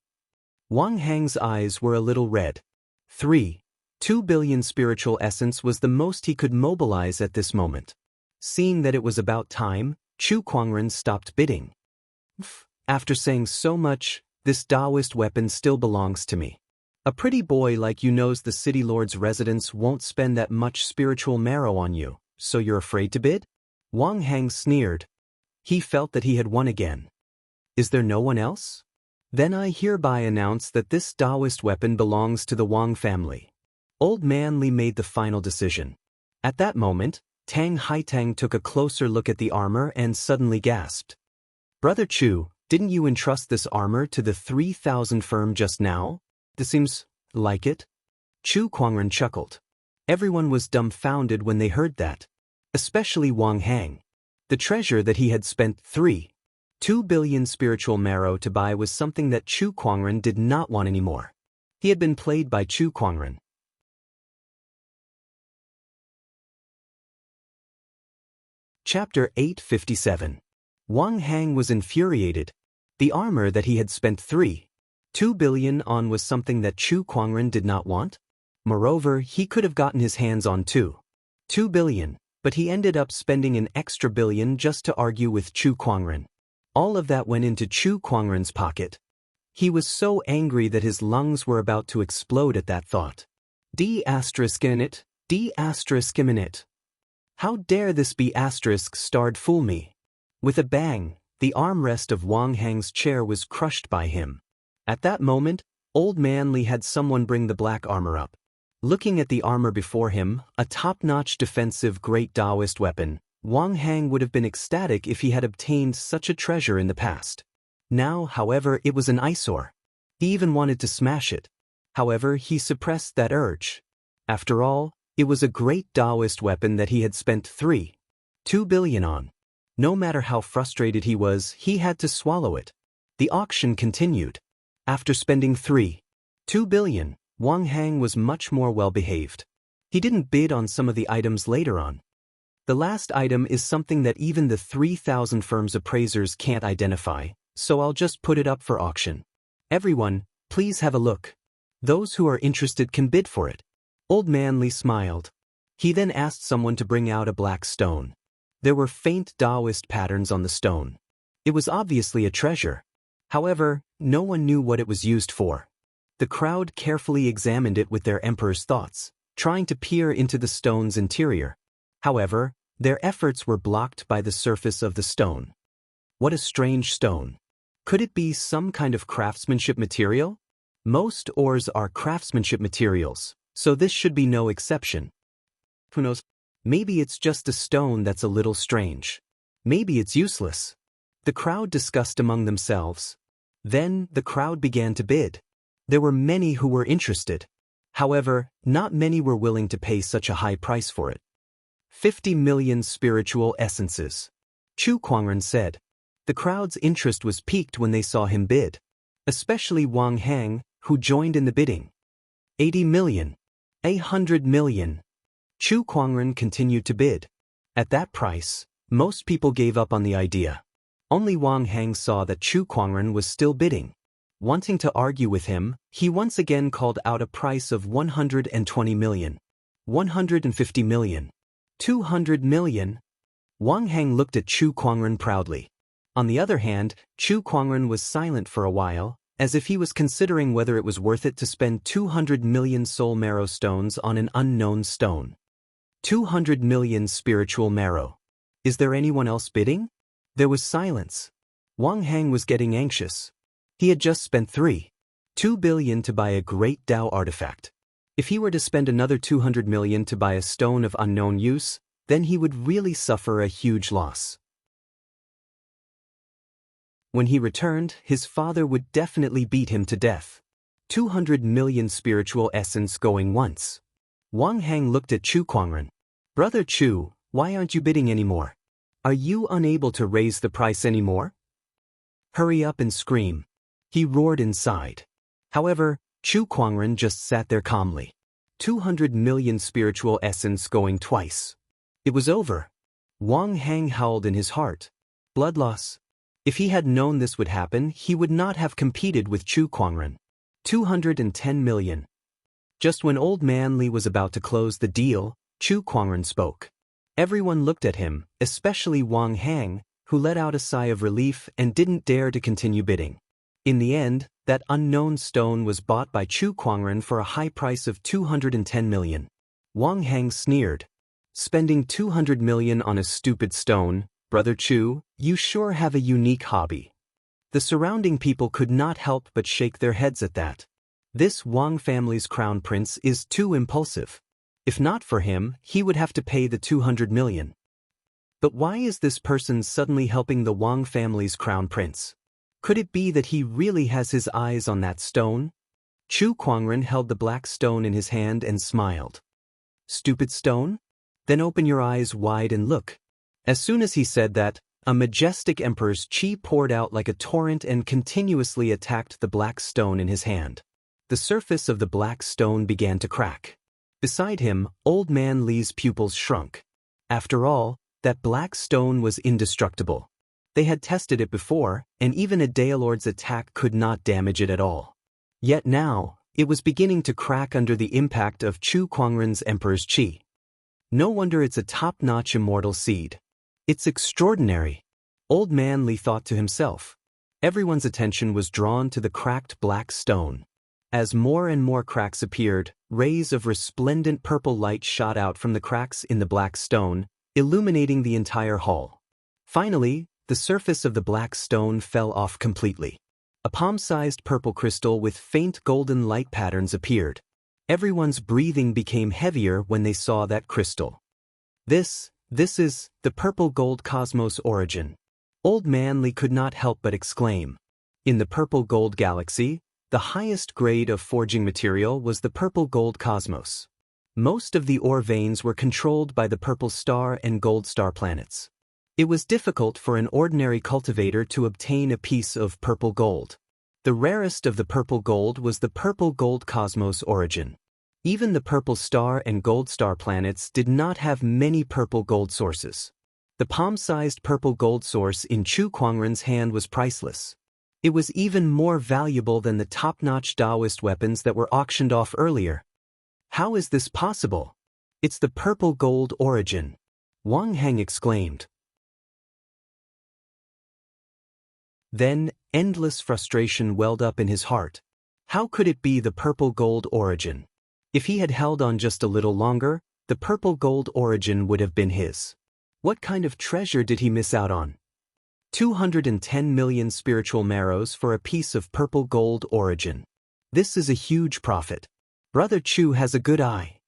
[SPEAKER 1] Wang Hang's eyes were a little red. 3, 2 billion spiritual essence was the most he could mobilize at this moment. Seeing that it was about time, Chu Kuangren stopped bidding. After saying so much, this Taoist weapon still belongs to me. A pretty boy like you knows the city lord's residence won't spend that much spiritual marrow on you, so you're afraid to bid? Wang Hang sneered. He felt that he had won again. Is there no one else? Then I hereby announce that this Taoist weapon belongs to the Wang family. Old Man Li made the final decision. At that moment, Tang Haitang took a closer look at the armor and suddenly gasped. Brother Chu, didn't you entrust this armor to the 3,000 firm just now? This seems like it. Chu Kuangren chuckled. Everyone was dumbfounded when they heard that. Especially Wang Hang. The treasure that he had spent 2 billion spiritual marrow to buy was something that Chu Kuangren did not want anymore. He had been played by Chu Kuangren. Chapter 857. Wang Hang was infuriated. The armor that he had spent 2 billion on was something that Chu Kuangren did not want. Moreover, he could have gotten his hands on 2 billion, but he ended up spending an extra billion just to argue with Chu Kuangren. All of that went into Chu Kuangren's pocket. He was so angry that his lungs were about to explode at that thought. D*****. How dare this be ****starred fool me? With a bang, the armrest of Wang Hang's chair was crushed by him. At that moment, Old Man Li had someone bring the black armor up. Looking at the armor before him, a top-notch defensive great Taoist weapon, Wang Hang would have been ecstatic if he had obtained such a treasure in the past. Now, however, it was an eyesore. He even wanted to smash it. However, he suppressed that urge. After all, it was a great Taoist weapon that he had spent 2 billion on. No matter how frustrated he was, he had to swallow it. The auction continued. After spending 2 billion, Wang Hang was much more well-behaved. He didn't bid on some of the items later on. The last item is something that even the 3,000 firms' appraisers can't identify, so I'll just put it up for auction. Everyone, please have a look. Those who are interested can bid for it. Old Man Li smiled. He then asked someone to bring out a black stone. There were faint Taoist patterns on the stone. It was obviously a treasure. However, no one knew what it was used for. The crowd carefully examined it with their emperor's thoughts, trying to peer into the stone's interior. However, their efforts were blocked by the surface of the stone. What a strange stone. Could it be some kind of craftsmanship material? Most ores are craftsmanship materials, so this should be no exception. Who knows? Maybe it's just a stone that's a little strange. Maybe it's useless. The crowd discussed among themselves. Then, the crowd began to bid. There were many who were interested. However, not many were willing to pay such a high price for it. 50 million spiritual essences. Chu Kuangren said. The crowd's interest was piqued when they saw him bid. especially Wang Hang, who joined in the bidding. 80 million. 100 million. Chu Kuangren continued to bid. At that price, most people gave up on the idea. Only Wang Hang saw that Chu Kuangren was still bidding. Wanting to argue with him, he once again called out a price of 120 million. 150 million. 200 million. Wang Hang looked at Chu Kuangren proudly. On the other hand, Chu Kuangren was silent for a while, as if he was considering whether it was worth it to spend 200 million soul marrow stones on an unknown stone. 200 million spiritual marrow. Is there anyone else bidding? There was silence. Wang Hang was getting anxious. He had just spent 2 billion to buy a great Tao artifact. If he were to spend another 200 million to buy a stone of unknown use, then he would really suffer a huge loss. When he returned, his father would definitely beat him to death. 200 million spiritual essence going once. Wang Hang looked at Chu Kuangren. Brother Chu, why aren't you bidding anymore? Are you unable to raise the price anymore? Hurry up and scream. He roared inside. However, Chu Kuangren just sat there calmly. 200 million spiritual essence going twice. It was over. Wang Hang howled in his heart. Blood loss. If he had known this would happen, he would not have competed with Chu Kuangren. 210 million. Just when Old Man Li was about to close the deal, Chu Kuangren spoke. Everyone looked at him, especially Wang Hang, who let out a sigh of relief and didn't dare to continue bidding. In the end, that unknown stone was bought by Chu Kuangren for a high price of 210 million. Wang Hang sneered. Spending 200 million on a stupid stone, Brother Chu, you sure have a unique hobby. The surrounding people could not help but shake their heads at that. This Wang family's crown prince is too impulsive. If not for him, he would have to pay the 200 million. But why is this person suddenly helping the Wang family's crown prince? Could it be that he really has his eyes on that stone? Chu Kuangren held the black stone in his hand and smiled. Stupid stone? Then open your eyes wide and look. As soon as he said that, a majestic emperor's chi poured out like a torrent and continuously attacked the black stone in his hand. The surface of the black stone began to crack. Beside him, Old Man Li's pupils shrunk. After all, that black stone was indestructible. They had tested it before, and even a Daelord's attack could not damage it at all. Yet now, it was beginning to crack under the impact of Chu Kuangren's emperor's chi. No wonder it's a top-notch immortal seed. It's extraordinary. Old Man Li thought to himself. Everyone's attention was drawn to the cracked black stone. As more and more cracks appeared, rays of resplendent purple light shot out from the cracks in the black stone, illuminating the entire hall. Finally, the surface of the black stone fell off completely. A palm-sized purple crystal with faint golden light patterns appeared. Everyone's breathing became heavier when they saw that crystal. This is the purple gold cosmos origin. Old Man Li could not help but exclaim. In the purple gold galaxy, the highest grade of forging material was the purple gold cosmos. Most of the ore veins were controlled by the purple star and gold star planets. It was difficult for an ordinary cultivator to obtain a piece of purple gold. The rarest of the purple gold was the purple gold cosmos origin. Even the purple star and gold star planets did not have many purple gold sources. The palm-sized purple gold source in Chu Kuangren's hand was priceless. It was even more valuable than the top-notch Taoist weapons that were auctioned off earlier. How is this possible? It's the purple gold origin. Wang Hang exclaimed. Then, endless frustration welled up in his heart. How could it be the purple gold origin? If he had held on just a little longer, the purple gold origin would have been his. What kind of treasure did he miss out on? 210 million spiritual marrows for a piece of purple gold origin. This is a huge profit. Brother Chu has a good eye.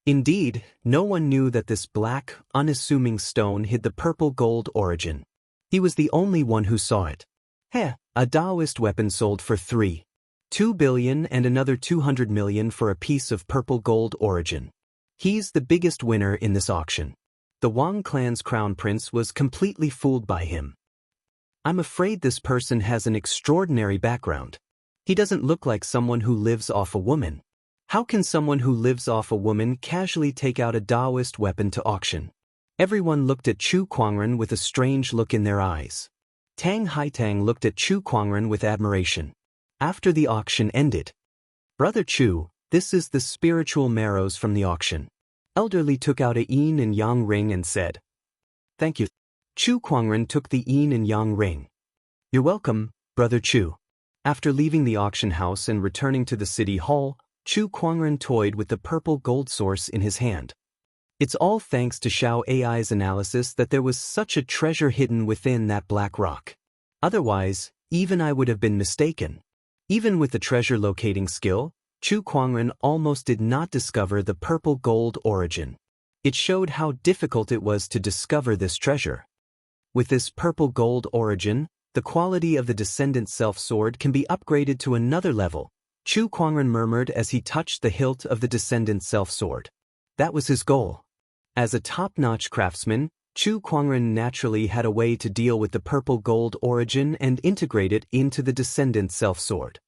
[SPEAKER 1] Indeed, no one knew that this black, unassuming stone hid the purple gold origin. He was the only one who saw it. A Taoist weapon sold for 2 billion and another 200 million for a piece of purple gold origin. He's the biggest winner in this auction. The Wang clan's crown prince was completely fooled by him. I'm afraid this person has an extraordinary background. He doesn't look like someone who lives off a woman. How can someone who lives off a woman casually take out a Taoist weapon to auction? Everyone looked at Chu Kuangren with a strange look in their eyes. Tang Haitang looked at Chu Kuangren with admiration. After the auction ended, "Brother Chu, this is the spiritual marrows from the auction." Elderly took out a yin and yang ring and said, "Thank you." Chu Kuangren took the yin and yang ring. "You're welcome, Brother Chu." After leaving the auction house and returning to the city hall, Chu Kuangren toyed with the purple gold source in his hand. It's all thanks to Xiao AI's analysis that there was such a treasure hidden within that black rock. Otherwise, even I would have been mistaken. Even with the treasure locating skill, Chu Kuangren almost did not discover the purple gold origin. It showed how difficult it was to discover this treasure. With this purple gold origin, the quality of the Descendant Self-Sword can be upgraded to another level, Chu Kuangren murmured as he touched the hilt of the Descendant Self-Sword. That was his goal. As a top-notch craftsman, Chu Kuangren naturally had a way to deal with the purple gold origin and integrate it into the Descendant Self-Sword.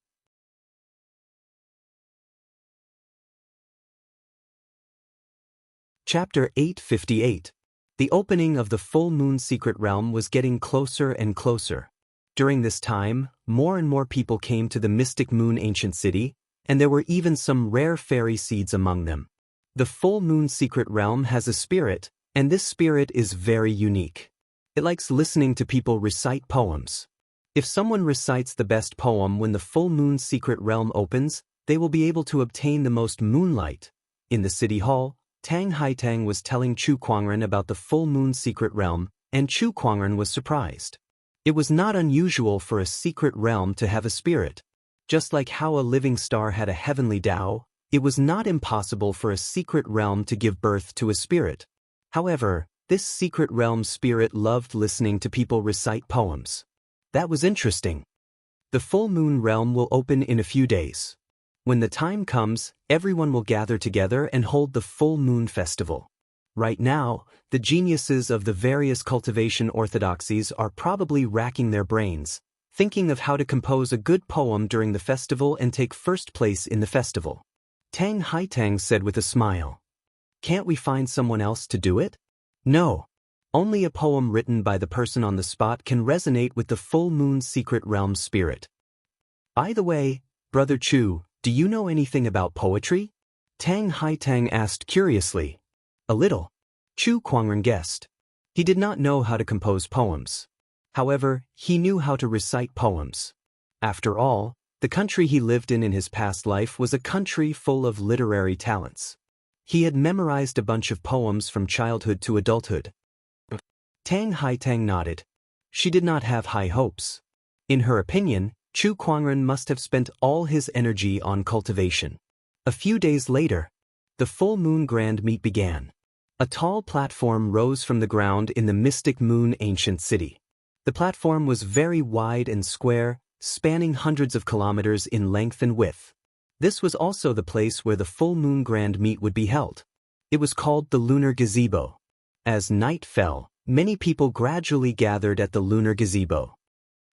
[SPEAKER 1] Chapter 858. The opening of the full moon secret realm was getting closer and closer. During this time, more and more people came to the mystic moon ancient city, and there were even some rare fairy seeds among them. The full moon secret realm has a spirit, and this spirit is very unique. It likes listening to people recite poems. If someone recites the best poem when the full moon secret realm opens, they will be able to obtain the most moonlight. In the city hall, Tang Haitang was telling Chu Kuangren about the full moon secret realm, and Chu Kuangren was surprised. It was not unusual for a secret realm to have a spirit. Just like how a living star had a heavenly Tao, it was not impossible for a secret realm to give birth to a spirit. However, this secret realm spirit loved listening to people recite poems. That was interesting. The full moon realm will open in a few days. When the time comes, everyone will gather together and hold the full moon festival. Right now, the geniuses of the various cultivation orthodoxies are probably racking their brains, thinking of how to compose a good poem during the festival and take first place in the festival. Tang Haitang said with a smile. Can't we find someone else to do it? No. Only a poem written by the person on the spot can resonate with the full moon secret realm spirit. By the way, Brother Chu, do you know anything about poetry? Tang Haitang asked curiously. A little. Chu Kuangren guessed. He did not know how to compose poems. However, he knew how to recite poems. After all, the country he lived in his past life was a country full of literary talents. He had memorized a bunch of poems from childhood to adulthood. Tang Haitang nodded. She did not have high hopes. In her opinion, Chu Kuangren must have spent all his energy on cultivation. A few days later, the full moon grand meet began. A tall platform rose from the ground in the mystic moon ancient city. The platform was very wide and square, spanning hundreds of kilometers in length and width. This was also the place where the full moon grand meet would be held. It was called the lunar gazebo. As night fell, many people gradually gathered at the lunar gazebo.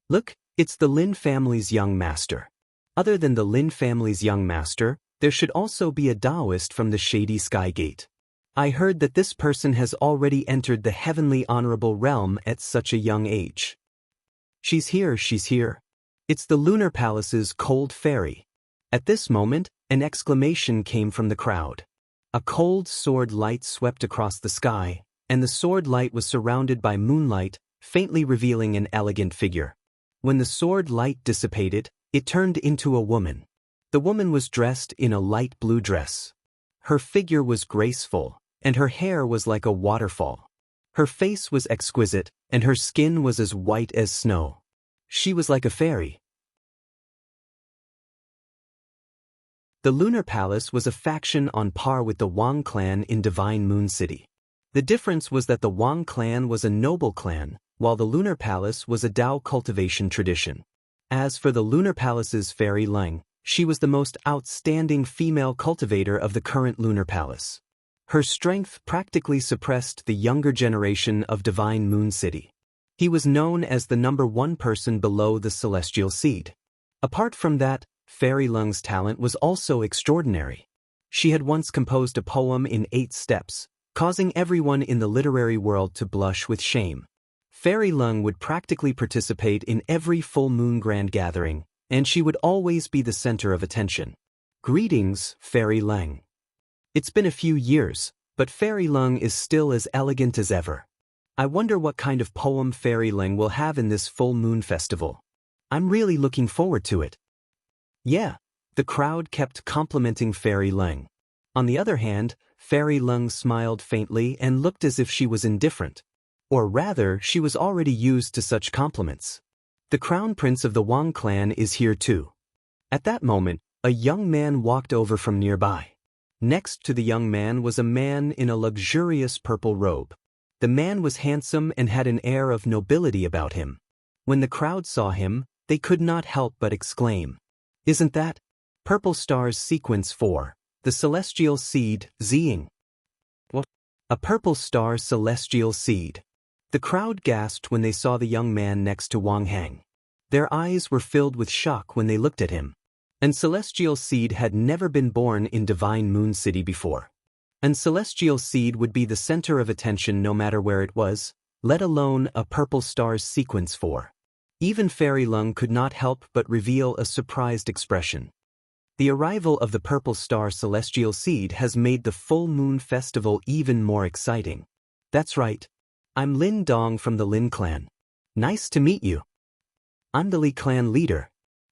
[SPEAKER 1] Look, it's the Lin family's young master. Other than the Lin family's young master, there should also be a Taoist from the Shady Sky Gate. I heard that this person has already entered the heavenly honorable realm at such a young age. She's here, she's here. It's the Lunar Palace's cold fairy. At this moment, an exclamation came from the crowd. A cold sword light swept across the sky, and the sword light was surrounded by moonlight, faintly revealing an elegant figure. When the sword light dissipated, it turned into a woman. The woman was dressed in a light blue dress. Her figure was graceful, and her hair was like a waterfall. Her face was exquisite, and her skin was as white as snow. She was like a fairy. The Lunar Palace was a faction on par with the Wang clan in Divine Moon City. The difference was that the Wang clan was a noble clan, while the Lunar Palace was a Tao cultivation tradition. As for the Lunar Palace's Fairy Lang, she was the most outstanding female cultivator of the current Lunar Palace. Her strength practically suppressed the younger generation of Divine Moon City. He was known as the #1 person below the celestial seed. Apart from that, Fairy Lung's talent was also extraordinary. She had once composed a poem in 8 steps, causing everyone in the literary world to blush with shame. Fairy Lung would practically participate in every full moon grand gathering, and she would always be the center of attention. Greetings, Fairy Lung. It's been a few years, but Fairy Lung is still as elegant as ever. I wonder what kind of poem Fairy Lung will have in this full moon festival. I'm really looking forward to it. Yeah, the crowd kept complimenting Fairy Lung. On the other hand, Fairy Lung smiled faintly and looked as if she was indifferent. Or rather, she was already used to such compliments. The crown prince of the Wang clan is here too. At that moment, a young man walked over from nearby. Next to the young man was a man in a luxurious purple robe. The man was handsome and had an air of nobility about him. When the crowd saw him, they could not help but exclaim, "Isn't that Purple Star's Sequence 4, the Celestial Seed, Ziying?" What? A Purple Star Celestial Seed. The crowd gasped when they saw the young man next to Wang Hang. Their eyes were filled with shock when they looked at him. An celestial seed had never been born in Divine Moon City before. An celestial seed would be the center of attention no matter where it was, let alone a Purple Star's Sequence 4. Even Fairy Lung could not help but reveal a surprised expression. The arrival of the Purple Star Celestial Seed has made the Full Moon Festival even more exciting. That's right. I'm Lin Dong from the Lin clan. Nice to meet you. I'm the Li clan leader.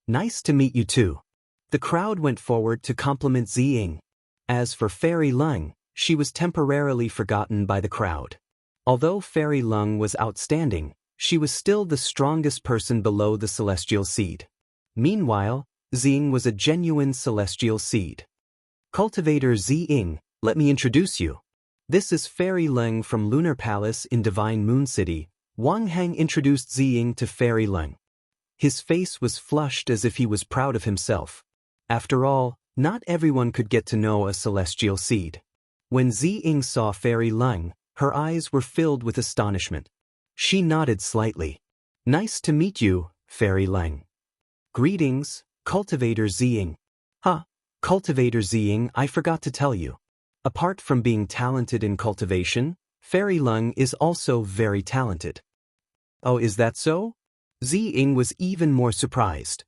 [SPEAKER 1] Nice to meet you too. The crowd went forward to compliment Ziying. As for Fairy Lung, she was temporarily forgotten by the crowd. Although Fairy Lung was outstanding, she was still the strongest person below the celestial seed. Meanwhile, Ziying was a genuine celestial seed. Cultivator Ziying, let me introduce you. This is Fairy Lung from Lunar Palace in Divine Moon City. Wang Hang introduced Ziying to Fairy Lung. His face was flushed as if he was proud of himself. After all, not everyone could get to know a celestial seed. When Ziying saw Fairy Lung, her eyes were filled with astonishment. She nodded slightly. Nice to meet you, Fairy Lung. Greetings, Cultivator Ziying. Cultivator Ziying, I forgot to tell you. Apart from being talented in cultivation, Fairy Lung is also very talented. Oh, is that so? Ziying was even more surprised.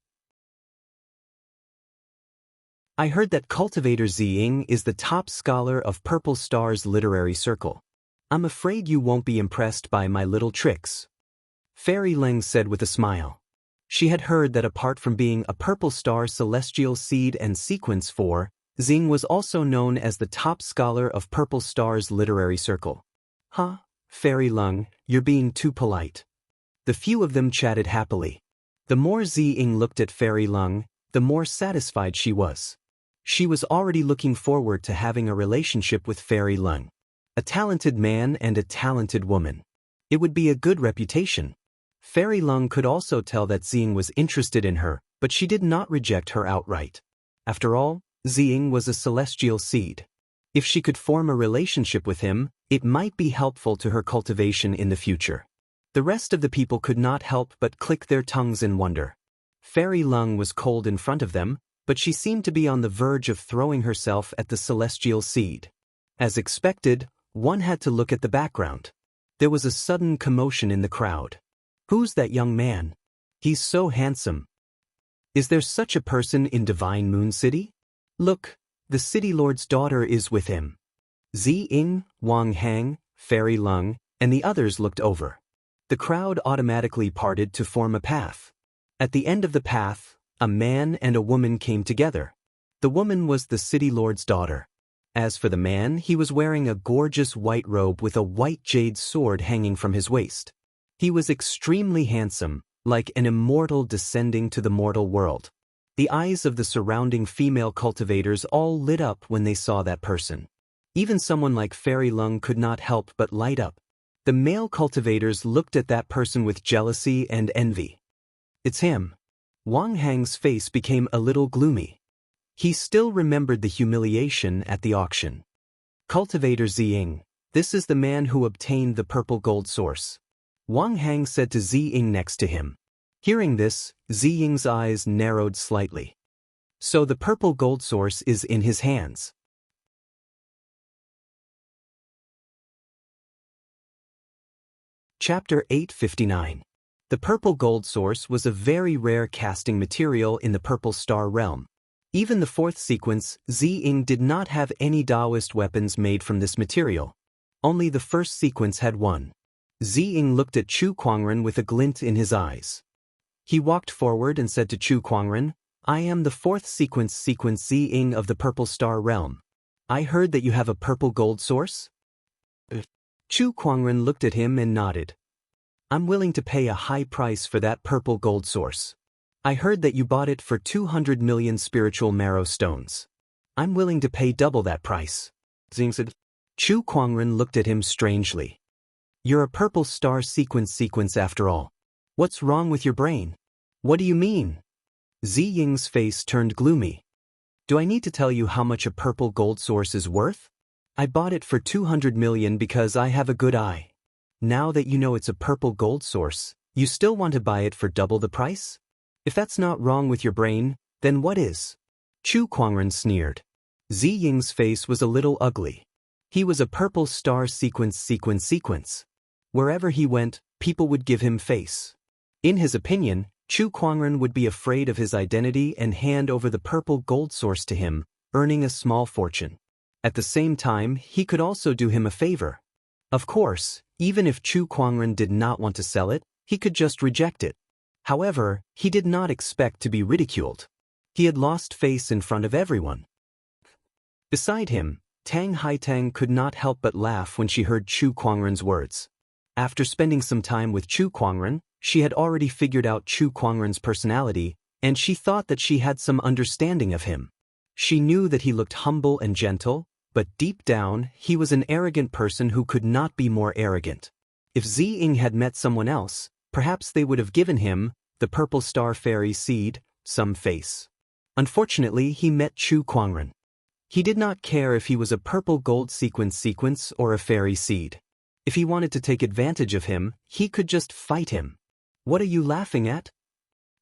[SPEAKER 1] I heard that Cultivator Ziying is the top scholar of Purple Star's literary circle. I'm afraid you won't be impressed by my little tricks. Fairy Lung said with a smile. She had heard that apart from being a Purple Star Celestial Seed and Sequence 4, Ziying was also known as the top scholar of Purple Star's literary circle. Fairy Lung, you're being too polite. The few of them chatted happily. The more Ziying looked at Fairy Lung, the more satisfied she was. She was already looking forward to having a relationship with Fairy Lung. A talented man and a talented woman. It would be a good reputation. Fairy Lung could also tell that Ziying was interested in her, but she did not reject her outright. After all, Ziying was a celestial seed. If she could form a relationship with him, it might be helpful to her cultivation in the future. The rest of the people could not help but click their tongues in wonder. Fairy Lung was cold in front of them, but she seemed to be on the verge of throwing herself at the celestial seed. As expected, one had to look at the background. There was a sudden commotion in the crowd. Who's that young man? He's so handsome. Is there such a person in Divine Moon City? Look, the City Lord's daughter is with him. Ziying, Wang Hang, Fairy Lung, and the others looked over. The crowd automatically parted to form a path. At the end of the path, a man and a woman came together. The woman was the City Lord's daughter. As for the man, he was wearing a gorgeous white robe with a white jade sword hanging from his waist. He was extremely handsome, like an immortal descending to the mortal world. The eyes of the surrounding female cultivators all lit up when they saw that person. Even someone like Fairy Lung could not help but light up. The male cultivators looked at that person with jealousy and envy. It's him. Wang Hang's face became a little gloomy. He still remembered the humiliation at the auction. Cultivator Ziying, this is the man who obtained the purple gold source. Wang Hang said to Zi Ying next to him. Hearing this, Zi Ying's eyes narrowed slightly. So the purple gold source is in his hands. Chapter 859. The purple gold source was a very rare casting material in the Purple Star realm. Even the fourth sequence, Zi Ying did not have any Taoist weapons made from this material. Only the first sequence had one. Zi Ying looked at Chu Kuangren with a glint in his eyes. He walked forward and said to Chu Kuangren, I am the fourth sequence Zi Ying of the Purple Star realm. I heard that you have a purple gold source? Chu Kuangren looked at him and nodded. I'm willing to pay a high price for that purple gold source. I heard that you bought it for 200 million spiritual marrow stones. I'm willing to pay double that price. Xing said. Chu Kuangren looked at him strangely. You're a purple star sequence after all. What's wrong with your brain? What do you mean? Zi Ying's face turned gloomy. Do I need to tell you how much a purple gold source is worth? I bought it for 200 million because I have a good eye. Now that you know it's a purple gold source, you still want to buy it for double the price? If that's not wrong with your brain, then what is? Chu Kuangren sneered. Zi Ying's face was a little ugly. He was a purple star sequence. Wherever he went, people would give him face. In his opinion, Chu Kuangren would be afraid of his identity and hand over the purple gold source to him, earning a small fortune. At the same time, he could also do him a favor. Of course, even if Chu Kuangren did not want to sell it, he could just reject it. However, he did not expect to be ridiculed. He had lost face in front of everyone. Beside him, Tang Haitang could not help but laugh when she heard Chu Kuangren's words. After spending some time with Chu Kuangren, she had already figured out Chu Kuangren's personality, and she thought that she had some understanding of him. She knew that he looked humble and gentle, but deep down, he was an arrogant person who could not be more arrogant. If Zi Ying had met someone else, perhaps they would have given him, the purple star fairy seed, some face. Unfortunately, he met Chu Kuangren. He did not care if he was a purple gold sequence or a fairy seed. If he wanted to take advantage of him, he could just fight him. What are you laughing at?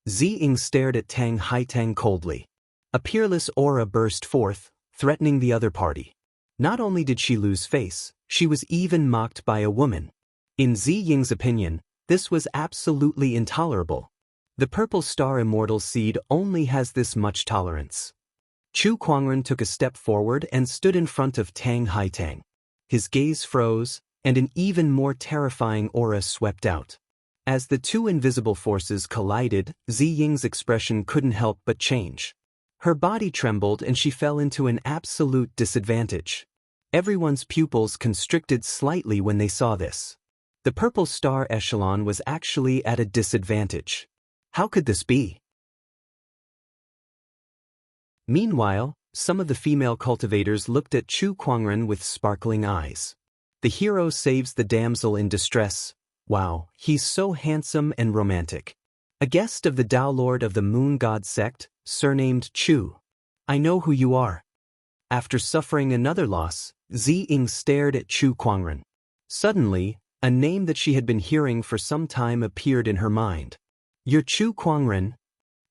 [SPEAKER 1] Zi Ying stared at Tang Haitang coldly. A peerless aura burst forth, threatening the other party. Not only did she lose face, she was even mocked by a woman. In Zi Ying's opinion, this was absolutely intolerable. The purple star immortal seed only has this much tolerance. Chu Kuangren took a step forward and stood in front of Tang Haitang. His gaze froze, and an even more terrifying aura swept out. As the two invisible forces collided, Zi Ying's expression couldn't help but change. Her body trembled and she fell into an absolute disadvantage. Everyone's pupils constricted slightly when they saw this. The purple star echelon was actually at a disadvantage. How could this be? Meanwhile, some of the female cultivators looked at Chu Kuangren with sparkling eyes. The hero saves the damsel in distress. Wow, he's so handsome and romantic. A guest of the Tao Lord of the Moon God sect, surnamed Chu. I know who you are. After suffering another loss, Zi Ying stared at Chu Kuangren. Suddenly, a name that she had been hearing for some time appeared in her mind. You're Chu Kuangren?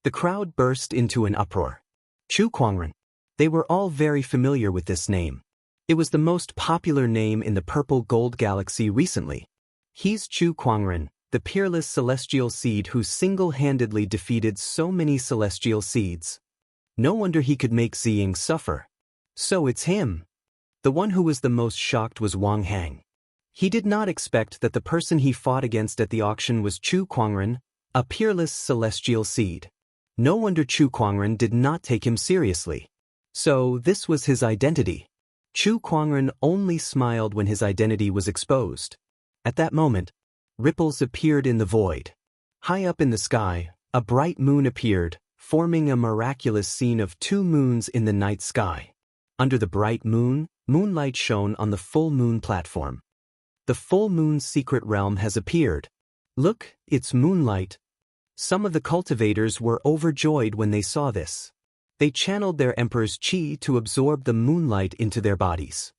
[SPEAKER 1] The crowd burst into an uproar. Chu Kuangren. They were all very familiar with this name. It was the most popular name in the Purple Gold Galaxy recently. He's Chu Kuangren, the peerless celestial seed who single-handedly defeated so many celestial seeds. No wonder he could make Zi Ying suffer. So it's him. The one who was the most shocked was Wang Hang. He did not expect that the person he fought against at the auction was Chu Kuangren, a peerless celestial seed. No wonder Chu Kuangren did not take him seriously. So this was his identity. Chu Kuangren only smiled when his identity was exposed. At that moment, ripples appeared in the void. High up in the sky, a bright moon appeared, forming a miraculous scene of two moons in the night sky. Under the bright moon, moonlight shone on the full moon platform. The full moon's secret realm has appeared. Look, it's moonlight. Some of the cultivators were overjoyed when they saw this. They channeled their emperor's qi to absorb the moonlight into their bodies.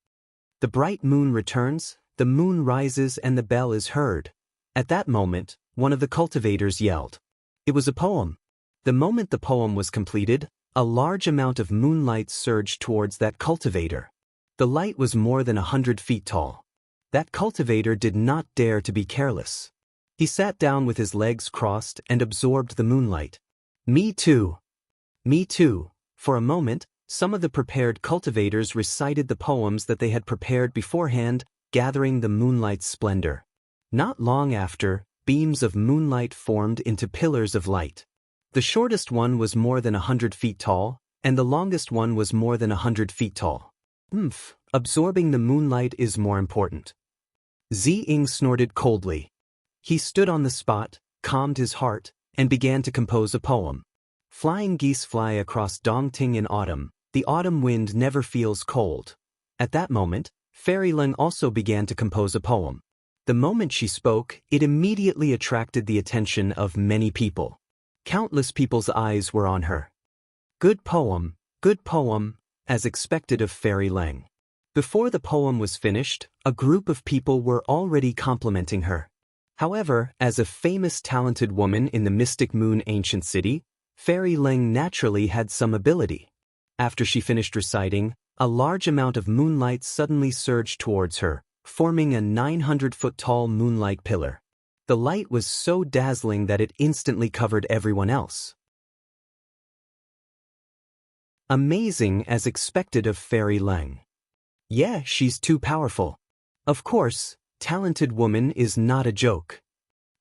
[SPEAKER 1] The bright moon returns, the moon rises and the bell is heard. At that moment, one of the cultivators yelled. It was a poem. The moment the poem was completed, a large amount of moonlight surged towards that cultivator. The light was more than 100 feet tall. That cultivator did not dare to be careless. He sat down with his legs crossed and absorbed the moonlight. Me too. Me too. For a moment, some of the prepared cultivators recited the poems that they had prepared beforehand, gathering the moonlight's splendor. Not long after, beams of moonlight formed into pillars of light. The shortest one was more than 100 feet tall, and the longest one was more than 100 feet tall. Absorbing the moonlight is more important. Ziying snorted coldly. He stood on the spot, calmed his heart, and began to compose a poem. Flying geese fly across Dongting in autumn. The autumn wind never feels cold. At that moment, Fairy Leng also began to compose a poem. The moment she spoke, it immediately attracted the attention of many people. Countless people's eyes were on her. Good poem, as expected of Fairy Leng. Before the poem was finished, a group of people were already complimenting her. However, as a famous talented woman in the Mystic Moon ancient city, Fairy Leng naturally had some ability. After she finished reciting, a large amount of moonlight suddenly surged towards her, forming a 900-foot-tall moonlight pillar. The light was so dazzling that it instantly covered everyone else. Amazing as expected of Fairy Leng. Yeah, she's too powerful. Of course, talented woman is not a joke.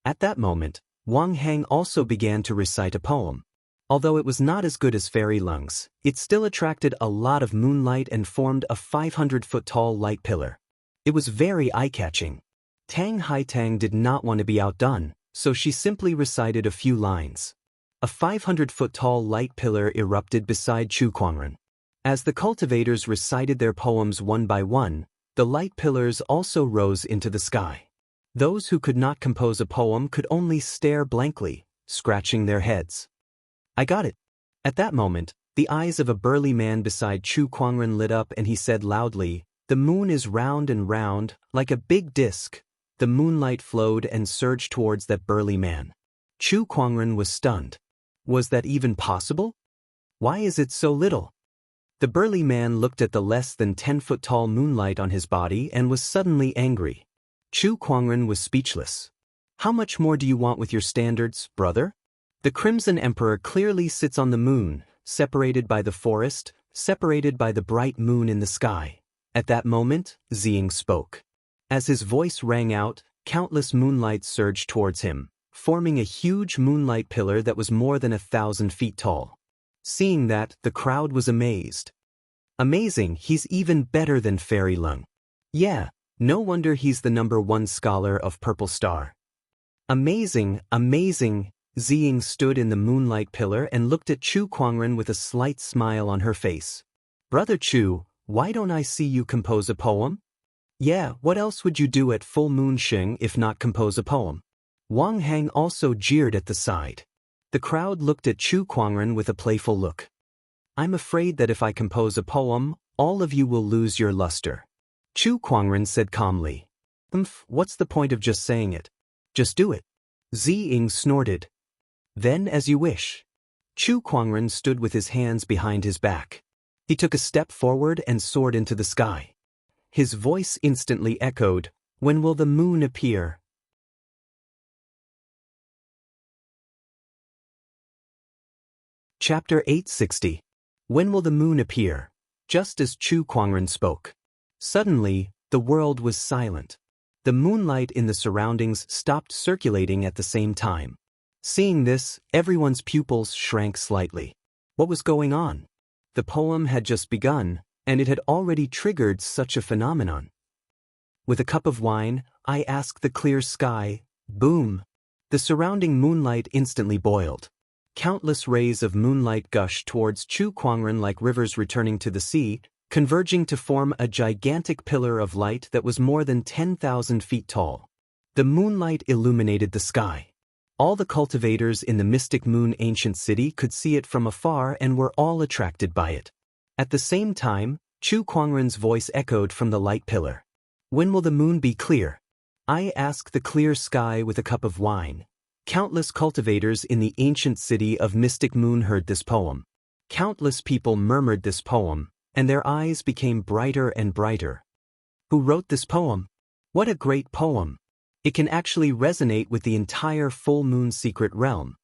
[SPEAKER 1] At that moment, Wang Hang also began to recite a poem. Although it was not as good as Fairy Leng's, it still attracted a lot of moonlight and formed a 500-foot-tall light pillar. It was very eye-catching. Tang Haitang did not want to be outdone, so she simply recited a few lines. A 500-foot-tall light pillar erupted beside Chu Kuangren. As the cultivators recited their poems one by one, the light pillars also rose into the sky. Those who could not compose a poem could only stare blankly, scratching their heads. I got it. At that moment, the eyes of a burly man beside Chu Kuangren lit up and he said loudly, "The moon is round and round, like a big disc." The moonlight flowed and surged towards that burly man. Chu Kuangren was stunned. Was that even possible? Why is it so little? The burly man looked at the less than 10-foot-tall moonlight on his body and was suddenly angry. Chu Kuangren was speechless. How much more do you want with your standards, brother? The Crimson Emperor clearly sits on the moon, separated by the forest, separated by the bright moon in the sky. At that moment, Ziying spoke. As his voice rang out, countless moonlight surged towards him, forming a huge moonlight pillar that was more than 1,000 feet tall. Seeing that, the crowd was amazed. Amazing, he's even better than Fairy Leng. Yeah, no wonder he's the #1 scholar of Purple Star. Amazing, amazing. Ziying stood in the moonlight pillar and looked at Chu Kuangren with a slight smile on her face. Brother Chu, why don't I see you compose a poem? Yeah, what else would you do at full moon Xing if not compose a poem? Wang Hang also jeered at the side. The crowd looked at Chu Kuangren with a playful look. I'm afraid that if I compose a poem, all of you will lose your luster. Chu Kuangren said calmly. What's the point of just saying it? Just do it. Ziying snorted. Then as you wish. Chu Kuangren stood with his hands behind his back. He took a step forward and soared into the sky. His voice instantly echoed, "When will the moon appear?" Chapter 860. When will the moon appear? Just as Chu Kuangren spoke. Suddenly, the world was silent. The moonlight in the surroundings stopped circulating at the same time. Seeing this, everyone's pupils shrank slightly. What was going on? The poem had just begun, and it had already triggered such a phenomenon. With a cup of wine, I asked the clear sky, boom. The surrounding moonlight instantly boiled. Countless rays of moonlight gushed towards Chu Kuangren like rivers returning to the sea, converging to form a gigantic pillar of light that was more than 10,000 feet tall. The moonlight illuminated the sky. All the cultivators in the Mystic Moon ancient city could see it from afar and were all attracted by it. At the same time, Chu Kuangren's voice echoed from the light pillar. When will the moon be clear? I ask the clear sky with a cup of wine. Countless cultivators in the ancient city of Mystic Moon heard this poem. Countless people murmured this poem, and their eyes became brighter and brighter. Who wrote this poem? What a great poem! It can actually resonate with the entire full moon secret realm.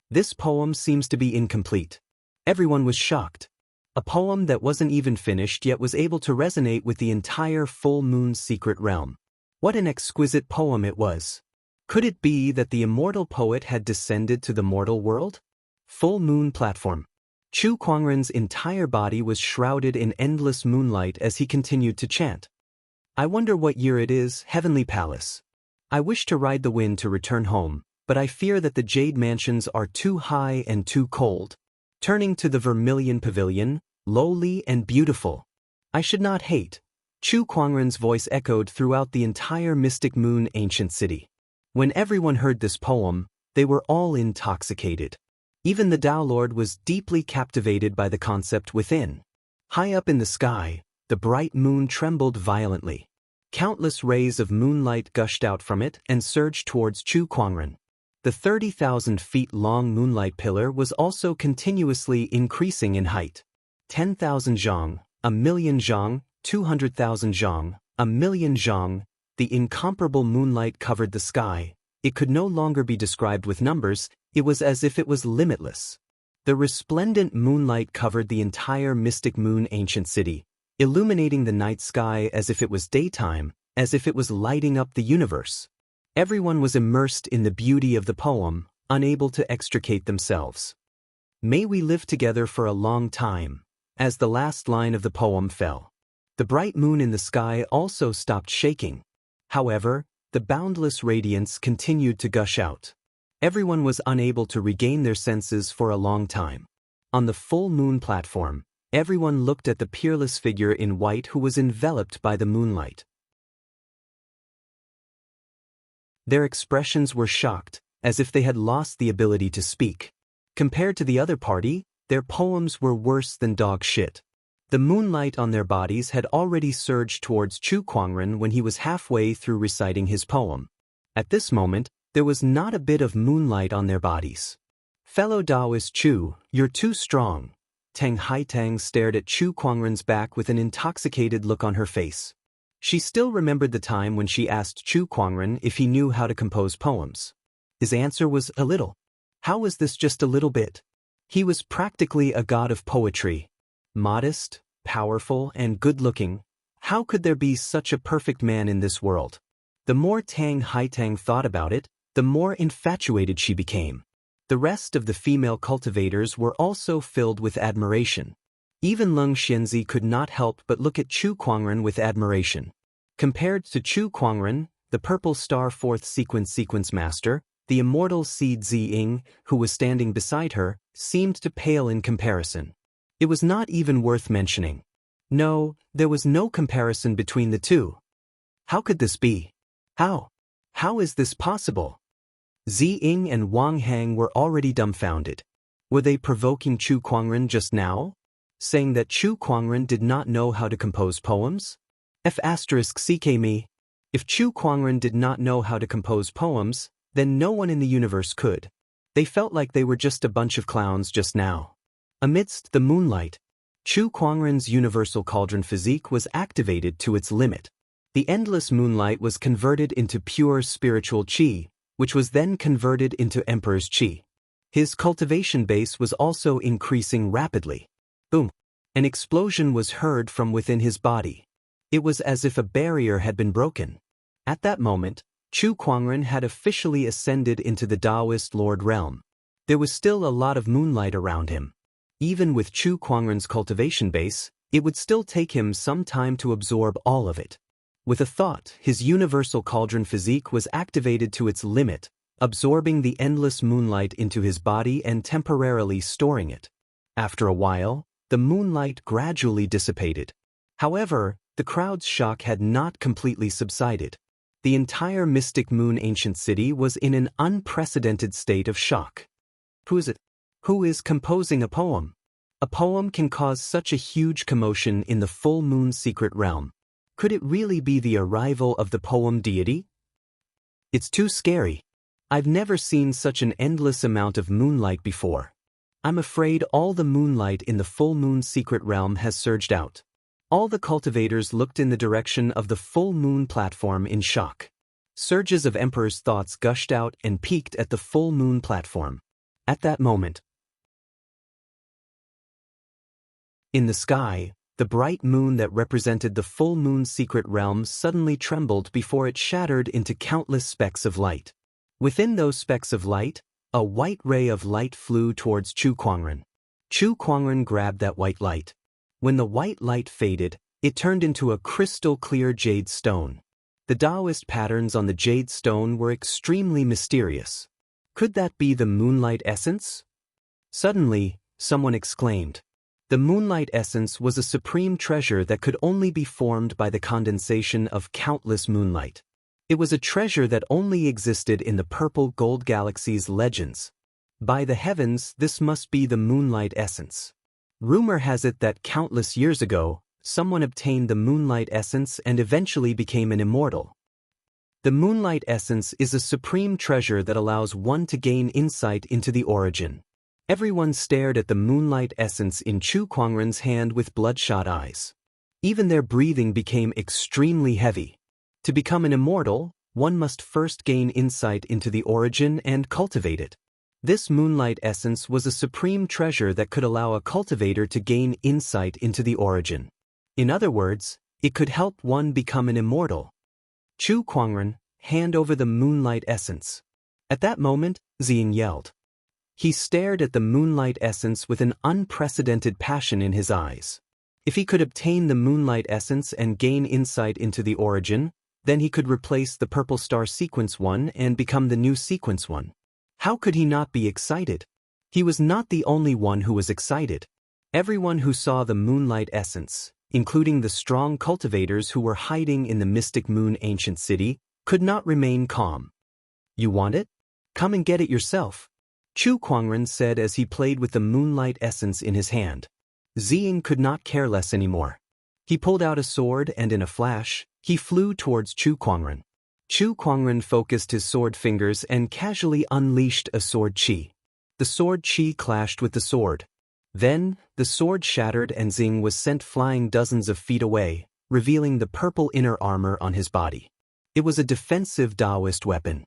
[SPEAKER 1] This poem seems to be incomplete. Everyone was shocked. A poem that wasn't even finished yet was able to resonate with the entire full moon secret realm. What an exquisite poem it was. Could it be that the immortal poet had descended to the mortal world? Full moon platform. Chu Kuangren's entire body was shrouded in endless moonlight as he continued to chant. I wonder what year it is, Heavenly Palace. I wish to ride the wind to return home, but I fear that the jade mansions are too high and too cold. Turning to the vermilion pavilion, lowly and beautiful. I should not hate. Chu Kuangren's voice echoed throughout the entire Mystic Moon ancient city. When everyone heard this poem, they were all intoxicated. Even the Tao Lord was deeply captivated by the concept within. High up in the sky, the bright moon trembled violently. Countless rays of moonlight gushed out from it and surged towards Chu Kuangren. The 30,000 feet long moonlight pillar was also continuously increasing in height. 10,000 zhang, 1,000,000 zhang, 200,000 zhang, 1,000,000 zhang. The incomparable moonlight covered the sky. It could no longer be described with numbers, it was as if it was limitless. The resplendent moonlight covered the entire Mystic Moon ancient city, illuminating the night sky as if it was daytime, as if it was lighting up the universe. Everyone was immersed in the beauty of the poem, unable to extricate themselves. May we live together for a long time, as the last line of the poem fell. The bright moon in the sky also stopped shaking. However, the boundless radiance continued to gush out. Everyone was unable to regain their senses for a long time. On the full moon platform, everyone looked at the peerless figure in white who was enveloped by the moonlight. Their expressions were shocked, as if they had lost the ability to speak. Compared to the other party, their poems were worse than dog shit. The moonlight on their bodies had already surged towards Chu Kuangren when he was halfway through reciting his poem. At this moment, there was not a bit of moonlight on their bodies. Fellow Taoist Chu, you're too strong. Tang Haitang stared at Chu Kuangren's back with an intoxicated look on her face. She still remembered the time when she asked Chu Kuangren if he knew how to compose poems. His answer was a little. How was this just a little bit? He was practically a god of poetry. Modest, powerful, and good-looking. How could there be such a perfect man in this world? The more Tang Haitang thought about it, the more infatuated she became. The rest of the female cultivators were also filled with admiration. Even Leng Xianzi could not help but look at Chu Kuangren with admiration. Compared to Chu Kuangren, the Purple Star Fourth Sequence Master, the immortal Si Ziying, who was standing beside her, seemed to pale in comparison. It was not even worth mentioning. No, there was no comparison between the two. How could this be? How? How is this possible? Ziying and Wang Hang were already dumbfounded. Were they provoking Chu Kuangren just now? Saying that Chu Kuangren did not know how to compose poems? F***ck me. If Chu Kuangren did not know how to compose poems, then no one in the universe could. They felt like they were just a bunch of clowns just now. Amidst the moonlight, Chu Kuangren's universal cauldron physique was activated to its limit. The endless moonlight was converted into pure spiritual qi, which was then converted into Emperor's qi. His cultivation base was also increasing rapidly. Boom! An explosion was heard from within his body. It was as if a barrier had been broken. At that moment, Chu Kuangren had officially ascended into the Taoist Lord realm. There was still a lot of moonlight around him. Even with Chu Kuangren's cultivation base, it would still take him some time to absorb all of it. With a thought, his universal cauldron physique was activated to its limit, absorbing the endless moonlight into his body and temporarily storing it. After a while, the moonlight gradually dissipated. However, the crowd's shock had not completely subsided. The entire Mystic Moon ancient city was in an unprecedented state of shock. Who is it? Who is composing a poem? A poem can cause such a huge commotion in the full moon secret realm. Could it really be the arrival of the poem deity? It's too scary. I've never seen such an endless amount of moonlight before. I'm afraid all the moonlight in the full moon secret realm has surged out. All the cultivators looked in the direction of the full moon platform in shock. Surges of Emperor's thoughts gushed out and peaked at the full moon platform. At that moment, in the sky, the bright moon that represented the full moon secret realm suddenly trembled before it shattered into countless specks of light. Within those specks of light, a white ray of light flew towards Chu Kuangren. Chu Kuangren grabbed that white light. When the white light faded, it turned into a crystal-clear jade stone. The Taoist patterns on the jade stone were extremely mysterious. Could that be the moonlight essence? Suddenly, someone exclaimed. The moonlight essence was a supreme treasure that could only be formed by the condensation of countless moonlight. It was a treasure that only existed in the purple gold galaxy's legends. By the heavens, this must be the moonlight essence. Rumor has it that countless years ago, someone obtained the moonlight essence and eventually became an immortal. The moonlight essence is a supreme treasure that allows one to gain insight into the origin. Everyone stared at the moonlight essence in Chu Kuangren's hand with bloodshot eyes. Even their breathing became extremely heavy. To become an immortal, one must first gain insight into the origin and cultivate it. This moonlight essence was a supreme treasure that could allow a cultivator to gain insight into the origin. In other words, it could help one become an immortal. Chu Kuangren, hand over the moonlight essence. At that moment, Xing yelled. He stared at the moonlight essence with an unprecedented passion in his eyes. If he could obtain the moonlight essence and gain insight into the origin, then he could replace the purple star sequence 1 and become the new sequence 1. How could he not be excited? He was not the only one who was excited. Everyone who saw the moonlight essence, including the strong cultivators who were hiding in the mystic moon ancient city, could not remain calm. You want it? Come and get it yourself, Chu Kuangren said as he played with the moonlight essence in his hand. Xing could not care less anymore. He pulled out a sword and in a flash, he flew towards Chu Kuangren. Chu Kuangren focused his sword fingers and casually unleashed a sword chi. The sword chi clashed with the sword. Then, the sword shattered and Xing was sent flying dozens of feet away, revealing the purple inner armor on his body. It was a defensive Taoist weapon.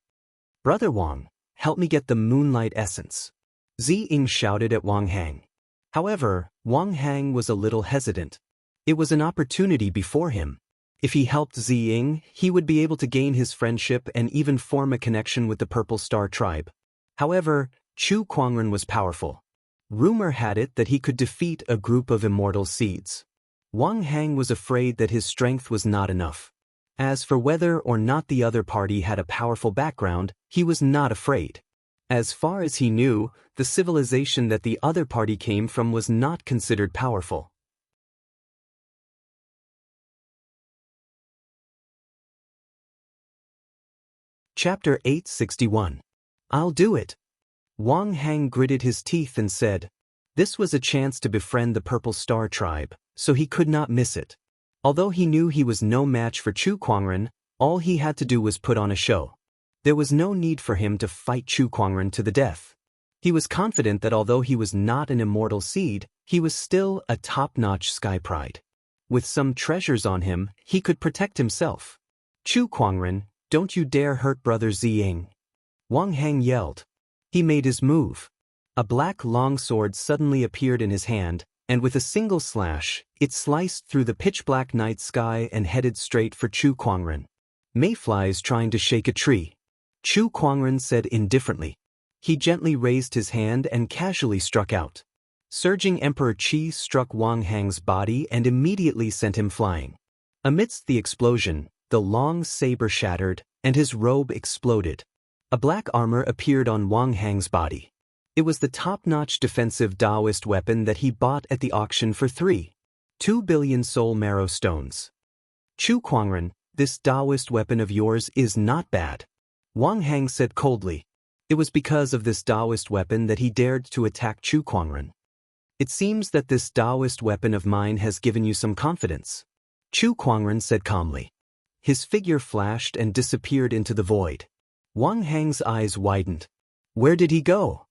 [SPEAKER 1] Brother Wang, help me get the moonlight essence, Xing shouted at Wang Hang. However, Wang Hang was a little hesitant. It was an opportunity before him. If he helped Xing, he would be able to gain his friendship and even form a connection with the Purple Star tribe. However, Chu Kuangren was powerful. Rumor had it that he could defeat a group of immortal seeds. Wang Hang was afraid that his strength was not enough. As for whether or not the other party had a powerful background, he was not afraid. As far as he knew, the civilization that the other party came from was not considered powerful. Chapter 861. I'll do it. Wang Hang gritted his teeth and said, this was a chance to befriend the Purple Star tribe, so he could not miss it. Although he knew he was no match for Chu Kuangren, all he had to do was put on a show. There was no need for him to fight Chu Kuangren to the death. He was confident that although he was not an immortal seed, he was still a top-notch sky pride. With some treasures on him, he could protect himself. Chu Kuangren, don't you dare hurt Brother Xing, Wang Hang yelled. He made his move. A black longsword suddenly appeared in his hand, and with a single slash, it sliced through the pitch-black night sky and headed straight for Chu Kuangren. Mayflies trying to shake a tree, Chu Kuangren said indifferently. He gently raised his hand and casually struck out. Surging Emperor Qi struck Wang Hang's body and immediately sent him flying. Amidst the explosion, the long saber shattered, and his robe exploded. A black armor appeared on Wang Hang's body. It was the top-notch defensive Taoist weapon that he bought at the auction for 2 billion soul marrow stones. Chu Kuangren, this Taoist weapon of yours is not bad, Wang Hang said coldly. It was because of this Taoist weapon that he dared to attack Chu Kuangren. It seems that this Taoist weapon of mine has given you some confidence, Chu Kuangren said calmly. His figure flashed and disappeared into the void. Wang Hang's eyes widened. Where did he go?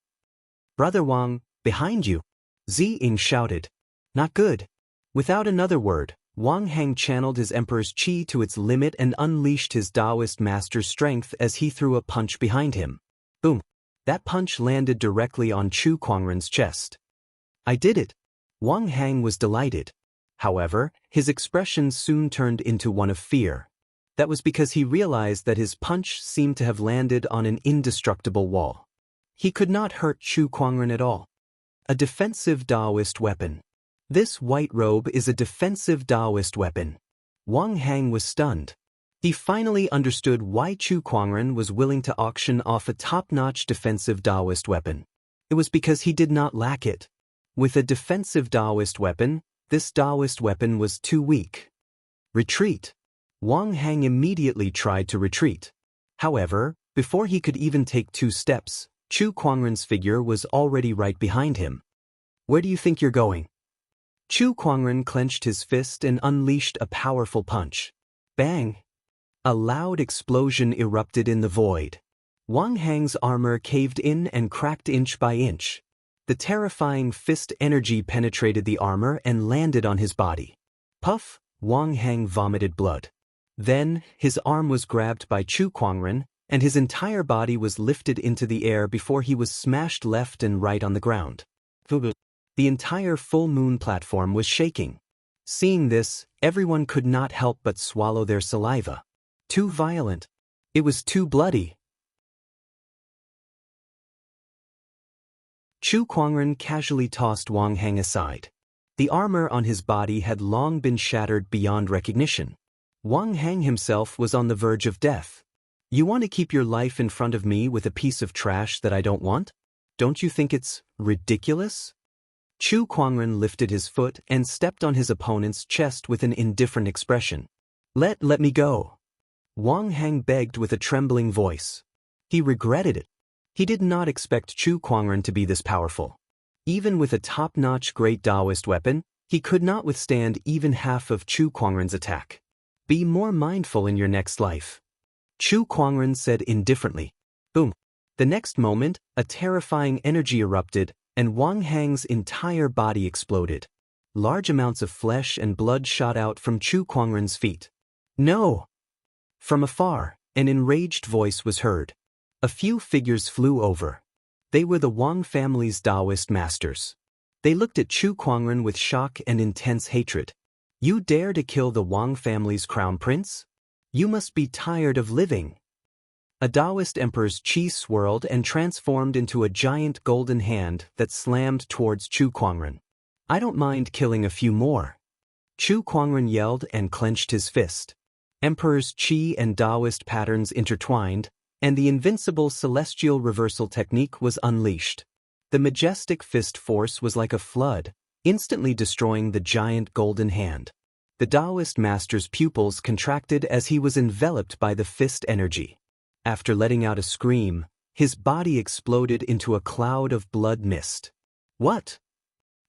[SPEAKER 1] Brother Wang, behind you. Zi Ying shouted. Not good. Without another word, Wang Hang channeled his emperor's qi to its limit and unleashed his Taoist master's strength as he threw a punch behind him. Boom. That punch landed directly on Chu Kuangren's chest. I did it. Wang Hang was delighted. However, his expression soon turned into one of fear. That was because he realized that his punch seemed to have landed on an indestructible wall. He could not hurt Chu Kuangren at all. A defensive Taoist weapon. This white robe is a defensive Taoist weapon. Wang Hang was stunned. He finally understood why Chu Kuangren was willing to auction off a top-notch defensive Taoist weapon. It was because he did not lack it. With a defensive Taoist weapon, this Taoist weapon was too weak. Retreat. Wang Hang immediately tried to retreat. However, before he could even take 2 steps, Chu Kuangren's figure was already right behind him. Where do you think you're going? Chu Kuangren clenched his fist and unleashed a powerful punch. Bang! A loud explosion erupted in the void. Wang Hang's armor caved in and cracked inch by inch. The terrifying fist energy penetrated the armor and landed on his body. Puff! Wang Hang vomited blood. Then, his arm was grabbed by Chu Kuangren, and his entire body was lifted into the air before he was smashed left and right on the ground. The entire full moon platform was shaking. Seeing this, everyone could not help but swallow their saliva. Too violent. It was too bloody. Chu Kuangren casually tossed Wang Hang aside. The armor on his body had long been shattered beyond recognition. Wang Hang himself was on the verge of death. You want to keep your life in front of me with a piece of trash that I don't want? Don't you think it's ridiculous? Chu Kuangren lifted his foot and stepped on his opponent's chest with an indifferent expression. Let me go. Wang Hang begged with a trembling voice. He regretted it. He did not expect Chu Kuangren to be this powerful. Even with a top-notch great Taoist weapon, he could not withstand even half of Chu Kuangren's attack. Be more mindful in your next life. Chu Kuangren said indifferently. Boom. The next moment, a terrifying energy erupted, and Wang Hang's entire body exploded. Large amounts of flesh and blood shot out from Chu Kuangren's feet. No! From afar, an enraged voice was heard. A few figures flew over. They were the Wang family's Taoist masters. They looked at Chu Kuangren with shock and intense hatred. You dare to kill the Wang family's crown prince? You must be tired of living. A Taoist emperor's qi swirled and transformed into a giant golden hand that slammed towards Chu Kuangren. I don't mind killing a few more. Chu Kuangren yelled and clenched his fist. Emperor's qi and Taoist patterns intertwined, and the invincible celestial reversal technique was unleashed. The majestic fist force was like a flood, instantly destroying the giant golden hand. The Taoist master's pupils contracted as he was enveloped by the fist energy. After letting out a scream, his body exploded into a cloud of blood mist. What?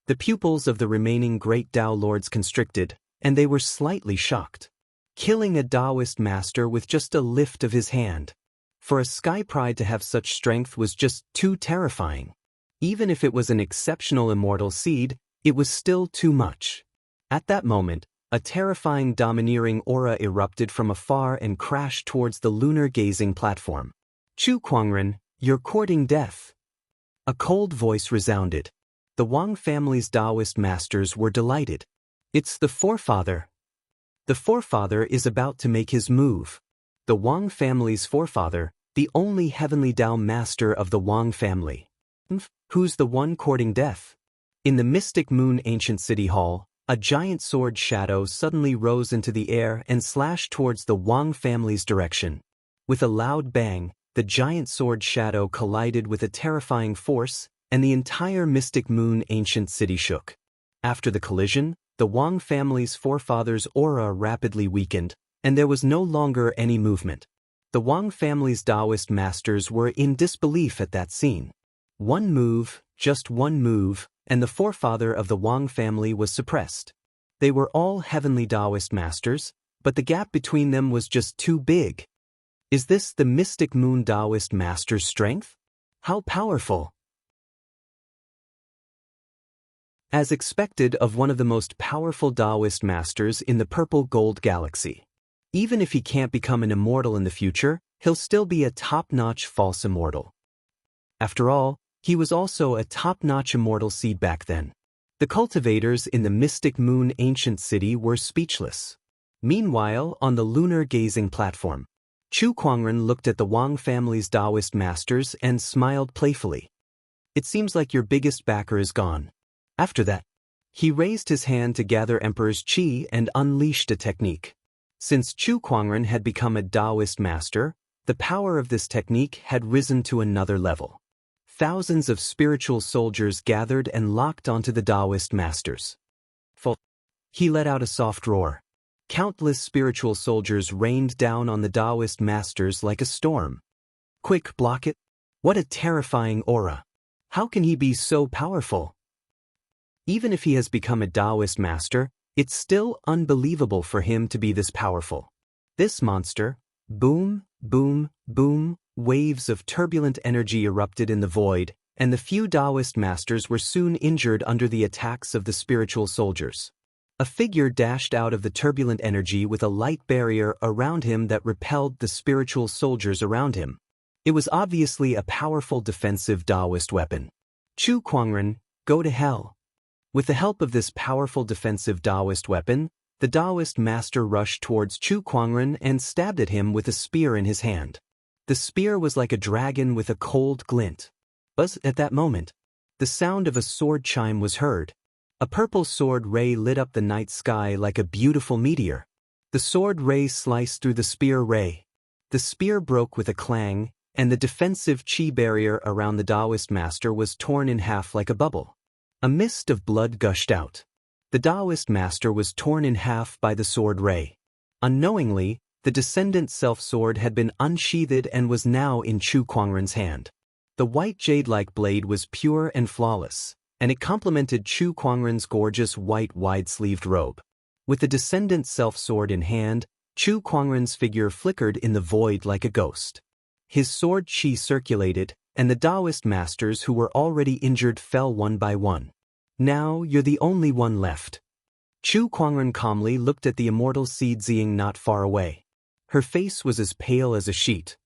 [SPEAKER 1] The pupils of the remaining great Tao lords constricted, and they were slightly shocked. Killing a Taoist master with just a lift of his hand. For a sky pride to have such strength was just too terrifying. Even if it was an exceptional immortal seed, it was still too much. At that moment, a terrifying domineering aura erupted from afar and crashed towards the lunar gazing platform. Chu Kuangren, you're courting death. A cold voice resounded. The Wang family's Taoist masters were delighted. It's the forefather. The forefather is about to make his move. The Wang family's forefather, the only heavenly Tao master of the Wang family. Who's the one courting death? In the Mystic Moon Ancient City Hall, a giant sword shadow suddenly rose into the air and slashed towards the Wang family's direction. With a loud bang, the giant sword shadow collided with a terrifying force, and the entire Mystic Moon Ancient City shook. After the collision, the Wang family's forefathers' aura rapidly weakened, and there was no longer any movement. The Wang family's Taoist masters were in disbelief at that scene. One move, just one move, and the forefather of the Wang family was suppressed. They were all heavenly Taoist masters, but the gap between them was just too big. Is this the mystic moon Taoist master's strength? How powerful! As expected of one of the most powerful Taoist masters in the purple gold galaxy. Even if he can't become an immortal in the future, he'll still be a top-notch false immortal. After all, he was also a top-notch immortal seed back then. The cultivators in the mystic moon ancient city were speechless. Meanwhile, on the lunar gazing platform, Chu Kuangren looked at the Wang family's Taoist masters and smiled playfully. It seems like your biggest backer is gone. After that, he raised his hand to gather Emperor's Qi and unleashed a technique. Since Chu Kuangren had become a Taoist master, the power of this technique had risen to another level. Thousands of spiritual soldiers gathered and locked onto the Taoist masters. He let out a soft roar. Countless spiritual soldiers rained down on the Taoist masters like a storm. Quick, block it! What a terrifying aura! How can he be so powerful? Even if he has become a Taoist master, it's still unbelievable for him to be this powerful. This monster, boom, boom, boom, waves of turbulent energy erupted in the void, and the few Taoist masters were soon injured under the attacks of the spiritual soldiers. A figure dashed out of the turbulent energy with a light barrier around him that repelled the spiritual soldiers around him. It was obviously a powerful defensive Taoist weapon. Chu Kuangren, go to hell. With the help of this powerful defensive Taoist weapon, the Taoist master rushed towards Chu Kuangren and stabbed at him with a spear in his hand. The spear was like a dragon with a cold glint. But at that moment, the sound of a sword chime was heard. A purple sword ray lit up the night sky like a beautiful meteor. The sword ray sliced through the spear ray. The spear broke with a clang, and the defensive Qi barrier around the Taoist master was torn in half like a bubble. A mist of blood gushed out. The Taoist master was torn in half by the sword ray. Unknowingly, the descendant self-sword had been unsheathed and was now in Chu Kuangren's hand. The white jade-like blade was pure and flawless, and it complemented Chu Kuangren's gorgeous white wide-sleeved robe. With the descendant self-sword in hand, Chu Kuangren's figure flickered in the void like a ghost. His sword qi circulated, and the Taoist masters who were already injured fell one by one. Now you're the only one left. Chu Kuangren calmly looked at the immortal seed Ziying not far away. Her face was as pale as a sheet.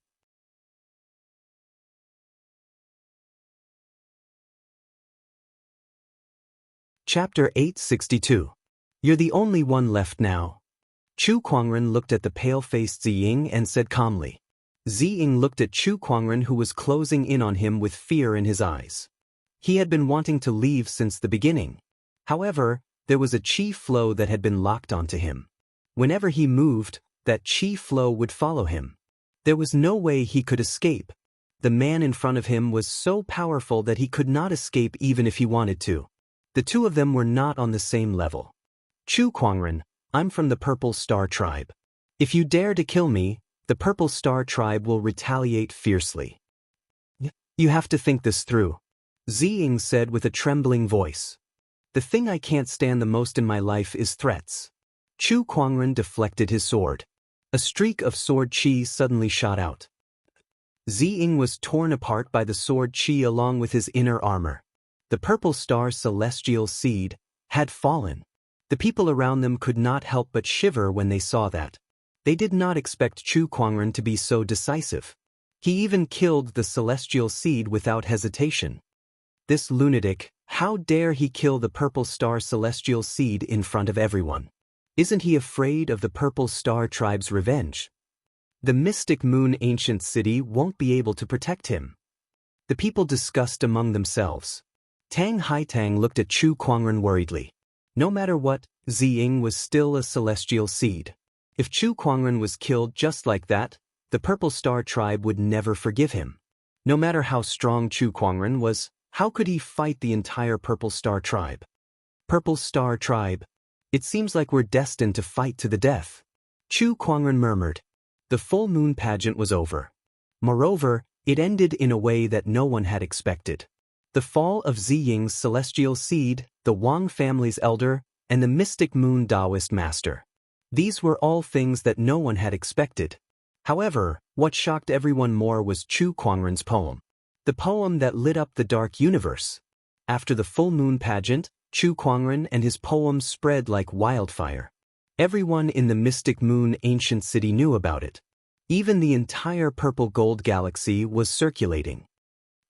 [SPEAKER 1] Chapter 862. You're the only one left now. Chu Kuangren looked at the pale-faced Ziying and said calmly. Ziying looked at Chu Kuangren, who was closing in on him with fear in his eyes. He had been wanting to leave since the beginning. However, there was a qi flow that had been locked onto him. Whenever he moved, that qi flow would follow him. There was no way he could escape. The man in front of him was so powerful that he could not escape even if he wanted to. The two of them were not on the same level. Chu Kuangren, I'm from the Purple Star Tribe. If you dare to kill me, the Purple Star Tribe will retaliate fiercely. You have to think this through, Ziying said with a trembling voice. The thing I can't stand the most in my life is threats. Chu Kuangren deflected his sword. A streak of sword qi suddenly shot out. Ziying was torn apart by the sword qi along with his inner armor. The Purple Star celestial seed had fallen. The people around them could not help but shiver when they saw that. They did not expect Chu Kuangren to be so decisive. He even killed the celestial seed without hesitation. This lunatic, how dare he kill the Purple Star celestial seed in front of everyone? Isn't he afraid of the Purple Star Tribe's revenge? The Mystic Moon ancient city won't be able to protect him. The people discussed among themselves. Tang Haitang looked at Chu Kuangren worriedly. No matter what, Ziying was still a celestial seed. If Chu Kuangren was killed just like that, the Purple Star Tribe would never forgive him. No matter how strong Chu Kuangren was, how could he fight the entire Purple Star Tribe? Purple Star Tribe. It seems like we're destined to fight to the death. Chu Kuangren murmured. The full moon pageant was over. Moreover, it ended in a way that no one had expected. The fall of Ziying's celestial seed, the Wang family's elder, and the Mystic Moon Taoist master. These were all things that no one had expected. However, what shocked everyone more was Chu Kuangren's poem. The poem that lit up the dark universe. After the full moon pageant, Chu Kuangren and his poem spread like wildfire. Everyone in the Mystic Moon ancient city knew about it. Even the entire purple gold galaxy was circulating.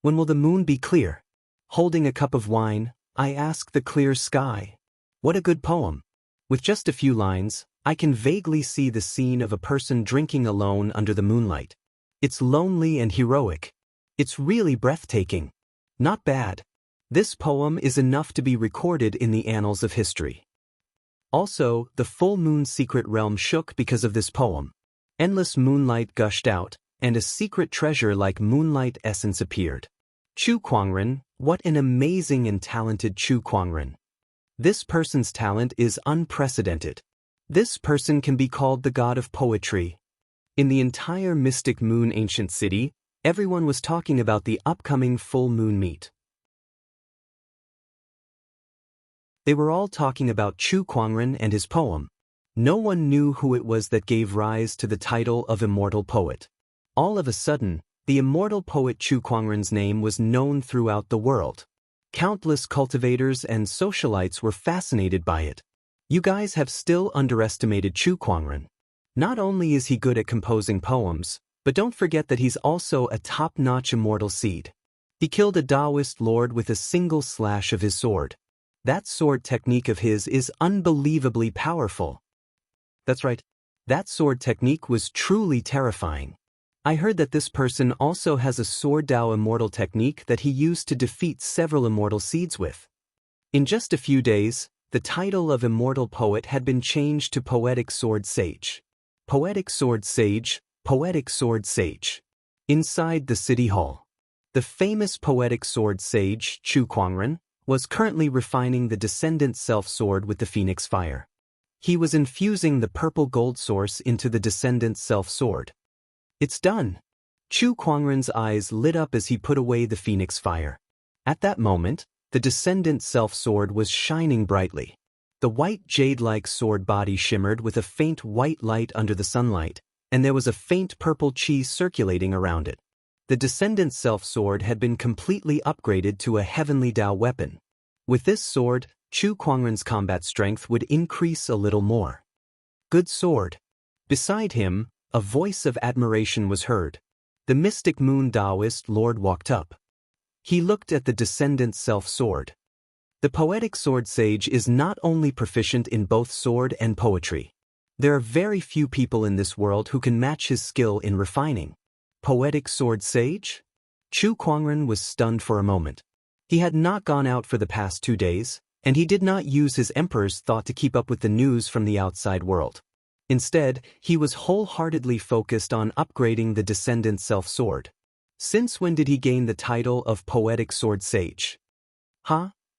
[SPEAKER 1] When will the moon be clear? Holding a cup of wine, I ask the clear sky. What a good poem. With just a few lines, I can vaguely see the scene of a person drinking alone under the moonlight. It's lonely and heroic. It's really breathtaking. Not bad. This poem is enough to be recorded in the annals of history. Also, the full moon's secret realm shook because of this poem. Endless moonlight gushed out, and a secret treasure like moonlight essence appeared. Chu Kuangren, what an amazing and talented Chu Kuangren. This person's talent is unprecedented. This person can be called the god of poetry. In the entire Mystic Moon ancient city, everyone was talking about the upcoming full moon meet. They were all talking about Chu Kuangren and his poem. No one knew who it was that gave rise to the title of immortal poet. All of a sudden, the immortal poet Chu Kuangren's name was known throughout the world. Countless cultivators and socialites were fascinated by it. You guys have still underestimated Chu Kuangren. Not only is he good at composing poems, but don't forget that he's also a top-notch immortal seed. He killed a Taoist lord with a single slash of his sword. That sword technique of his is unbelievably powerful. That's right. That sword technique was truly terrifying. I heard that this person also has a sword Dao immortal technique that he used to defeat several immortal seeds with. In just a few days, the title of immortal poet had been changed to Poetic Sword Sage. Poetic Sword Sage, Poetic Sword Sage. Inside the City Hall. The famous Poetic Sword Sage, Chu Kuangren, was currently refining the Descendant Self-Sword with the Phoenix Fire. He was infusing the purple gold source into the Descendant Self-Sword. It's done. Chu Kuangren's eyes lit up as he put away the Phoenix Fire. At that moment, the Descendant Self-Sword was shining brightly. The white jade-like sword body shimmered with a faint white light under the sunlight, and there was a faint purple chi circulating around it. The Descendant Self-Sword had been completely upgraded to a heavenly Dao weapon. With this sword, Chu Kuangren's combat strength would increase a little more. Good sword. Beside him, a voice of admiration was heard. The Mystic Moon Taoist Lord walked up. He looked at the Descendant Self-Sword. The Poetic Sword Sage is not only proficient in both sword and poetry. There are very few people in this world who can match his skill in refining. Poetic Sword Sage? Chu Kuangren was stunned for a moment. He had not gone out for the past 2 days, and he did not use his emperor's thought to keep up with the news from the outside world. Instead, he was wholeheartedly focused on upgrading the Descendant Self-Sword. Since when did he gain the title of Poetic Sword Sage?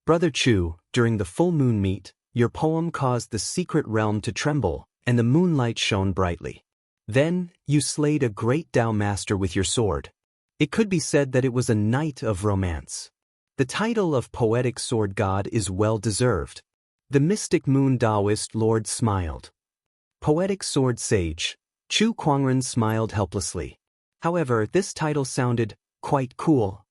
[SPEAKER 1] Brother Chu, during the full moon meet, your poem caused the secret realm to tremble, and the moonlight shone brightly. Then, you slayed a great Dao master with your sword. It could be said that it was a night of romance. The title of Poetic Sword God is well-deserved. The Mystic Moon Taoist Lord smiled. Poetic Sword Sage. Chu Kuangren smiled helplessly. However, this title sounded quite cool.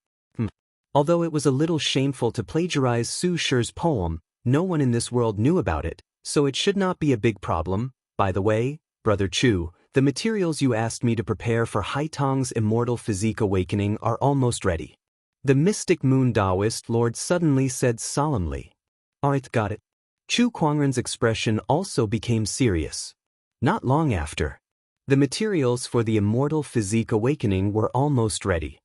[SPEAKER 1] Although it was a little shameful to plagiarize Su Shi's poem, no one in this world knew about it, so it should not be a big problem. By the way, Brother Chu, the materials you asked me to prepare for Haitong's immortal physique awakening are almost ready. The Mystic Moon Taoist Lord suddenly said solemnly. Alright, got it. Chu Kuangren's expression also became serious. Not long after, the materials for the immortal physique awakening were almost ready.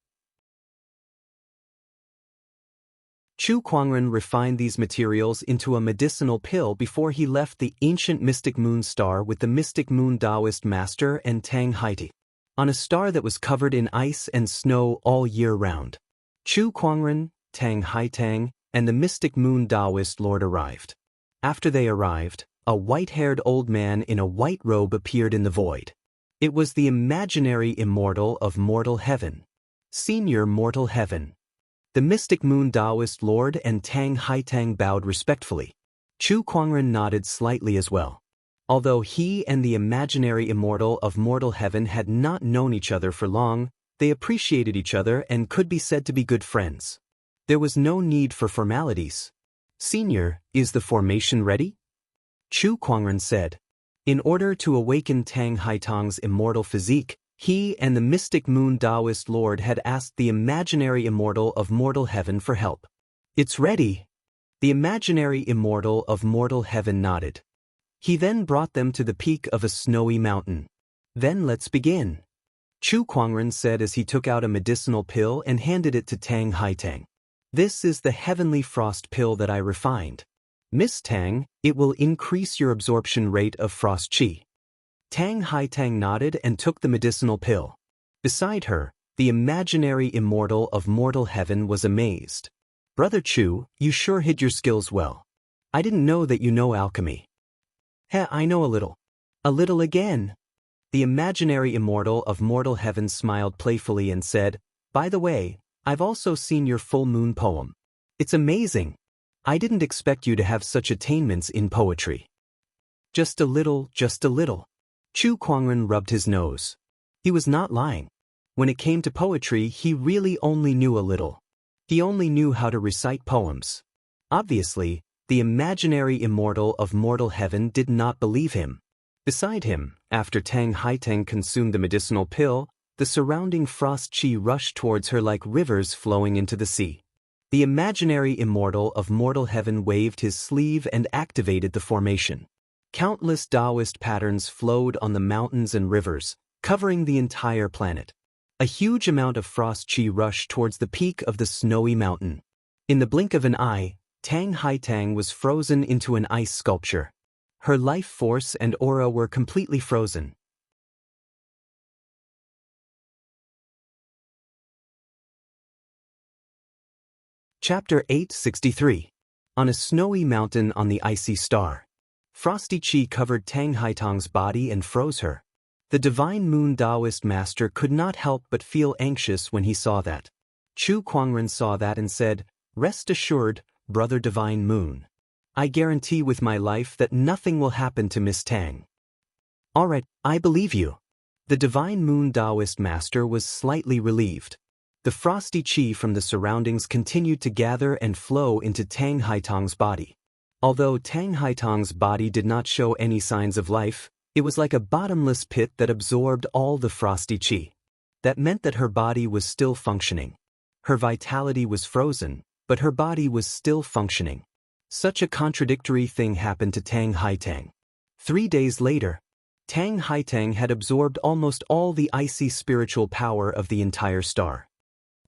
[SPEAKER 1] Chu Kuangren refined these materials into a medicinal pill before he left the ancient Mystic Moon star with the Mystic Moon Taoist master and Tang Haiti. On a star that was covered in ice and snow all year round. Chu Kuangren, Tang Haitang, and the Mystic Moon Taoist Lord arrived. After they arrived, a white-haired old man in a white robe appeared in the void. It was the imaginary immortal of mortal heaven. Senior Mortal Heaven. The Mystic Moon Taoist Lord and Tang Haitang bowed respectfully. Chu Kuangren nodded slightly as well. Although he and the imaginary immortal of mortal heaven had not known each other for long, they appreciated each other and could be said to be good friends. There was no need for formalities. "Senior, is the formation ready?" Chu Kuangren said. In order to awaken Tang Haitang's immortal physique, he and the mystic moon Taoist lord had asked the imaginary immortal of mortal heaven for help. "It's ready." The imaginary immortal of mortal heaven nodded. He then brought them to the peak of a snowy mountain. "Then let's begin," Chu Kuangren said as he took out a medicinal pill and handed it to Tang Haitang. "This is the heavenly frost pill that I refined. Miss Tang, it will increase your absorption rate of frost qi." Tang Haitang nodded and took the medicinal pill. Beside her, the imaginary immortal of mortal heaven was amazed. "Brother Chu, you sure hid your skills well. I didn't know that you know alchemy." I know a little." "A little again." The imaginary immortal of mortal heaven smiled playfully and said, "By the way, I've also seen your full moon poem. It's amazing. I didn't expect you to have such attainments in poetry." Just a little, just a little." Chu Kuangren rubbed his nose. He was not lying. When it came to poetry, he really only knew a little. He only knew how to recite poems. Obviously, the imaginary immortal of mortal heaven did not believe him. Beside him, after Tang Haitang consumed the medicinal pill, the surrounding frost qi rushed towards her like rivers flowing into the sea. The imaginary immortal of mortal heaven waved his sleeve and activated the formation. Countless Taoist patterns flowed on the mountains and rivers, covering the entire planet. A huge amount of frost qi rushed towards the peak of the snowy mountain. In the blink of an eye, Tang Haitang was frozen into an ice sculpture. Her life force and aura were completely frozen. Chapter 863. On a snowy mountain on the icy star. Frosty qi covered Tang Haitang's body and froze her. The divine moon Taoist master could not help but feel anxious when he saw that. Chu Kuangren saw that and said, "Rest assured, Brother Divine Moon. I guarantee with my life that nothing will happen to Miss Tang." "All right, I believe you." The divine moon Taoist master was slightly relieved. The frosty qi from the surroundings continued to gather and flow into Tang Haitang's body. Although Tang Haitang's body did not show any signs of life, it was like a bottomless pit that absorbed all the frosty qi. That meant that her body was still functioning. Her vitality was frozen, but her body was still functioning. Such a contradictory thing happened to Tang Haitang. 3 days later, Tang Haitang had absorbed almost all the icy spiritual power of the entire star.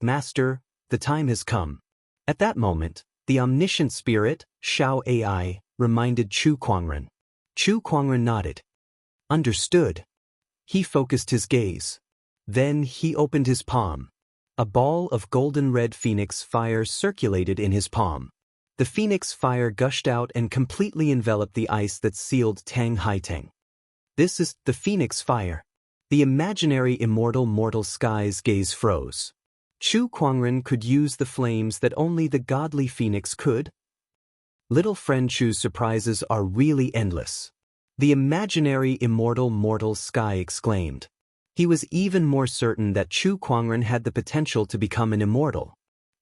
[SPEAKER 1] "Master, the time has come." At that moment, the omniscient spirit, Shao Ai, reminded Chu Kuangren. Chu Kuangren nodded. "Understood." He focused his gaze. Then he opened his palm. A ball of golden-red phoenix fire circulated in his palm. The phoenix fire gushed out and completely enveloped the ice that sealed Tang Haitang. "This is the phoenix fire." The imaginary immortal mortal sky's gaze froze. Chu Kuangren could use the flames that only the godly phoenix could. Little friend Chu's surprises are really endless. The imaginary immortal mortal sky exclaimed. He was even more certain that Chu Kuangren had the potential to become an immortal.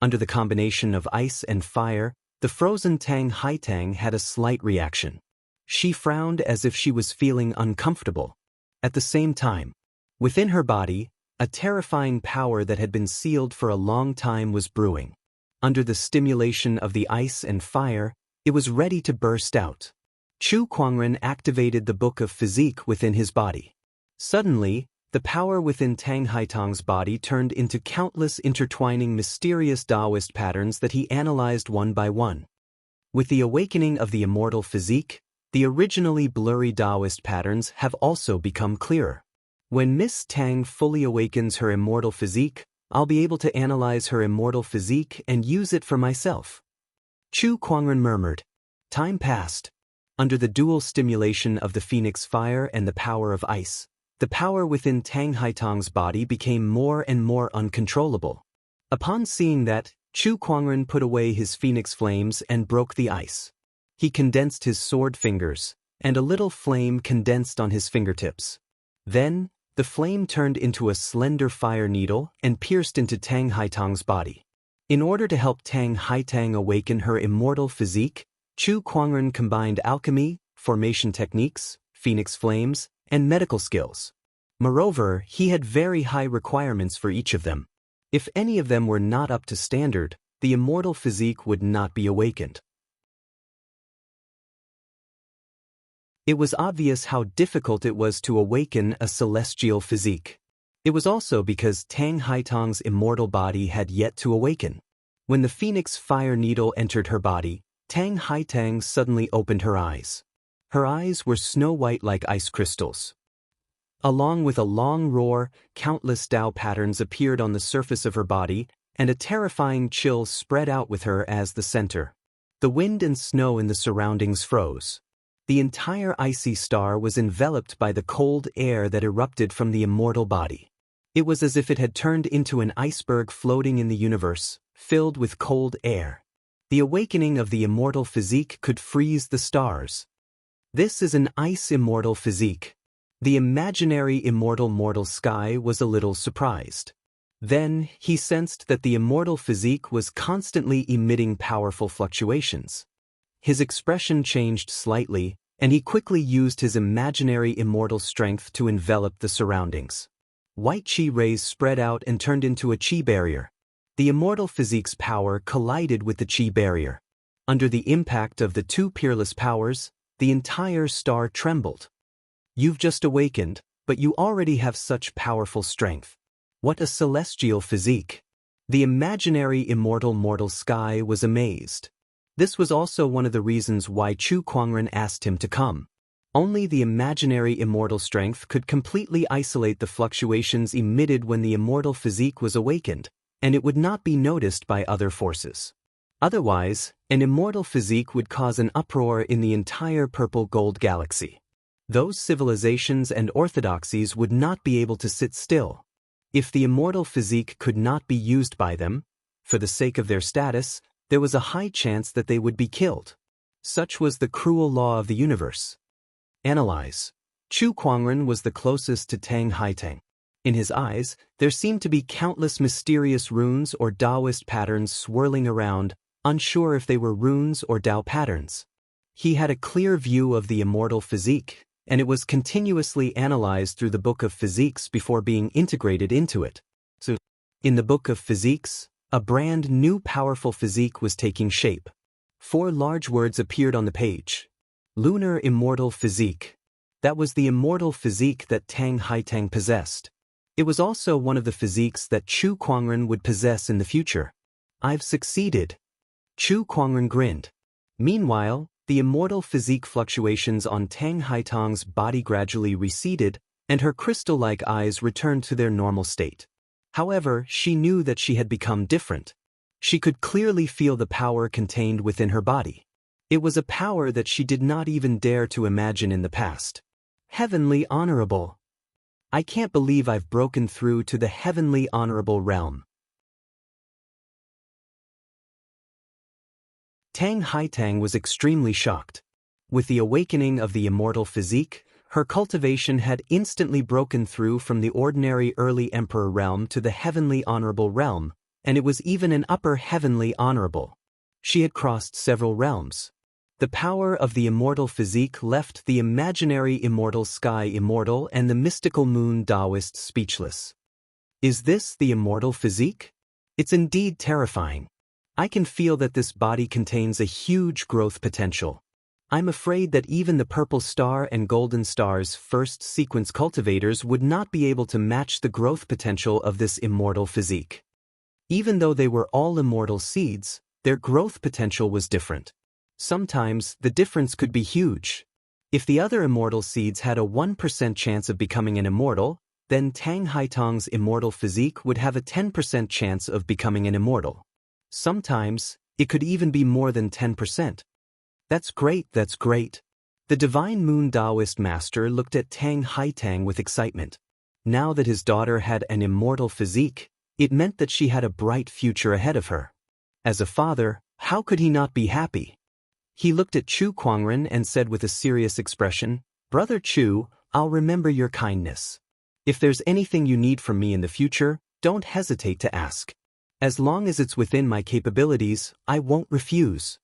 [SPEAKER 1] Under the combination of ice and fire, the frozen Tang Haitang had a slight reaction. She frowned as if she was feeling uncomfortable. At the same time, within her body, a terrifying power that had been sealed for a long time was brewing. Under the stimulation of the ice and fire, it was ready to burst out. Chu Kuangren activated the book of physique within his body. Suddenly, the power within Tang Haitang's body turned into countless intertwining mysterious Taoist patterns that he analyzed one by one. With the awakening of the immortal physique, the originally blurry Taoist patterns have also become clearer. When Miss Tang fully awakens her immortal physique, I'll be able to analyze her immortal physique and use it for myself. Chu Kuangren murmured. Time passed. Under the dual stimulation of the phoenix fire and the power of ice, the power within Tang Haitang's body became more and more uncontrollable. Upon seeing that, Chu Kuangren put away his phoenix flames and broke the ice. He condensed his sword fingers, and a little flame condensed on his fingertips. Then, the flame turned into a slender fire needle and pierced into Tang Haitang's body. In order to help Tang Haitang awaken her immortal physique, Chu Kuangren combined alchemy, formation techniques, phoenix flames, and medical skills. Moreover, he had very high requirements for each of them. If any of them were not up to standard, the immortal physique would not be awakened. It was obvious how difficult it was to awaken a celestial physique. It was also because Tang Haitang's immortal body had yet to awaken. When the phoenix fire needle entered her body, Tang Haitang suddenly opened her eyes. Her eyes were snow-white like ice crystals. Along with a long roar, countless Dao patterns appeared on the surface of her body, and a terrifying chill spread out with her as the center. The wind and snow in the surroundings froze. The entire icy star was enveloped by the cold air that erupted from the immortal body. It was as if it had turned into an iceberg floating in the universe, filled with cold air. The awakening of the immortal physique could freeze the stars. This is an ice immortal physique. The imaginary immortal mortal Sky was a little surprised. Then, he sensed that the immortal physique was constantly emitting powerful fluctuations. His expression changed slightly, and he quickly used his imaginary immortal strength to envelop the surroundings. White chi rays spread out and turned into a chi barrier. The immortal physique's power collided with the chi barrier. Under the impact of the two peerless powers, the entire star trembled. You've just awakened, but you already have such powerful strength. What a celestial physique! The imaginary immortal mortal Sky was amazed. This was also one of the reasons why Chu Kuangren asked him to come. Only the imaginary immortal strength could completely isolate the fluctuations emitted when the immortal physique was awakened, and it would not be noticed by other forces. Otherwise, an immortal physique would cause an uproar in the entire purple gold galaxy. Those civilizations and orthodoxies would not be able to sit still. If the immortal physique could not be used by them, for the sake of their status, there was a high chance that they would be killed. Such was the cruel law of the universe. Analyze. Chu Kuangren was the closest to Tang Haitang. In his eyes, there seemed to be countless mysterious runes or Taoist patterns swirling around, unsure if they were runes or Dao patterns. He had a clear view of the immortal physique, and it was continuously analyzed through the Book of Physiques before being integrated into it. So, in the Book of Physiques, a brand new powerful physique was taking shape. 4 large words appeared on the page. Lunar Immortal Physique. That was the immortal physique that Tang Haitang possessed. It was also one of the physiques that Chu Kuangren would possess in the future. I've succeeded. Chu Kuangren grinned. Meanwhile, the immortal physique fluctuations on Tang Haitang's body gradually receded, and her crystal-like eyes returned to their normal state. However, she knew that she had become different. She could clearly feel the power contained within her body. It was a power that she did not even dare to imagine in the past. Heavenly Honorable. I can't believe I've broken through to the Heavenly Honorable realm. Tang Haitang was extremely shocked. With the awakening of the immortal physique, her cultivation had instantly broken through from the ordinary early emperor realm to the Heavenly Honorable realm, and it was even an upper Heavenly Honorable. She had crossed several realms. The power of the immortal physique left the imaginary immortal Sky immortal and the mystical moon Taoist speechless. Is this the immortal physique? It's indeed terrifying. I can feel that this body contains a huge growth potential. I'm afraid that even the purple star and golden star's first sequence cultivators would not be able to match the growth potential of this immortal physique. Even though they were all immortal seeds, their growth potential was different. Sometimes, the difference could be huge. If the other immortal seeds had a 1% chance of becoming an immortal, then Tang Haitang's immortal physique would have a 10% chance of becoming an immortal. Sometimes, it could even be more than 10%. That's great, that's great. The Divine Moon Taoist Master looked at Tang Haitang with excitement. Now that his daughter had an immortal physique, it meant that she had a bright future ahead of her. As a father, how could he not be happy? He looked at Chu Kuangren and said with a serious expression, "Brother Chu, I'll remember your kindness. If there's anything you need from me in the future, don't hesitate to ask. As long as it's within my capabilities, I won't refuse."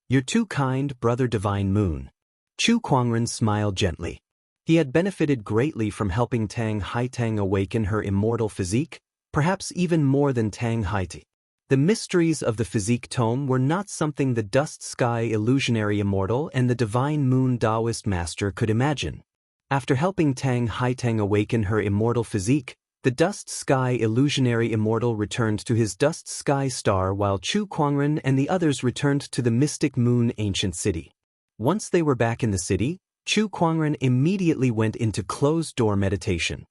[SPEAKER 1] "You're too kind, Brother Divine Moon." Chu Kuangren smiled gently. He had benefited greatly from helping Tang Haitang awaken her immortal physique, perhaps even more than Tang Haiti. The mysteries of the physique tome were not something the Dust Sky Illusionary Immortal and the Divine Moon Taoist Master could imagine. After helping Tang Haitang awaken her immortal physique, the Dust Sky Illusionary Immortal returned to his Dust Sky Star while Chu Kuangren and the others returned to the Mystic Moon Ancient City. Once they were back in the city, Chu Kuangren immediately went into closed-door meditation.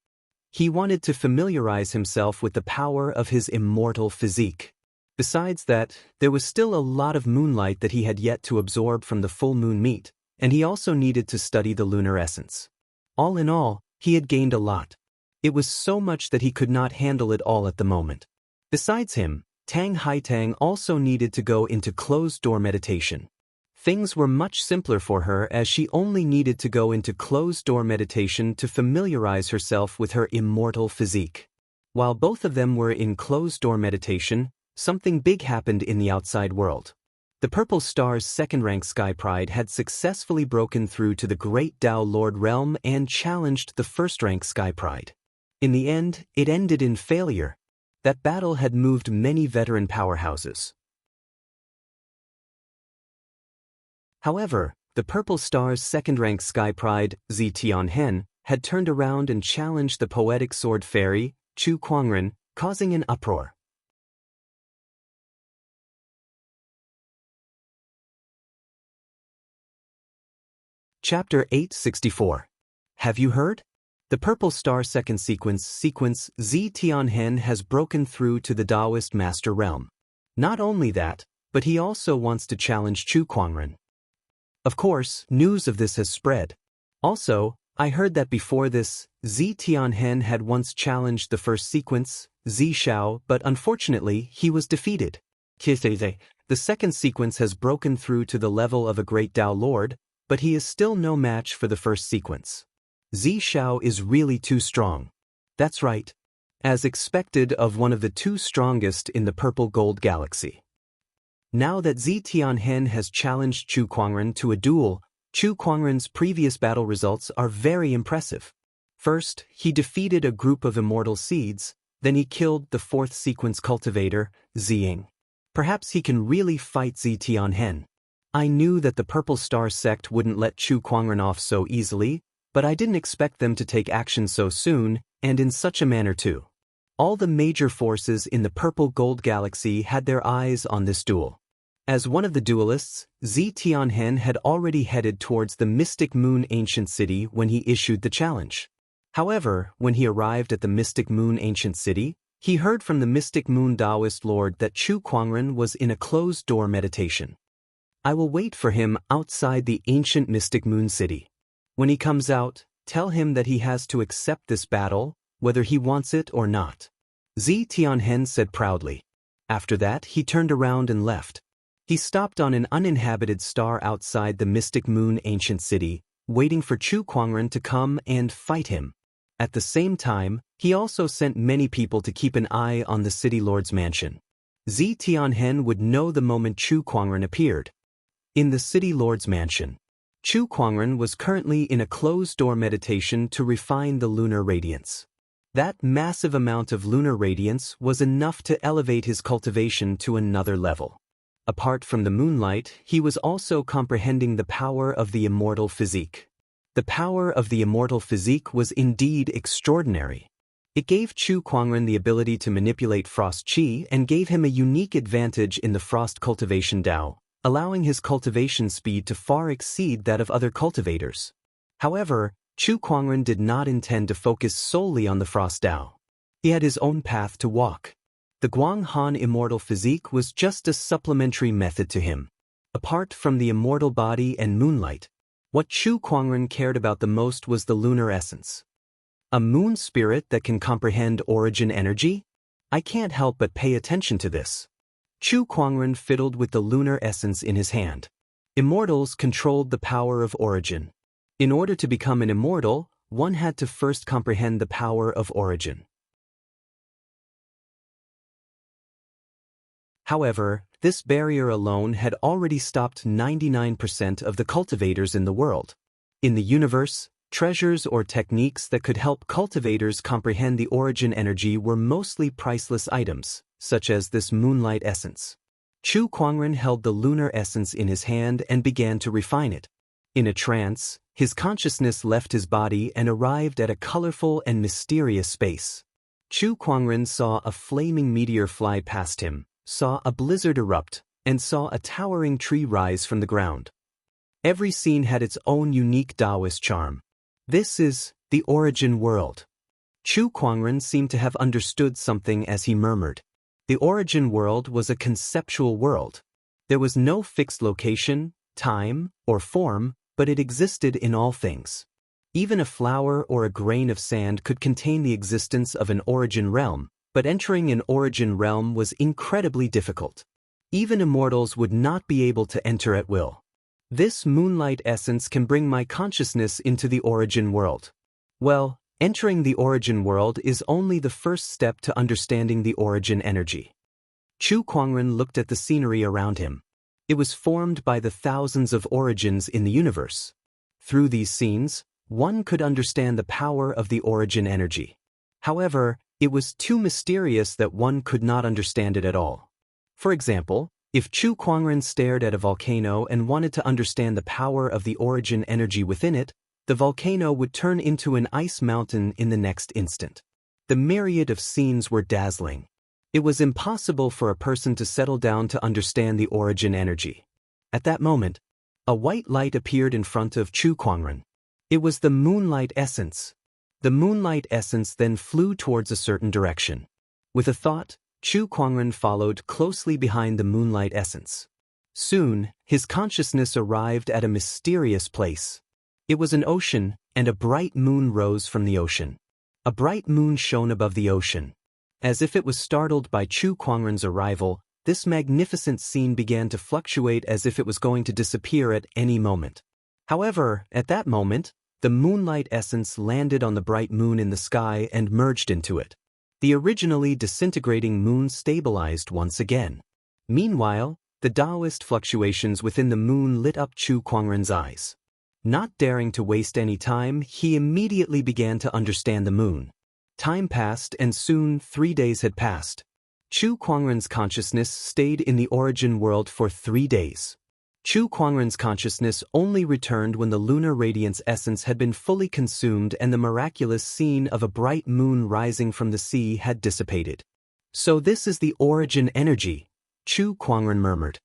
[SPEAKER 1] He wanted to familiarize himself with the power of his immortal physique. Besides that, there was still a lot of moonlight that he had yet to absorb from the full moon meet, and he also needed to study the lunar essence. All in all, he had gained a lot. It was so much that he could not handle it all at the moment. Besides him, Tang Haitang also needed to go into closed-door meditation. Things were much simpler for her as she only needed to go into closed-door meditation to familiarize herself with her immortal physique. While both of them were in closed-door meditation, something big happened in the outside world. The Purple Star's second-rank Sky Pride had successfully broken through to the Great Tao Lord Realm and challenged the first-rank Sky Pride. In the end, it ended in failure. That battle had moved many veteran powerhouses. However, the Purple Star's second-rank Sky Pride, Zi Tianhen, had turned around and challenged the Poetic Sword Fairy, Chu Kuangren, causing an uproar. Chapter 864. Have you heard? The Purple Star second sequence Zi Tianhen has broken through to the Taoist Master Realm. Not only that, but he also wants to challenge Chu Kuangren. Of course, news of this has spread. Also, I heard that before this, Zi Tianhen had once challenged the first sequence, Zi Shao, but unfortunately, he was defeated. The second sequence has broken through to the level of a Great Tao Lord, but he is still no match for the first sequence. Zi Shao is really too strong. That's right. As expected of one of the two strongest in the Purple Gold Galaxy. Now that Zi Tianhen has challenged Chu Kuangren to a duel, Chu Kuangren's previous battle results are very impressive. First, he defeated a group of immortal seeds, then he killed the fourth sequence cultivator, Ziying. Perhaps he can really fight Zi Tianhen. I knew that the Purple Star sect wouldn't let Chu Kuangren off so easily, but I didn't expect them to take action so soon, and in such a manner too. All the major forces in the Purple Gold Galaxy had their eyes on this duel. As one of the duelists, Zi Tianhen had already headed towards the Mystic Moon Ancient City when he issued the challenge. However, when he arrived at the Mystic Moon Ancient City, he heard from the Mystic Moon Taoist Lord that Chu Kuangren was in a closed-door meditation. I will wait for him outside the ancient Mystic Moon City. When he comes out, tell him that he has to accept this battle, whether he wants it or not. Zi Tianhen said proudly. After that, he turned around and left. He stopped on an uninhabited star outside the Mystic Moon Ancient City, waiting for Chu Kuangren to come and fight him. At the same time, he also sent many people to keep an eye on the City Lord's mansion. Zi Tianhen would know the moment Chu Kuangren appeared. In the City Lord's mansion, Chu Kuangren was currently in a closed-door meditation to refine the lunar radiance. That massive amount of lunar radiance was enough to elevate his cultivation to another level. Apart from the moonlight, he was also comprehending the power of the immortal physique. The power of the immortal physique was indeed extraordinary. It gave Chu Kuangren the ability to manipulate frost qi and gave him a unique advantage in the frost cultivation Tao, allowing his cultivation speed to far exceed that of other cultivators. However, Chu Kuangren did not intend to focus solely on the frost Tao. He had his own path to walk. The Guanghan immortal physique was just a supplementary method to him. Apart from the immortal body and moonlight, what Chu Kuangren cared about the most was the lunar essence. A moon spirit that can comprehend origin energy? I can't help but pay attention to this. Chu Kuangren fiddled with the lunar essence in his hand. Immortals controlled the power of origin. In order to become an immortal, one had to first comprehend the power of origin. However, this barrier alone had already stopped 99% of the cultivators in the world. In the universe, treasures or techniques that could help cultivators comprehend the origin energy were mostly priceless items, such as this moonlight essence. Chu Kuangren held the lunar essence in his hand and began to refine it. In a trance, his consciousness left his body and arrived at a colorful and mysterious space. Chu Kuangren saw a flaming meteor fly past him, saw a blizzard erupt, and saw a towering tree rise from the ground. Every scene had its own unique Taoist charm. This is the origin world. Chu Kuangren seemed to have understood something as he murmured. The origin world was a conceptual world. There was no fixed location, time, or form, but it existed in all things. Even a flower or a grain of sand could contain the existence of an origin realm, but entering an origin realm was incredibly difficult. Even immortals would not be able to enter at will. This moonlight essence can bring my consciousness into the origin world. Well, entering the origin world is only the first step to understanding the origin energy. Chu Kuangren looked at the scenery around him. It was formed by the thousands of origins in the universe. Through these scenes, one could understand the power of the origin energy. However, it was too mysterious that one could not understand it at all. For example, if Chu Kuangren stared at a volcano and wanted to understand the power of the origin energy within it, the volcano would turn into an ice mountain in the next instant. The myriad of scenes were dazzling. It was impossible for a person to settle down to understand the origin energy. At that moment, a white light appeared in front of Chu Kuangren. It was the moonlight essence. The moonlight essence then flew towards a certain direction. With a thought, Chu Kuangren followed closely behind the moonlight essence. Soon, his consciousness arrived at a mysterious place. It was an ocean, and a bright moon rose from the ocean. A bright moon shone above the ocean. As if it was startled by Chu Kuangren's arrival, this magnificent scene began to fluctuate as if it was going to disappear at any moment. However, at that moment, the moonlight essence landed on the bright moon in the sky and merged into it. The originally disintegrating moon stabilized once again. Meanwhile, the Taoist fluctuations within the moon lit up Chu Kuangren's eyes. Not daring to waste any time, he immediately began to understand the moon. Time passed and soon 3 days had passed. Chu Kuangren's consciousness stayed in the origin world for 3 days. Chu Kuangren's consciousness only returned when the lunar radiance essence had been fully consumed and the miraculous scene of a bright moon rising from the sea had dissipated. So this is the origin energy, Chu Kuangren murmured.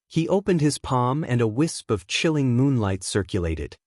[SPEAKER 1] He opened his palm and a wisp of chilling moonlight circulated.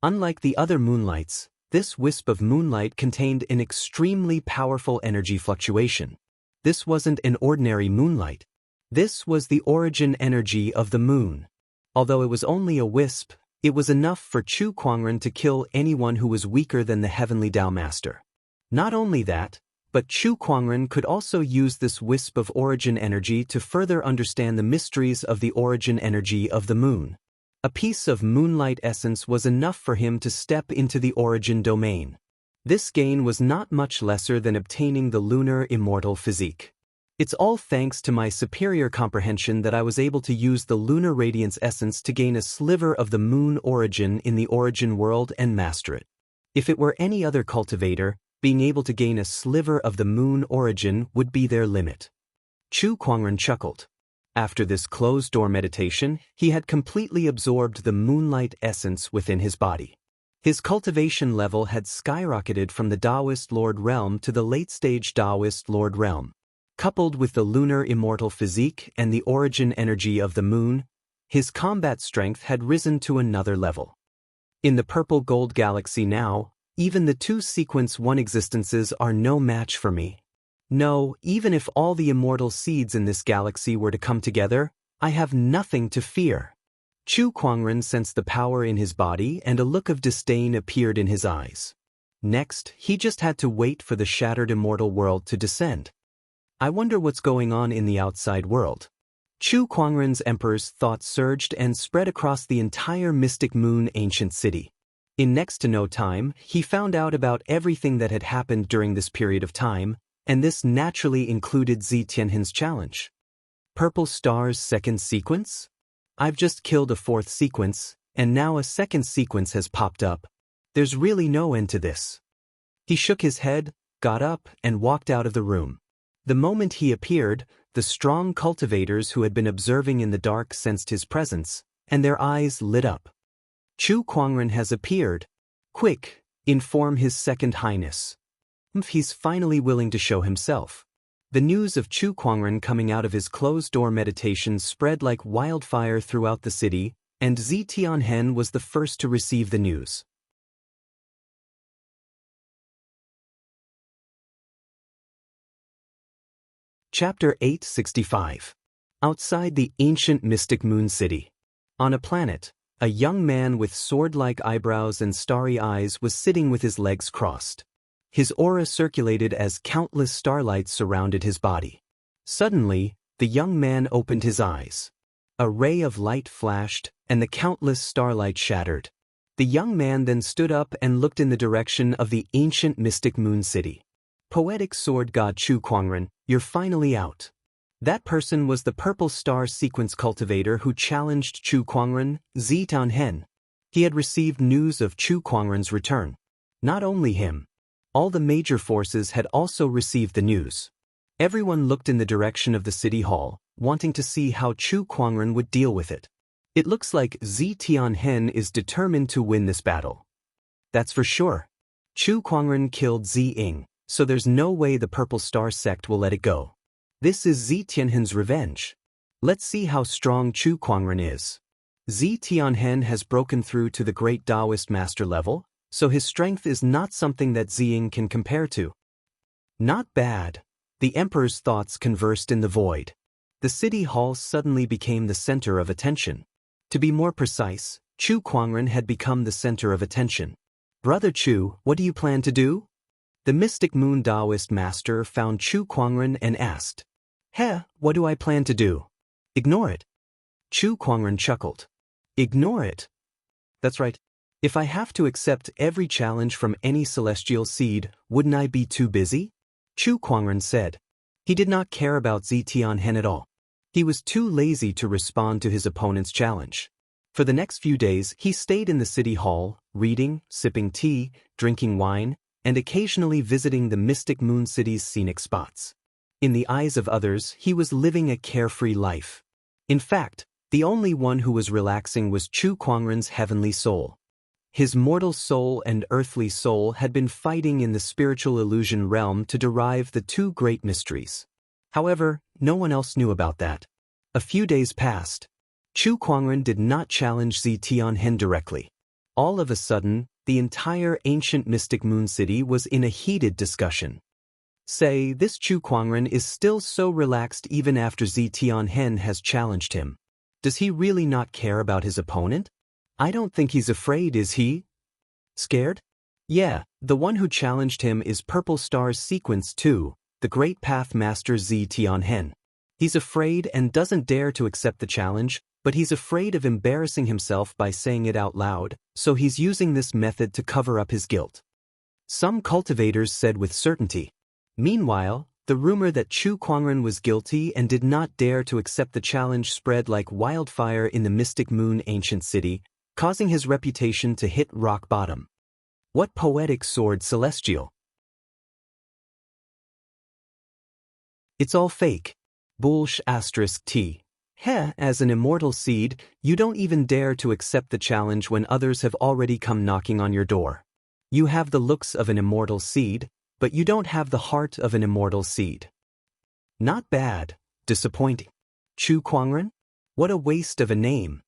[SPEAKER 1] Unlike the other moonlights, this wisp of moonlight contained an extremely powerful energy fluctuation. This wasn't an ordinary moonlight. This was the origin energy of the moon. Although it was only a wisp, it was enough for Chu Kuangren to kill anyone who was weaker than the heavenly Tao Master. Not only that, but Chu Kuangren could also use this wisp of origin energy to further understand the mysteries of the origin energy of the moon. A piece of moonlight essence was enough for him to step into the origin domain. This gain was not much lesser than obtaining the lunar immortal physique. It's all thanks to my superior comprehension that I was able to use the lunar radiance essence to gain a sliver of the moon origin in the origin world and master it. If it were any other cultivator, being able to gain a sliver of the moon origin would be their limit. Chu Kuangren chuckled. After this closed-door meditation, he had completely absorbed the moonlight essence within his body. His cultivation level had skyrocketed from the Taoist Lord Realm to the late-stage Taoist Lord Realm. Coupled with the lunar immortal physique and the origin energy of the moon, his combat strength had risen to another level. In the purple gold galaxy now, even the 2 sequence 1 existences are no match for me. No, even if all the immortal seeds in this galaxy were to come together, I have nothing to fear. Chu Kuangren sensed the power in his body and a look of disdain appeared in his eyes. Next, he just had to wait for the shattered immortal world to descend. I wonder what's going on in the outside world. Chu Kuangren's emperor's thoughts surged and spread across the entire Mystic Moon ancient city. In next to no time, he found out about everything that had happened during this period of time, and this naturally included Zi Tianhen's challenge. Purple Star's second sequence? I've just killed a fourth sequence, and now a second sequence has popped up. There's really no end to this. He shook his head, got up, and walked out of the room. The moment he appeared, the strong cultivators who had been observing in the dark sensed his presence, and their eyes lit up. Chu Kuangren has appeared. Quick, inform His Second Highness. He's finally willing to show himself. The news of Chu Kuangren coming out of his closed-door meditation spread like wildfire throughout the city, and Zi Tianhen was the first to receive the news. Chapter 865. Outside the ancient Mystic Moon City. On a planet, a young man with sword-like eyebrows and starry eyes was sitting with his legs crossed. His aura circulated as countless starlights surrounded his body. Suddenly, the young man opened his eyes. A ray of light flashed, and the countless starlight shattered. The young man then stood up and looked in the direction of the ancient Mystic Moon City. Poetic Sword God Chu Kuangren, you're finally out. That person was the Purple Star Sequence cultivator who challenged Chu Kuangren, Zi Tianhen. He had received news of Chu Kuangren's return. Not only him. All the major forces had also received the news. Everyone looked in the direction of the city hall, wanting to see how Chu Kuangren would deal with it. It looks like Zi Tianhen is determined to win this battle. That's for sure. Chu Kuangren killed Zi Ying, so there's no way the Purple Star sect will let it go. This is Zi Tianhen's revenge. Let's see how strong Chu Kuangren is. Zi Tianhen has broken through to the great Taoist master level, so his strength is not something that Zi Ying can compare to. Not bad. The emperor's thoughts conversed in the void. The city hall suddenly became the center of attention. To be more precise, Chu Kuangren had become the center of attention. Brother Chu, what do you plan to do? The Mystic Moon Taoist master found Chu Kuangren and asked, what do I plan to do? Ignore it. Chu Kuangren chuckled. Ignore it? That's right. If I have to accept every challenge from any celestial seed, wouldn't I be too busy? Chu Kuangren said. He did not care about Zi Tianhen at all. He was too lazy to respond to his opponent's challenge. For the next few days, he stayed in the city hall, reading, sipping tea, drinking wine, and occasionally visiting the Mystic Moon City's scenic spots. In the eyes of others, he was living a carefree life. In fact, the only one who was relaxing was Chu Kuangren's heavenly soul. His mortal soul and earthly soul had been fighting in the spiritual illusion realm to derive the two great mysteries. However, no one else knew about that. A few days passed. Chu Kuangren did not challenge Zi Tianhen directly. All of a sudden, the entire ancient Mystic Moon City was in a heated discussion. Say, this Chu Kuangren is still so relaxed even after Zi Tianhen has challenged him. Does he really not care about his opponent? I don't think he's afraid, is he? Scared? Yeah, the one who challenged him is Purple Star's Sequence 2, the Great Path Master Zi Tianhen. He's afraid and doesn't dare to accept the challenge, but he's afraid of embarrassing himself by saying it out loud, so he's using this method to cover up his guilt. Some cultivators said with certainty. Meanwhile, the rumor that Chu Kuangren was guilty and did not dare to accept the challenge spread like wildfire in the Mystic Moon ancient city, causing his reputation to hit rock bottom. What poetic sword celestial! It's all fake. Bullsh *T. As an immortal seed, you don't even dare to accept the challenge when others have already come knocking on your door. You have the looks of an immortal seed, but you don't have the heart of an immortal seed. Not bad, disappointing. Chu Kuangren? What a waste of a name.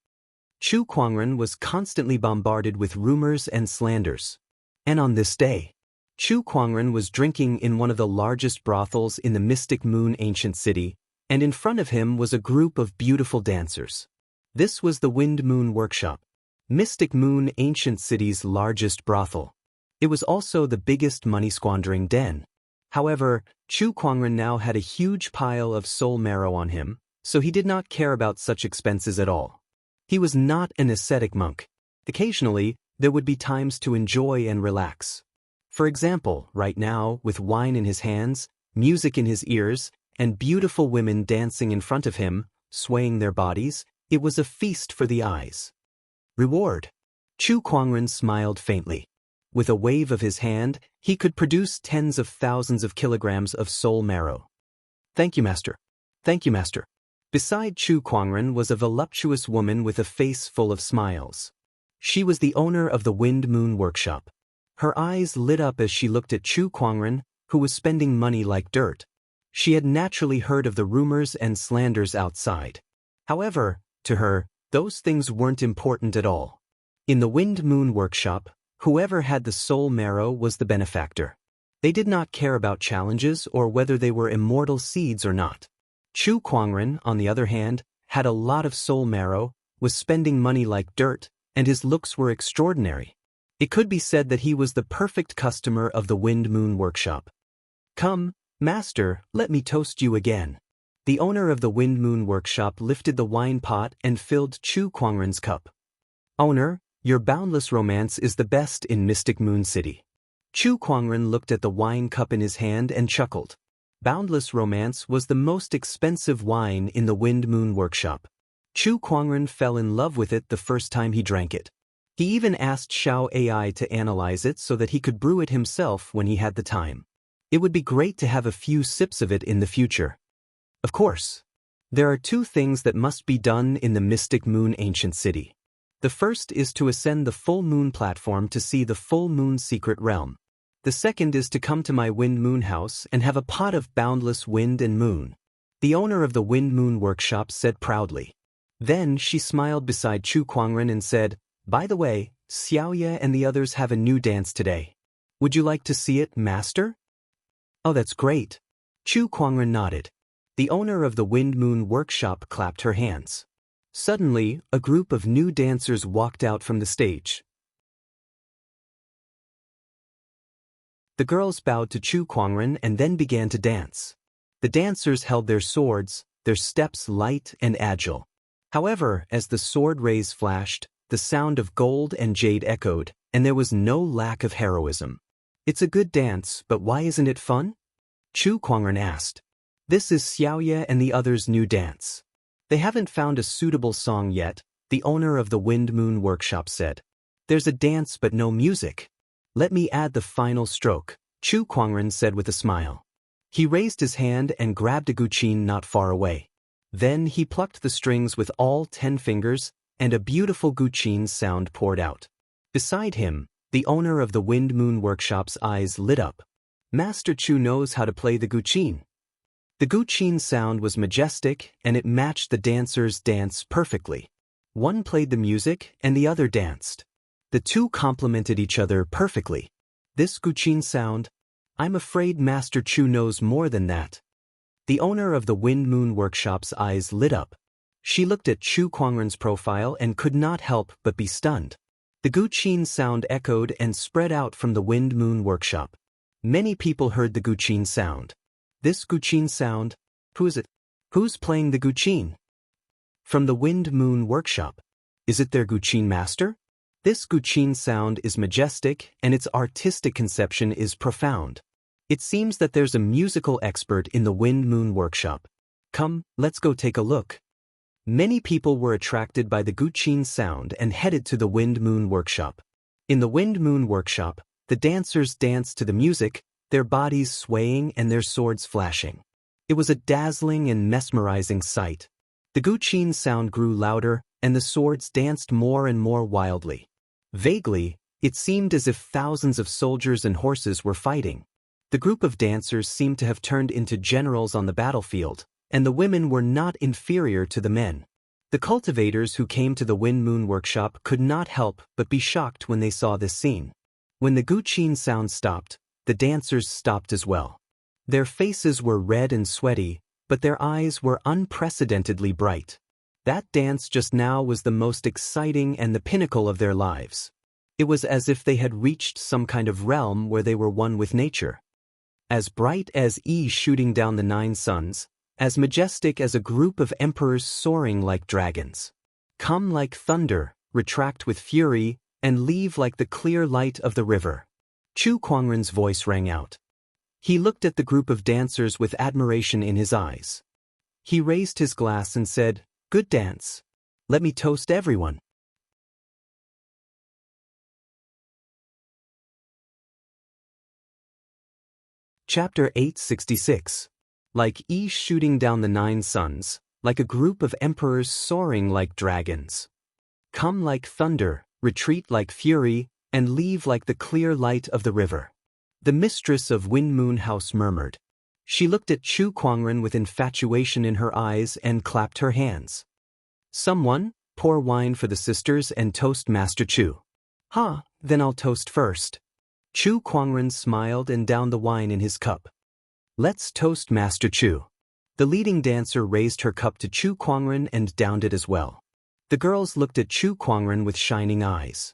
[SPEAKER 1] Chu Kuangren was constantly bombarded with rumors and slanders. And on this day, Chu Kuangren was drinking in one of the largest brothels in the Mystic Moon ancient city, and in front of him was a group of beautiful dancers. This was the Wind Moon Workshop, Mystic Moon ancient city's largest brothel. It was also the biggest money-squandering den. However, Chu Kuangren now had a huge pile of soul marrow on him, so he did not care about such expenses at all. He was not an ascetic monk. Occasionally, there would be times to enjoy and relax. For example, right now, with wine in his hands, music in his ears, and beautiful women dancing in front of him, swaying their bodies, it was a feast for the eyes. Reward. Chu Kuangren smiled faintly. With a wave of his hand, he could produce tens of thousands of kilograms of soul marrow. Thank you, master. Thank you, master. Beside Chu Kuangren was a voluptuous woman with a face full of smiles. She was the owner of the Wind Moon Workshop. Her eyes lit up as she looked at Chu Kuangren, who was spending money like dirt. She had naturally heard of the rumors and slanders outside. However, to her, those things weren't important at all. In the Wind Moon Workshop, whoever had the soul marrow was the benefactor. They did not care about challenges or whether they were immortal seeds or not. Chu Kuangren, on the other hand, had a lot of soul marrow, was spending money like dirt, and his looks were extraordinary. It could be said that he was the perfect customer of the Wind Moon Workshop. Come, master, let me toast you again. The owner of the Wind Moon Workshop lifted the wine pot and filled Chu Kuangren's cup. Owner, your boundless romance is the best in Mystic Moon City. Chu Kuangren looked at the wine cup in his hand and chuckled. Boundless Romance was the most expensive wine in the Wind Moon Workshop. Chu Kuangren fell in love with it the first time he drank it. He even asked Xiao AI to analyze it so that he could brew it himself when he had the time. It would be great to have a few sips of it in the future. Of course. There are two things that must be done in the Mystic Moon Ancient City. The first is to ascend the full moon platform to see the full moon secret realm. The second is to come to my Wind Moon house and have a pot of boundless wind and moon. The owner of the Wind Moon Workshop said proudly. Then she smiled beside Chu Kuangren and said, by the way, Xiaoye and the others have a new dance today. Would you like to see it, master? Oh, that's great. Chu Kuangren nodded. The owner of the Wind Moon Workshop clapped her hands. Suddenly, a group of new dancers walked out from the stage. The girls bowed to Chu Kuangren and then began to dance. The dancers held their swords, their steps light and agile. However, as the sword rays flashed, the sound of gold and jade echoed, and there was no lack of heroism. It's a good dance, but why isn't it fun? Chu Kuangren asked. This is Xiaoye and the others' new dance. They haven't found a suitable song yet, the owner of the Wind Moon Workshop said. There's a dance but no music. Let me add the final stroke, Chu Kuangren said with a smile. He raised his hand and grabbed a guqin not far away. Then he plucked the strings with all 10 fingers, and a beautiful guqin sound poured out. Beside him, the owner of the Wind Moon Workshop's eyes lit up. Master Chu knows how to play the guqin. The guqin sound was majestic, and it matched the dancers' dance perfectly. One played the music, and the other danced. The two complemented each other perfectly. This guqin sound, I'm afraid Master Chu knows more than that. The owner of the Wind Moon Workshop's eyes lit up. She looked at Chu Kuangren's profile and could not help but be stunned. The guqin sound echoed and spread out from the Wind Moon Workshop. Many people heard the guqin sound. This guqin sound, who is it? Who's playing the guqin? From the Wind Moon Workshop. Is it their guqin master? This guqin sound is majestic and its artistic conception is profound. It seems that there's a musical expert in the Wind Moon Workshop. Come, let's go take a look. Many people were attracted by the guqin sound and headed to the Wind Moon Workshop. In the Wind Moon Workshop, the dancers danced to the music, their bodies swaying and their swords flashing. It was a dazzling and mesmerizing sight. The guqin sound grew louder, and the swords danced more and more wildly. Vaguely, it seemed as if thousands of soldiers and horses were fighting. The group of dancers seemed to have turned into generals on the battlefield, and the women were not inferior to the men. The cultivators who came to the Wind Moon Workshop could not help but be shocked when they saw this scene. When the guqin sound stopped, the dancers stopped as well. Their faces were red and sweaty, but their eyes were unprecedentedly bright. That dance just now was the most exciting and the pinnacle of their lives. It was as if they had reached some kind of realm where they were one with nature. As bright as shooting down the 9 suns, as majestic as a group of emperors soaring like dragons. Come like thunder, retract with fury, and leave like the clear light of the river. Chu Kuangren's voice rang out. He looked at the group of dancers with admiration in his eyes. He raised his glass and said, "Good dance. Let me toast everyone." Chapter 866. Like Yi shooting down the 9 suns, like a group of emperors soaring like dragons. Come like thunder, retreat like fury, and leave like the clear light of the river. The mistress of Wind Moon House murmured. She looked at Chu Kuangren with infatuation in her eyes and clapped her hands. Someone, pour wine for the sisters and toast Master Chu. Ha, then I'll toast first. Chu Kuangren smiled and downed the wine in his cup. Let's toast Master Chu. The leading dancer raised her cup to Chu Kuangren and downed it as well. The girls looked at Chu Kuangren with shining eyes.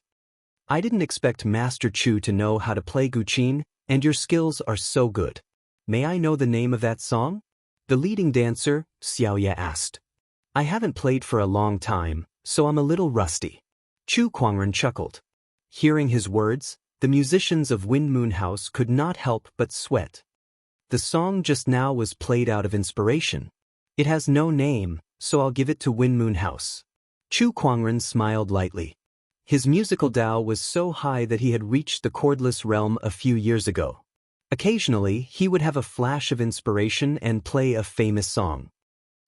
[SPEAKER 1] I didn't expect Master Chu to know how to play guqin, and your skills are so good. May I know the name of that song? The leading dancer, Xiaoye, asked. I haven't played for a long time, so I'm a little rusty. Chu Kuangren chuckled. Hearing his words, the musicians of Wind Moon House could not help but sweat. The song just now was played out of inspiration. It has no name, so I'll give it to Wind Moon House. Chu Kuangren smiled lightly. His musical Tao was so high that he had reached the chordless realm a few years ago. Occasionally, he would have a flash of inspiration and play a famous song.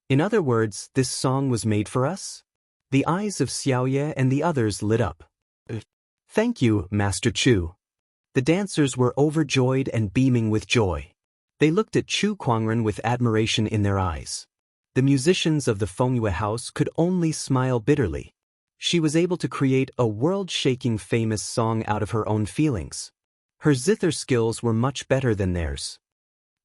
[SPEAKER 1] In other words, this song was made for us? The eyes of Xiaoye and the others lit up. Thank you, Master Chu. The dancers were overjoyed and beaming with joy. They looked at Chu Kuangren with admiration in their eyes. The musicians of the Fengyue house could only smile bitterly. She was able to create a world-shaking famous song out of her own feelings. Her zither skills were much better than theirs.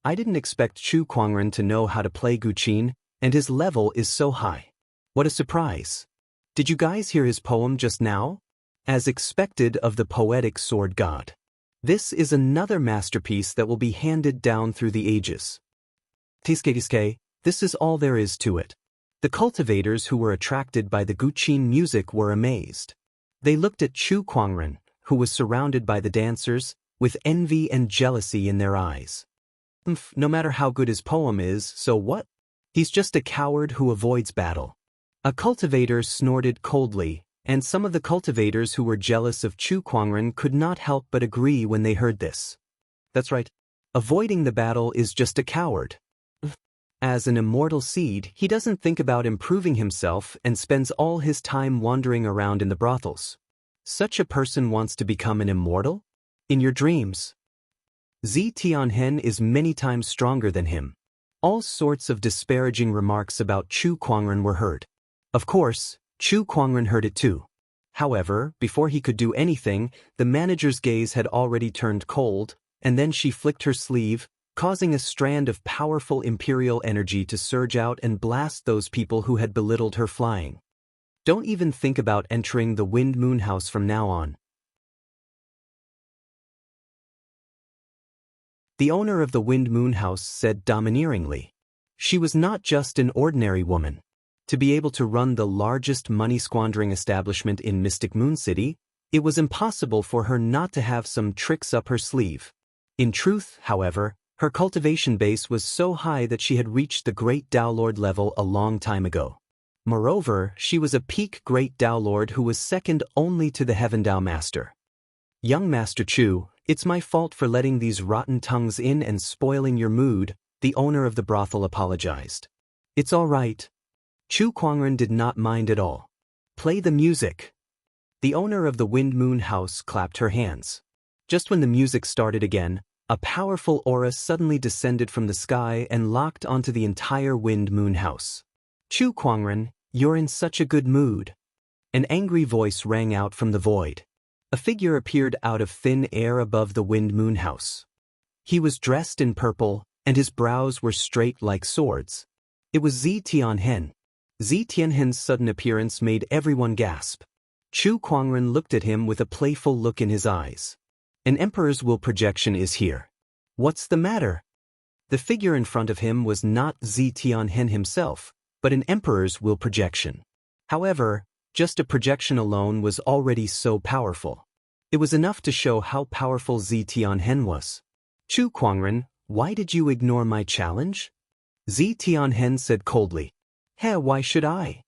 [SPEAKER 1] I didn't expect Chu Kuangren to know how to play guqin, and his level is so high. What a surprise. Did you guys hear his poem just now? As expected of the poetic sword god. This is another masterpiece that will be handed down through the ages. Tiske, this is all there is to it. The cultivators who were attracted by the guqin music were amazed. They looked at Chu Kuangren, who was surrounded by the dancers, with envy and jealousy in their eyes. No matter how good his poem is, so what? He's just a coward who avoids battle. A cultivator snorted coldly, and some of the cultivators who were jealous of Chu Kuangren could not help but agree when they heard this. That's right. Avoiding the battle is just a coward. As an immortal seed, he doesn't think about improving himself and spends all his time wandering around in the brothels. Such a person wants to become an immortal? In your dreams. Zi Tianhen is many times stronger than him. All sorts of disparaging remarks about Chu Kuangren were heard. Of course, Chu Kuangren heard it too. However, before he could do anything, the manager's gaze had already turned cold, and then she flicked her sleeve, causing a strand of powerful imperial energy to surge out and blast those people who had belittled her flying. Don't even think about entering the Wind Moon House from now on. The owner of the Wind Moon House said domineeringly. She was not just an ordinary woman. To be able to run the largest money-squandering establishment in Mystic Moon City, it was impossible for her not to have some tricks up her sleeve. In truth, however, her cultivation base was so high that she had reached the Great Tao Lord level a long time ago. Moreover, she was a peak Great Tao Lord who was second only to the Heaven Tao Master. Young Master Chu, it's my fault for letting these rotten tongues in and spoiling your mood, the owner of the brothel apologized. It's all right. Chu Kuangren did not mind at all. Play the music. The owner of the Wind Moon House clapped her hands. Just when the music started again, a powerful aura suddenly descended from the sky and locked onto the entire Wind Moon House. Chu Kuangren, you're in such a good mood. An angry voice rang out from the void. A figure appeared out of thin air above the Wind Moon House. He was dressed in purple, and his brows were straight like swords. It was Zi Tianhen. Zi Tianhen's sudden appearance made everyone gasp. Chu Kuangren looked at him with a playful look in his eyes. An emperor's will projection is here. What's the matter? The figure in front of him was not Zi Tianhen himself, but an emperor's will projection. However, just a projection alone was already so powerful. It was enough to show how powerful Zi Tianhen was. Chu Kuangren, why did you ignore my challenge? Zi Tianhen said coldly. Why should I?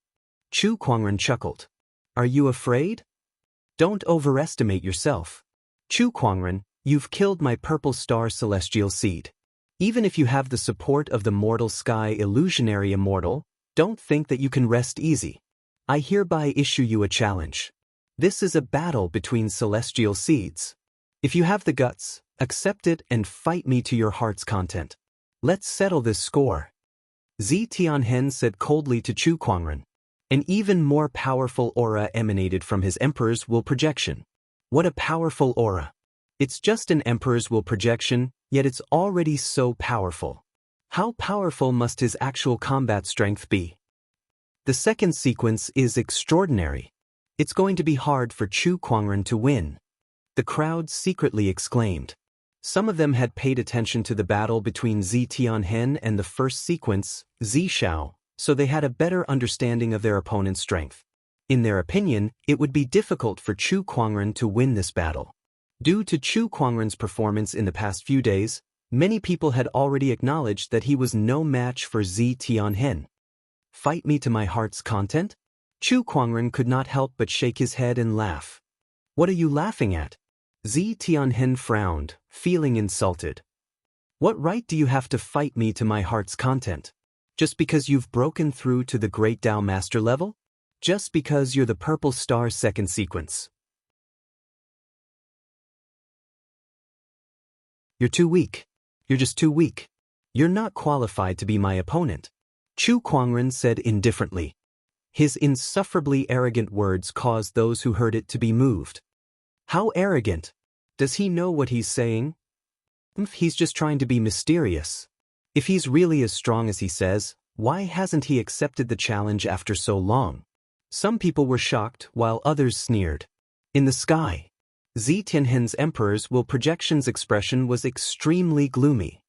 [SPEAKER 1] Chu Kuangren chuckled. Are you afraid? Don't overestimate yourself. Chu Kuangren, you've killed my purple star celestial seed. Even if you have the support of the mortal sky illusionary immortal, don't think that you can rest easy. I hereby issue you a challenge. This is a battle between celestial seeds. If you have the guts, accept it and fight me to your heart's content. Let's settle this score. Zi Tianhen said coldly to Chu Kuangren. An even more powerful aura emanated from his emperor's will projection. What a powerful aura. It's just an emperor's will projection, yet it's already so powerful. How powerful must his actual combat strength be? The second sequence is extraordinary. It's going to be hard for Chu Kuangren to win. The crowd secretly exclaimed. Some of them had paid attention to the battle between Zi Tianhen and the first sequence, Zi Shao, so they had a better understanding of their opponent's strength. In their opinion, it would be difficult for Chu Kuangren to win this battle. Due to Chu Kuangren's performance in the past few days, many people had already acknowledged that he was no match for Zi Tianhen. Fight me to my heart's content? Chu Kuangren could not help but shake his head and laugh. What are you laughing at? Zi Tianhen frowned, feeling insulted. What right do you have to fight me to my heart's content? Just because you've broken through to the Great Tao Master level? Just because you're the Purple Star second sequence? You're too weak. You're just too weak. You're not qualified to be my opponent. Chu Kuangren said indifferently. His insufferably arrogant words caused those who heard it to be moved. How arrogant? Does he know what he's saying? He's just trying to be mysterious. If he's really as strong as he says, why hasn't he accepted the challenge after so long? Some people were shocked while others sneered. In the sky, Zi Tianhen's emperor's will projection's expression was extremely gloomy.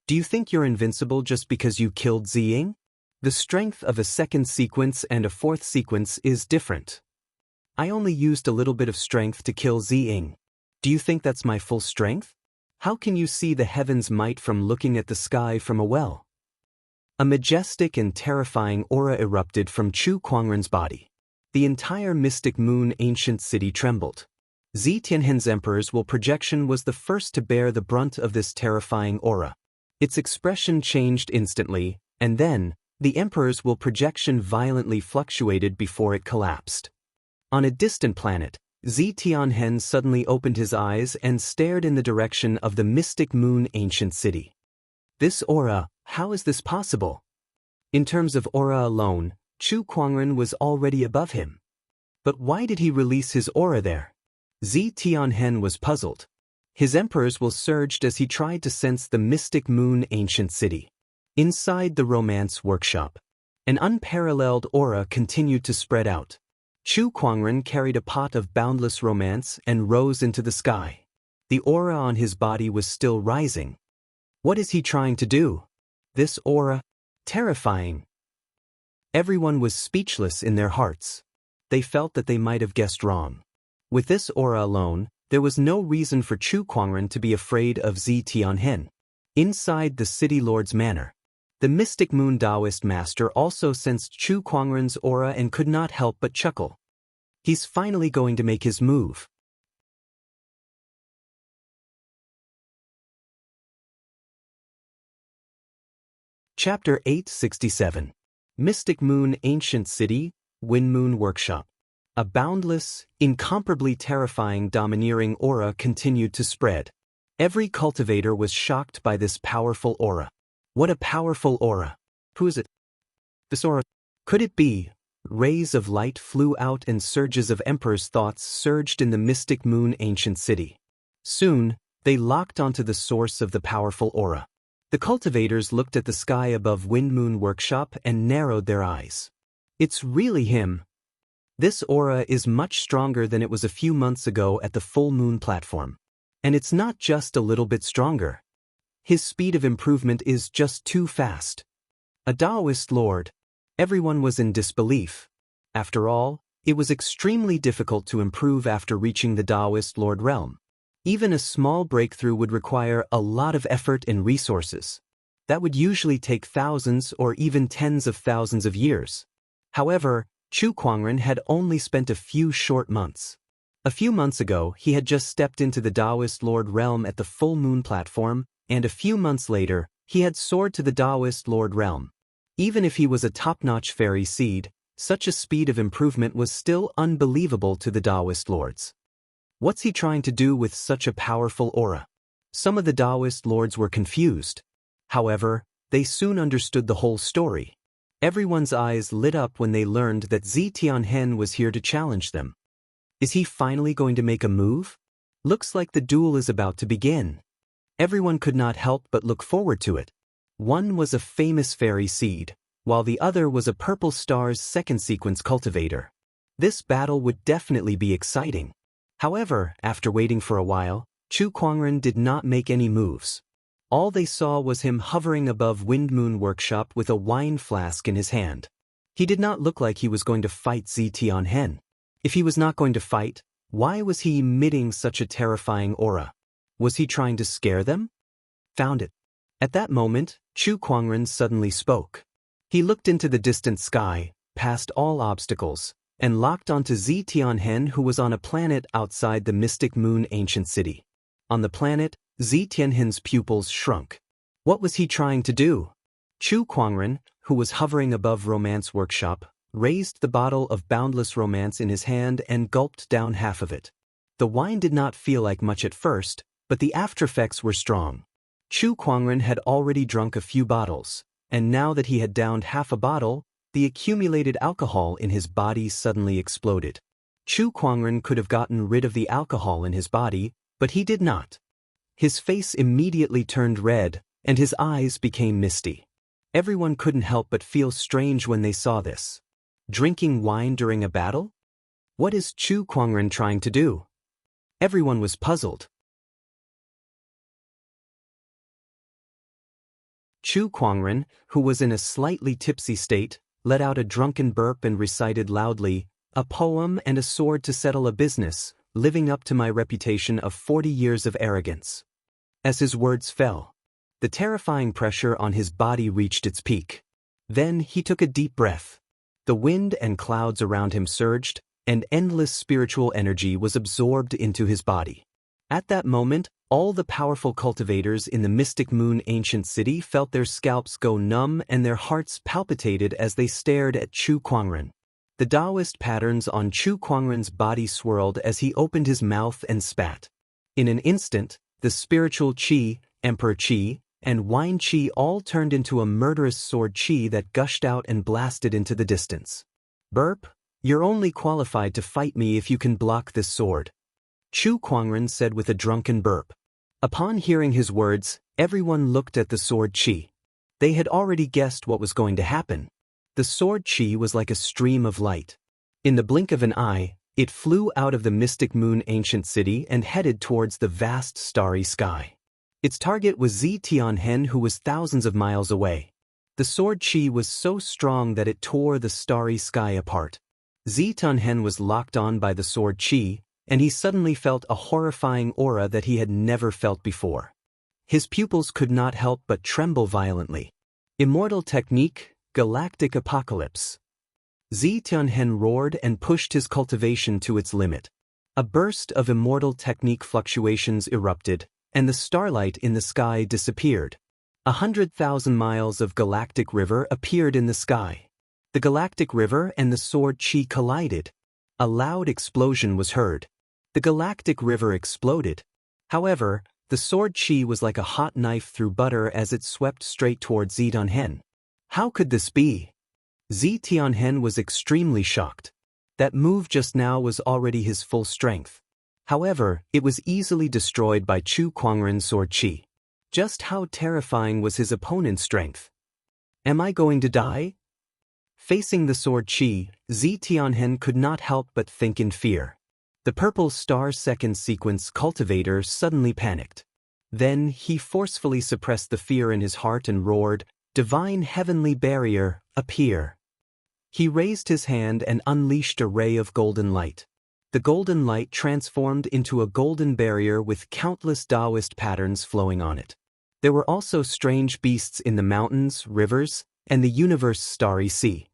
[SPEAKER 1] Do you think you're invincible just because you killed Ziying? The strength of a second sequence and a fourth sequence is different. I only used a little bit of strength to kill Ziying. Do you think that's my full strength? How can you see the heaven's might from looking at the sky from a well? A majestic and terrifying aura erupted from Chu Kuangren's body. The entire mystic moon ancient city trembled. Zi Tianhen's emperor's will projection was the first to bear the brunt of this terrifying aura. Its expression changed instantly, and then, the emperor's will projection violently fluctuated before it collapsed. On a distant planet, Zi Tianhen suddenly opened his eyes and stared in the direction of the mystic moon ancient city. This aura, how is this possible? In terms of aura alone, Chu Kuangren was already above him. But why did he release his aura there? Zi Tianhen was puzzled. His emperor's will surged as he tried to sense the mystic moon ancient city. Inside the romance workshop, an unparalleled aura continued to spread out. Chu Kuangren carried a pot of boundless romance and rose into the sky. The aura on his body was still rising. What is he trying to do? This aura? Terrifying. Everyone was speechless in their hearts. They felt that they might have guessed wrong. With this aura alone, there was no reason for Chu Kuangren to be afraid of Zi Tianhen. Inside the city lord's manor, the mystic moon Taoist master also sensed Chu Kuangren's aura and could not help but chuckle. He's finally going to make his move. Chapter 867. Mystic Moon Ancient City, Wind Moon Workshop. A boundless, incomparably terrifying domineering aura continued to spread. Every cultivator was shocked by this powerful aura. What a powerful aura! Who is it? This aura? Could it be? Rays of light flew out and surges of emperor's thoughts surged in the mystic moon ancient city. Soon, they locked onto the source of the powerful aura. The cultivators looked at the sky above Wind Moon Workshop and narrowed their eyes. It's really him. This aura is much stronger than it was a few months ago at the full moon platform. And it's not just a little bit stronger. His speed of improvement is just too fast. A Taoist lord. Everyone was in disbelief. After all, it was extremely difficult to improve after reaching the Taoist lord realm. Even a small breakthrough would require a lot of effort and resources. That would usually take thousands or even tens of thousands of years. However, Chu Kuangren had only spent a few short months. A few months ago, he had just stepped into the Taoist Lord realm at the full moon platform, and a few months later, he had soared to the Taoist Lord realm. Even if he was a top-notch fairy seed, such a speed of improvement was still unbelievable to the Taoist lords. What's he trying to do with such a powerful aura? Some of the Taoist lords were confused. However, they soon understood the whole story. Everyone's eyes lit up when they learned that Zi Tianhen was here to challenge them. Is he finally going to make a move? Looks like the duel is about to begin. Everyone could not help but look forward to it. One was a famous fairy seed, while the other was a purple star's second sequence cultivator. This battle would definitely be exciting. However, after waiting for a while, Chu Kuangren did not make any moves. All they saw was him hovering above Wind Moon Workshop with a wine flask in his hand. He did not look like he was going to fight Zi Tianhen. If he was not going to fight, why was he emitting such a terrifying aura? Was he trying to scare them? Found it. At that moment, Chu Kuangren suddenly spoke. He looked into the distant sky, past all obstacles, and locked onto Zi Tianhen, who was on a planet outside the Mystic Moon ancient city. On the planet, Zi Tianhen's pupils shrunk. What was he trying to do? Chu Kuangren, who was hovering above Romance Workshop, raised the bottle of Boundless Romance in his hand and gulped down half of it. The wine did not feel like much at first, but the aftereffects were strong. Chu Kuangren had already drunk a few bottles, and now that he had downed half a bottle, the accumulated alcohol in his body suddenly exploded. Chu Kuangren could have gotten rid of the alcohol in his body, but he did not. His face immediately turned red, and his eyes became misty. Everyone couldn't help but feel strange when they saw this. Drinking wine during a battle? What is Chu Kuangren trying to do? Everyone was puzzled. Chu Kuangren, who was in a slightly tipsy state, let out a drunken burp and recited loudly, "A poem and a sword to settle a business, living up to my reputation of 40 years of arrogance." As his words fell, the terrifying pressure on his body reached its peak. Then he took a deep breath. The wind and clouds around him surged, and endless spiritual energy was absorbed into his body. At that moment, all the powerful cultivators in the Mystic Moon ancient city felt their scalps go numb and their hearts palpitated as they stared at Chu Kuangren. The Taoist patterns on Chu Kuangren's body swirled as he opened his mouth and spat. In an instant, the spiritual qi, emperor qi, and wine qi all turned into a murderous sword qi that gushed out and blasted into the distance. "Burp, you're only qualified to fight me if you can block this sword," Chu Kuangren said with a drunken burp. Upon hearing his words, everyone looked at the sword qi. They had already guessed what was going to happen. The sword qi was like a stream of light. In the blink of an eye, it flew out of the Mystic Moon ancient city and headed towards the vast starry sky. Its target was Zi Tianhen, who was thousands of miles away. The sword qi was so strong that it tore the starry sky apart. Zi Tianhen was locked on by the sword qi, and he suddenly felt a horrifying aura that he had never felt before. His pupils could not help but tremble violently. Immortal technique, galactic apocalypse. Zi Tianhen roared and pushed his cultivation to its limit. A burst of immortal technique fluctuations erupted, and the starlight in the sky disappeared. 100,000 miles of galactic river appeared in the sky. The galactic river and the sword qi collided. A loud explosion was heard. The galactic river exploded. However, the sword qi was like a hot knife through butter as it swept straight towards Zi Tianhen. How could this be? Zi Tianhen was extremely shocked. That move just now was already his full strength. However, it was easily destroyed by Chu Kuangren's sword qi. Just how terrifying was his opponent's strength? Am I going to die? Facing the sword qi, Zi Tianhen could not help but think in fear. The purple star second sequence cultivator suddenly panicked. Then he forcefully suppressed the fear in his heart and roared, "Divine heavenly barrier, appear." He raised his hand and unleashed a ray of golden light. The golden light transformed into a golden barrier with countless Taoist patterns flowing on it. There were also strange beasts in the mountains, rivers, and the universe's starry sea.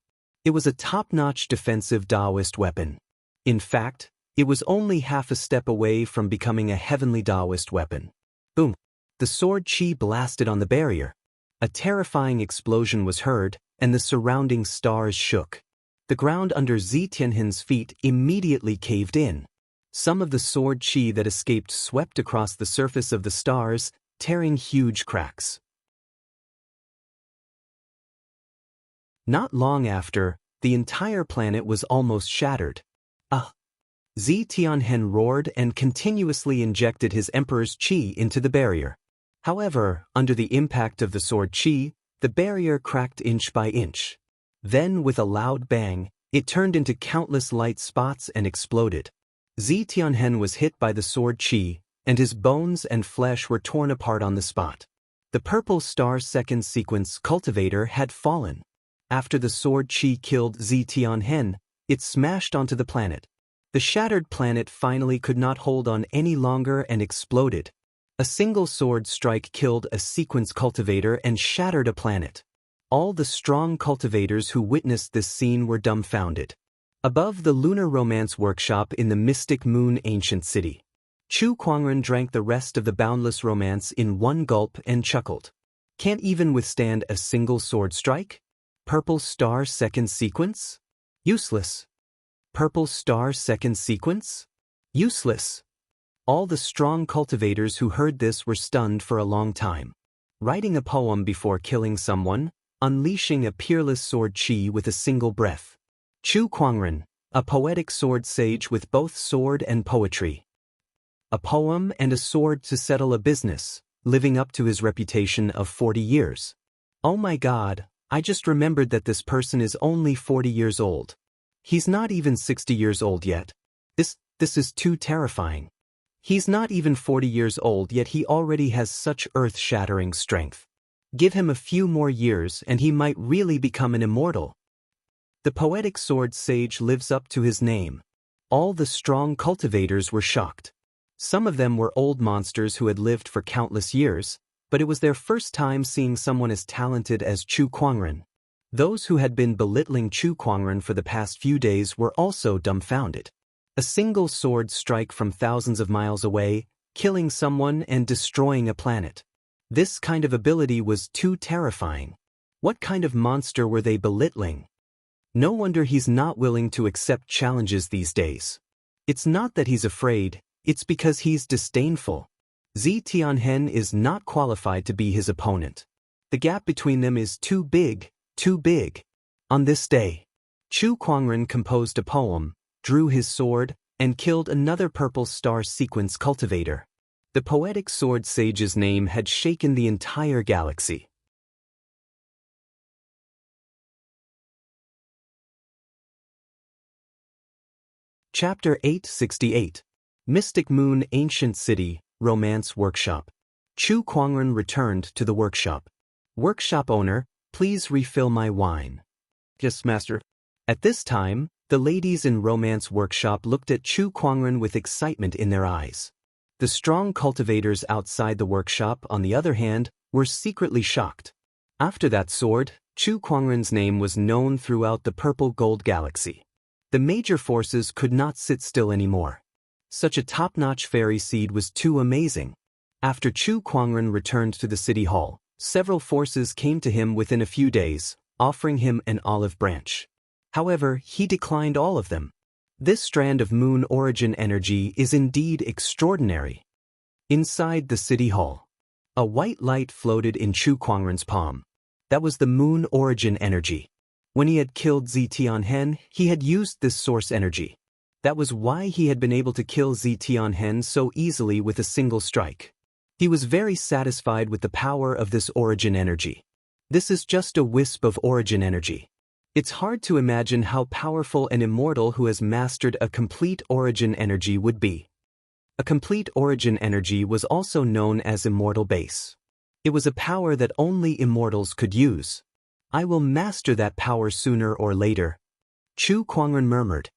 [SPEAKER 1] It was a top-notch defensive Taoist weapon. In fact, it was only half a step away from becoming a heavenly Taoist weapon. Boom! The sword chi blasted on the barrier. A terrifying explosion was heard, and the surrounding stars shook. The ground under Zi Tianhen's feet immediately caved in. Some of the sword chi that escaped swept across the surface of the stars, tearing huge cracks. Not long after, the entire planet was almost shattered. Zi Tianhen roared and continuously injected his emperor's chi into the barrier. However, under the impact of the sword chi, the barrier cracked inch by inch. Then, with a loud bang, it turned into countless light spots and exploded. Zi Tianhen was hit by the sword chi, and his bones and flesh were torn apart on the spot. The purple star second sequence cultivator had fallen. After the sword chi killed Zi Tianhen, it smashed onto the planet. The shattered planet finally could not hold on any longer and exploded. A single sword strike killed a sequence cultivator and shattered a planet. All the strong cultivators who witnessed this scene were dumbfounded. Above the lunar romance workshop in the mystic moon ancient city, Chu Kuangren drank the rest of the boundless romance in one gulp and chuckled. Can't even withstand a single sword strike? Purple star second sequence? Useless. Purple star second sequence? Useless. All the strong cultivators who heard this were stunned for a long time. Writing a poem before killing someone, unleashing a peerless sword chi with a single breath. Chu Kuangren, a poetic sword sage with both sword and poetry. A poem and a sword to settle a business, living up to his reputation of 40 years. Oh my God, I just remembered that this person is only 40 years old. He's not even 60 years old yet. This is too terrifying. He's not even 40 years old yet he already has such earth-shattering strength. Give him a few more years and he might really become an immortal. The poetic sword sage lives up to his name. All the strong cultivators were shocked. Some of them were old monsters who had lived for countless years, but it was their first time seeing someone as talented as Chu Kuangren. Those who had been belittling Chu Kuangren for the past few days were also dumbfounded. A single sword strike from thousands of miles away, killing someone and destroying a planet. This kind of ability was too terrifying. What kind of monster were they belittling? No wonder he's not willing to accept challenges these days. It's not that he's afraid, it's because he's disdainful. Zi Tianhen is not qualified to be his opponent. The gap between them is too big, too big. On this day, Chu Kuangren composed a poem, drew his sword, and killed another purple star sequence cultivator. The poetic sword sage's name had shaken the entire galaxy. Chapter 868. Mystic Moon Ancient City, Romance Workshop. Chu Kuangren returned to the workshop. Workshop owner, please refill my wine. Yes, master. At this time, the ladies in Romance Workshop looked at Chu Kuangren with excitement in their eyes. The strong cultivators outside the workshop, on the other hand, were secretly shocked. After that sword, Chu Kuangren's name was known throughout the purple gold galaxy. The major forces could not sit still anymore. Such a top-notch fairy seed was too amazing. After Chu Kuangren returned to the city hall, several forces came to him within a few days, offering him an olive branch. However, he declined all of them. This strand of moon origin energy is indeed extraordinary. Inside the city hall, a white light floated in Chu Kuangren's palm. That was the moon origin energy. When he had killed Zi Tianhen, he had used this source energy. That was why he had been able to kill Zi Tianhen so easily with a single strike. He was very satisfied with the power of this origin energy. This is just a wisp of origin energy. It's hard to imagine how powerful an immortal who has mastered a complete origin energy would be. A complete origin energy was also known as immortal base. It was a power that only immortals could use. I will master that power sooner or later, Chu Kuangren murmured.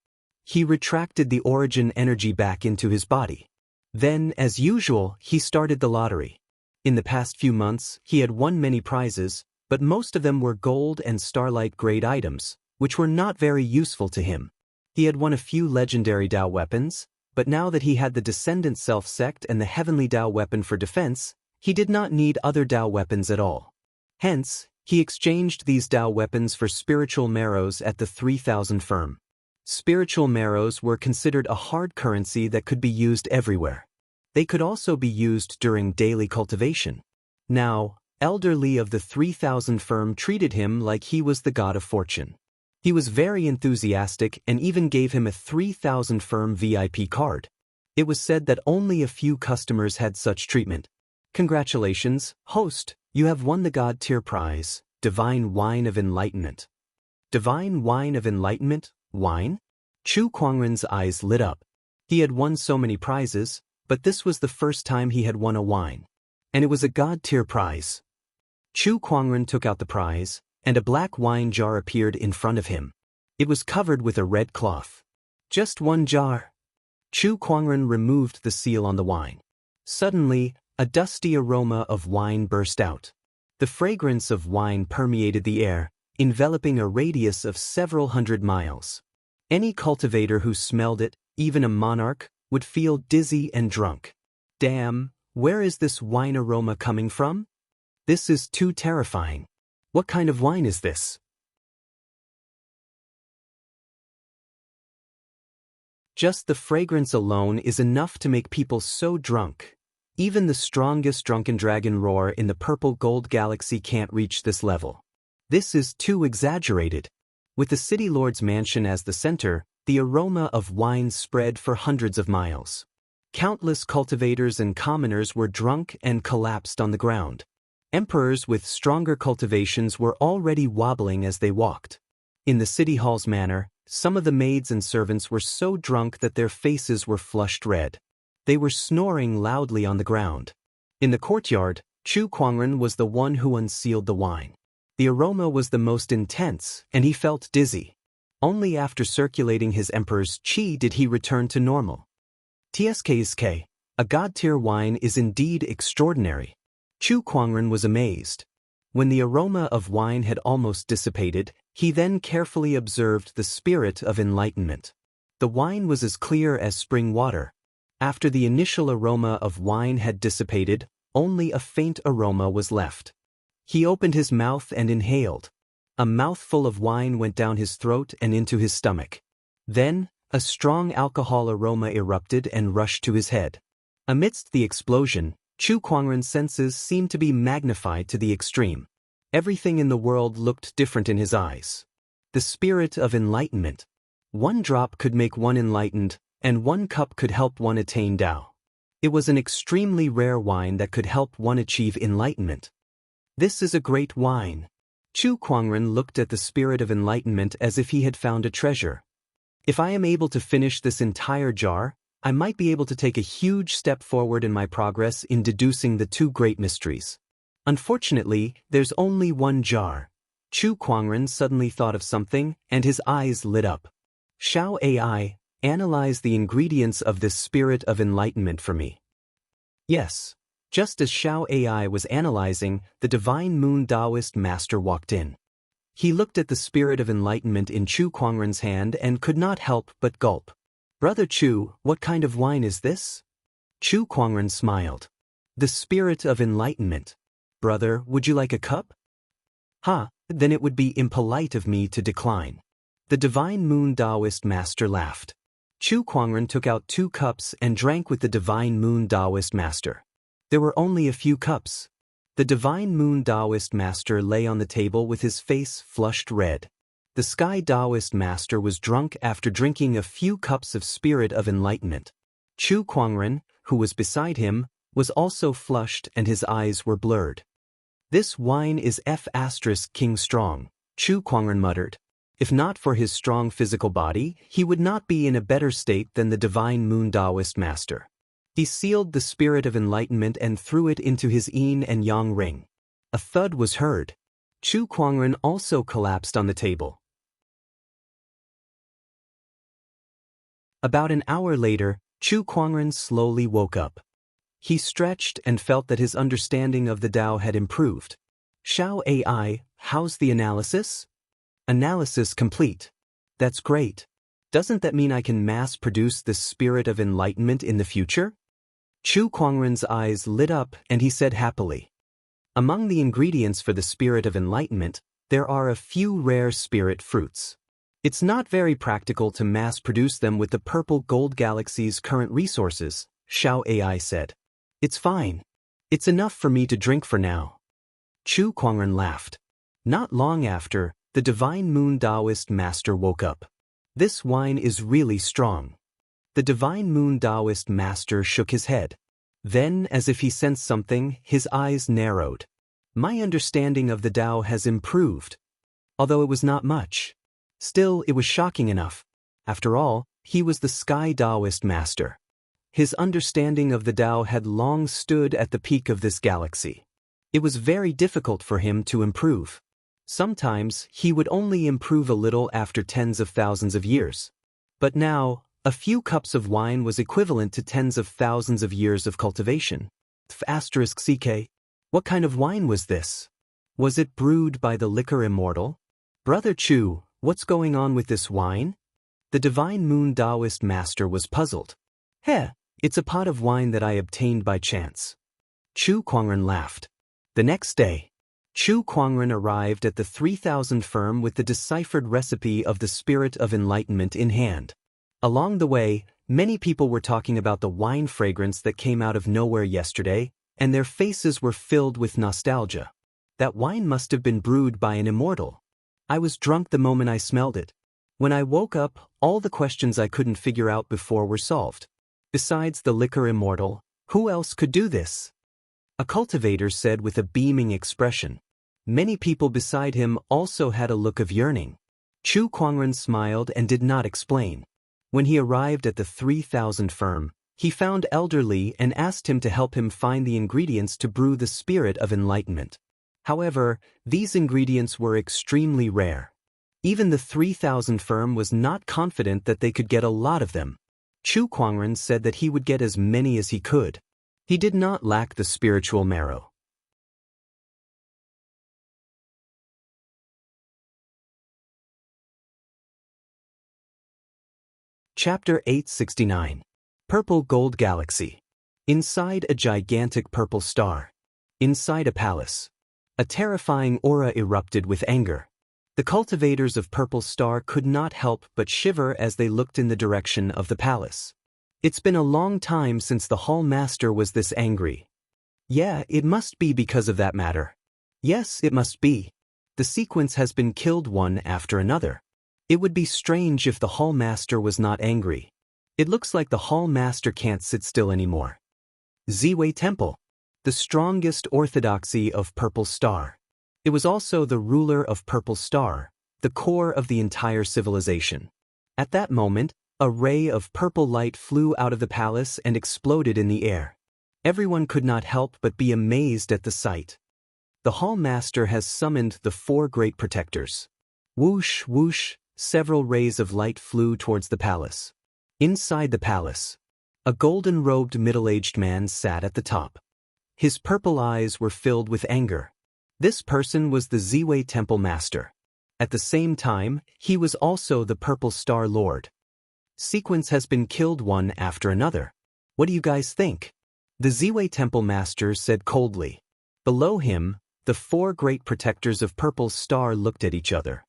[SPEAKER 1] He retracted the origin energy back into his body. Then, as usual, he started the lottery. In the past few months, he had won many prizes, but most of them were gold and starlight grade items, which were not very useful to him. He had won a few legendary Dao weapons, but now that he had the Descendant Self-Sect and the Heavenly Dao weapon for defense, he did not need other Dao weapons at all. Hence, he exchanged these Dao weapons for spiritual marrows at the 3000 firm. Spiritual marrows were considered a hard currency that could be used everywhere. They could also be used during daily cultivation. Now, Elder Li of the 3000 firm treated him like he was the god of fortune. He was very enthusiastic and even gave him a 3000 firm VIP card. It was said that only a few customers had such treatment. Congratulations, host, you have won the God tier prize, Divine Wine of Enlightenment. Divine Wine of Enlightenment? Wine? Chu Kuangren's eyes lit up. He had won so many prizes, but this was the first time he had won a wine. And it was a God tier prize. Chu Kuangren took out the prize, and a black wine jar appeared in front of him. It was covered with a red cloth. Just one jar. Chu Kuangren removed the seal on the wine. Suddenly, a dusty aroma of wine burst out. The fragrance of wine permeated the air, enveloping a radius of several hundred miles. Any cultivator who smelled it, even a monarch, would feel dizzy and drunk. Damn, where is this wine aroma coming from? This is too terrifying. What kind of wine is this? Just the fragrance alone is enough to make people so drunk. Even the strongest drunken dragon roar in the purple gold galaxy can't reach this level. This is too exaggerated. With the city lord's mansion as the center, the aroma of wine spread for hundreds of miles. Countless cultivators and commoners were drunk and collapsed on the ground. Emperors with stronger cultivations were already wobbling as they walked. In the city hall's manor, some of the maids and servants were so drunk that their faces were flushed red. They were snoring loudly on the ground. In the courtyard, Chu Kuangren was the one who unsealed the wine. The aroma was the most intense, and he felt dizzy. Only after circulating his emperor's qi did he return to normal. TSKSK, a god-tier wine is indeed extraordinary. Chu Kuangren was amazed. When the aroma of wine had almost dissipated, he then carefully observed the spirit of enlightenment. The wine was as clear as spring water. After the initial aroma of wine had dissipated, only a faint aroma was left. He opened his mouth and inhaled. A mouthful of wine went down his throat and into his stomach. Then, a strong alcohol aroma erupted and rushed to his head. Amidst the explosion, Chu Kuangren's senses seemed to be magnified to the extreme. Everything in the world looked different in his eyes. The spirit of enlightenment. One drop could make one enlightened, and one cup could help one attain Tao. It was an extremely rare wine that could help one achieve enlightenment. This is a great wine. Chu Kuangren looked at the spirit of enlightenment as if he had found a treasure. If I am able to finish this entire jar, I might be able to take a huge step forward in my progress in deducing the two great mysteries. Unfortunately, there's only one jar. Chu Kuangren suddenly thought of something, and his eyes lit up. Shao AI, analyze the ingredients of this spirit of enlightenment for me. Yes. Just as Shao AI was analyzing, the Divine Moon Taoist Master walked in. He looked at the spirit of enlightenment in Chu Kuangren's hand and could not help but gulp. Brother Chu, what kind of wine is this? Chu Kuangren smiled. The spirit of enlightenment. Brother, would you like a cup? Then it would be impolite of me to decline. The Divine Moon Taoist Master laughed. Chu Kuangren took out 2 cups and drank with the Divine Moon Taoist Master. There were only a few cups. The Divine Moon Taoist Master lay on the table with his face flushed red. The Sky Taoist Master was drunk after drinking a few cups of spirit of enlightenment. Chu Kuangren, who was beside him, was also flushed and his eyes were blurred. This wine is King strong, Chu Kuangren muttered. If not for his strong physical body, he would not be in a better state than the Divine Moon Taoist Master. He sealed the spirit of enlightenment and threw it into his yin and yang ring. A thud was heard. Chu Kuangren also collapsed on the table. About an hour later, Chu Kuangren slowly woke up. He stretched and felt that his understanding of the Tao had improved. Xiao AI, how's the analysis? Analysis complete. That's great. Doesn't that mean I can mass-produce this spirit of enlightenment in the future? Chu Kuangren's eyes lit up and he said happily. Among the ingredients for the spirit of enlightenment, there are a few rare spirit fruits. It's not very practical to mass-produce them with the purple gold galaxy's current resources, Xiao AI said. It's fine. It's enough for me to drink for now. Chu Kuangren laughed. Not long after, the Divine Moon Taoist master woke up. This wine is really strong. The Divine Moon Taoist master shook his head. Then, as if he sensed something, his eyes narrowed. My understanding of the Tao has improved. Although it was not much. Still, it was shocking enough. After all, he was the Sky Taoist master. His understanding of the Tao had long stood at the peak of this galaxy. It was very difficult for him to improve. Sometimes, he would only improve a little after tens of thousands of years. But now, a few cups of wine was equivalent to tens of thousands of years of cultivation. *CK. What kind of wine was this? Was it brewed by the liquor immortal? Brother Chu, what's going on with this wine? The Divine Moon Taoist master was puzzled. It's a pot of wine that I obtained by chance. Chu Kuangren laughed. The next day, Chu Kuangren arrived at the 3000 firm with the deciphered recipe of the spirit of enlightenment in hand. Along the way, many people were talking about the wine fragrance that came out of nowhere yesterday, and their faces were filled with nostalgia. That wine must have been brewed by an immortal. I was drunk the moment I smelled it. When I woke up, all the questions I couldn't figure out before were solved. Besides the liquor immortal, who else could do this? A cultivator said with a beaming expression. Many people beside him also had a look of yearning. Chu Kuangren smiled and did not explain. When he arrived at the 3000 firm, he found Elder Li and asked him to help him find the ingredients to brew the spirit of enlightenment. However, these ingredients were extremely rare. Even the 3000 firm was not confident that they could get a lot of them. Chu Kuangren said that he would get as many as he could. He did not lack the spiritual marrow. Chapter 869. Purple Gold Galaxy. Inside a gigantic purple star. Inside a palace. A terrifying aura erupted with anger. The cultivators of Purple Star could not help but shiver as they looked in the direction of the palace. It's been a long time since the Hall Master was this angry. Yeah, it must be because of that matter. Yes, it must be. The sequence has been killed one after another. It would be strange if the Hall Master was not angry. It looks like the Hall Master can't sit still anymore. Ziwei Temple. The strongest orthodoxy of Purple Star. It was also the ruler of Purple Star, the core of the entire civilization. At that moment, a ray of purple light flew out of the palace and exploded in the air. Everyone could not help but be amazed at the sight. The Hall Master has summoned the 4 great protectors. Whoosh, whoosh, several rays of light flew towards the palace. Inside the palace, a golden-robed middle-aged man sat at the top. His purple eyes were filled with anger. This person was the Ziwei Temple Master. At the same time, he was also the Purple Star Lord. Sequence has been killed one after another. What do you guys think? The Ziwei Temple Master said coldly. Below him, the 4 great protectors of Purple Star looked at each other.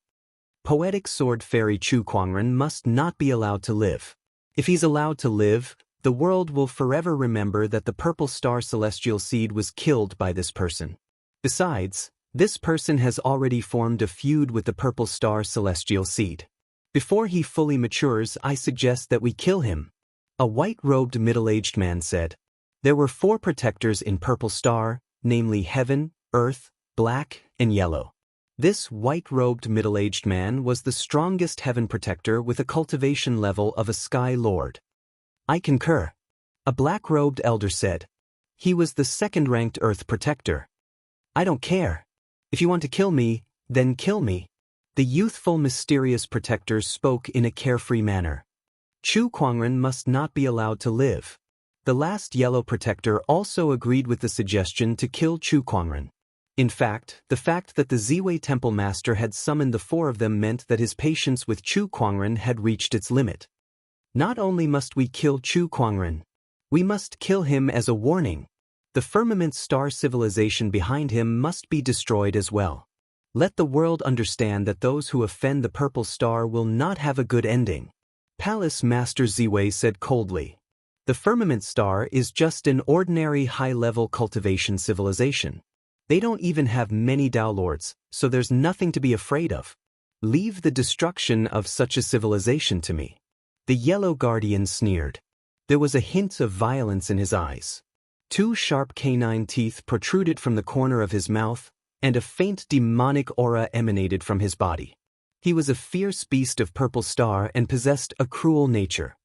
[SPEAKER 1] Poetic Sword Fairy Chu Kuangren must not be allowed to live. If he's allowed to live, the world will forever remember that the Purple Star Celestial Seed was killed by this person. Besides, this person has already formed a feud with the Purple Star Celestial Seed. Before he fully matures, I suggest that we kill him. A white-robed middle-aged man said. There were 4 protectors in Purple Star, namely Heaven, Earth, Black, and Yellow. This white-robed middle-aged man was the strongest heaven protector with a cultivation level of a Sky Lord. I concur. A black-robed elder said. He was the second-ranked Earth Protector. I don't care. If you want to kill me, then kill me. The youthful, mysterious protector spoke in a carefree manner. Chu Kuangren must not be allowed to live. The last yellow protector also agreed with the suggestion to kill Chu Kuangren. In fact, the fact that the Ziwei Temple Master had summoned the four of them meant that his patience with Chu Kuangren had reached its limit. Not only must we kill Chu Kuangren, we must kill him as a warning. The firmament star civilization behind him must be destroyed as well. Let the world understand that those who offend the purple star will not have a good ending. Palace Master Ziwei said coldly. The firmament star is just an ordinary high-level cultivation civilization. They don't even have many Dao Lords, so there's nothing to be afraid of. Leave the destruction of such a civilization to me. The yellow guardian sneered. There was a hint of violence in his eyes. Two sharp canine teeth protruded from the corner of his mouth, and a faint demonic aura emanated from his body. He was a fierce beast of purple star and possessed a cruel nature.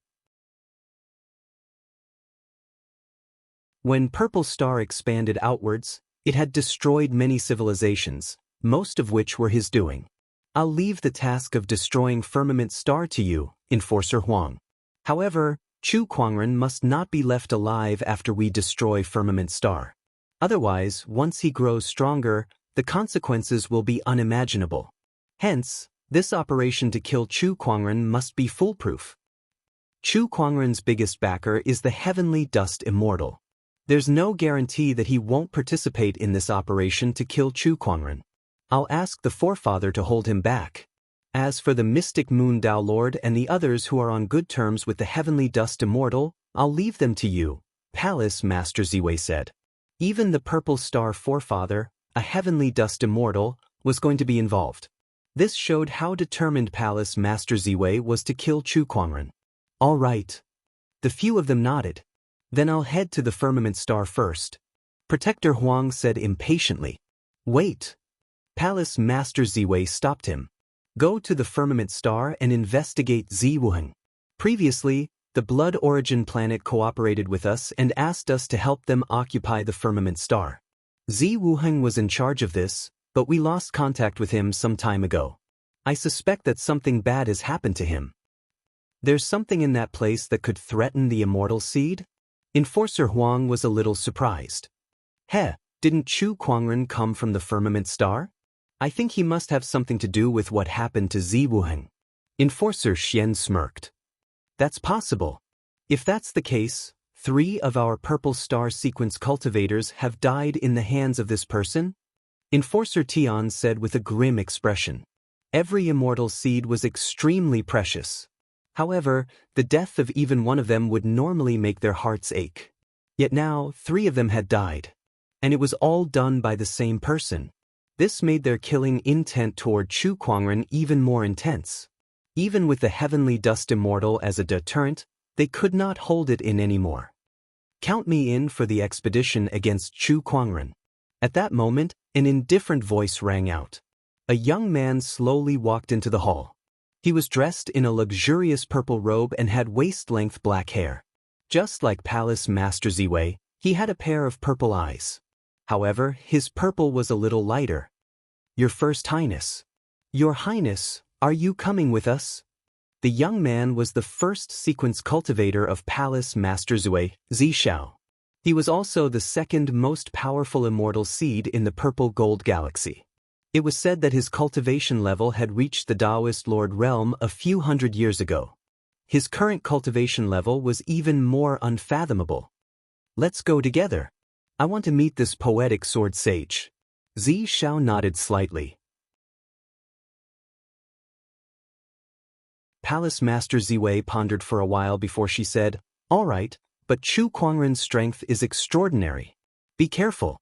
[SPEAKER 1] When Purple Star expanded outwards, it had destroyed many civilizations, most of which were his doing. I'll leave the task of destroying Firmament Star to you, Enforcer Huang. However, Chu Kuangren must not be left alive after we destroy Firmament Star. Otherwise, once he grows stronger, the consequences will be unimaginable. Hence, this operation to kill Chu Kuangren must be foolproof. Chu Kuangren's biggest backer is the Heavenly Dust Immortal. There's no guarantee that he won't participate in this operation to kill Chu Kuangren. I'll ask the Forefather to hold him back. As for the Mystic Moon Dao Lord and the others who are on good terms with the Heavenly Dust Immortal, I'll leave them to you, Palace Master Ziwei said. Even the Purple Star Forefather, a Heavenly Dust Immortal, was going to be involved. This showed how determined Palace Master Ziwei was to kill Chu Kuangren. All right. The few of them nodded. Then I'll head to the Firmament Star first. Protector Huang said impatiently. Wait. Palace Master Ziwei stopped him. Go to the Firmament Star and investigate Ziwuheng. Previously, the Blood Origin planet cooperated with us and asked us to help them occupy the Firmament Star. Ziwuheng was in charge of this, but we lost contact with him some time ago. I suspect that something bad has happened to him. There's something in that place that could threaten the Immortal Seed? Enforcer Huang was a little surprised. Didn't Chu Kuangren come from the Firmament Star? I think he must have something to do with what happened to Ziwuheng. Enforcer Xian smirked. That's possible. If that's the case, 3 of our Purple Star Sequence cultivators have died in the hands of this person? Enforcer Tian said with a grim expression. Every immortal seed was extremely precious. However, the death of even one of them would normally make their hearts ache. Yet now, 3 of them had died. And it was all done by the same person. This made their killing intent toward Chu Kuangren even more intense. Even with the Heavenly Dust Immortal as a deterrent, they could not hold it in anymore. Count me in for the expedition against Chu Kuangren. At that moment, an indifferent voice rang out. A young man slowly walked into the hall. He was dressed in a luxurious purple robe and had waist-length black hair. Just like Palace Master Ziwei, he had a pair of purple eyes. However, his purple was a little lighter. Your First Highness. Your Highness, are you coming with us? The young man was the first sequence cultivator of Palace Master Ziwei, Zishao. He was also the second most powerful immortal seed in the Purple Gold Galaxy. It was said that his cultivation level had reached the Taoist Lord realm a few hundred years ago. His current cultivation level was even more unfathomable. Let's go together. I want to meet this poetic sword sage. Zishao nodded slightly. Palace Master Ziwei pondered for a while before she said, All right, but Chu Kuangren's strength is extraordinary. Be careful.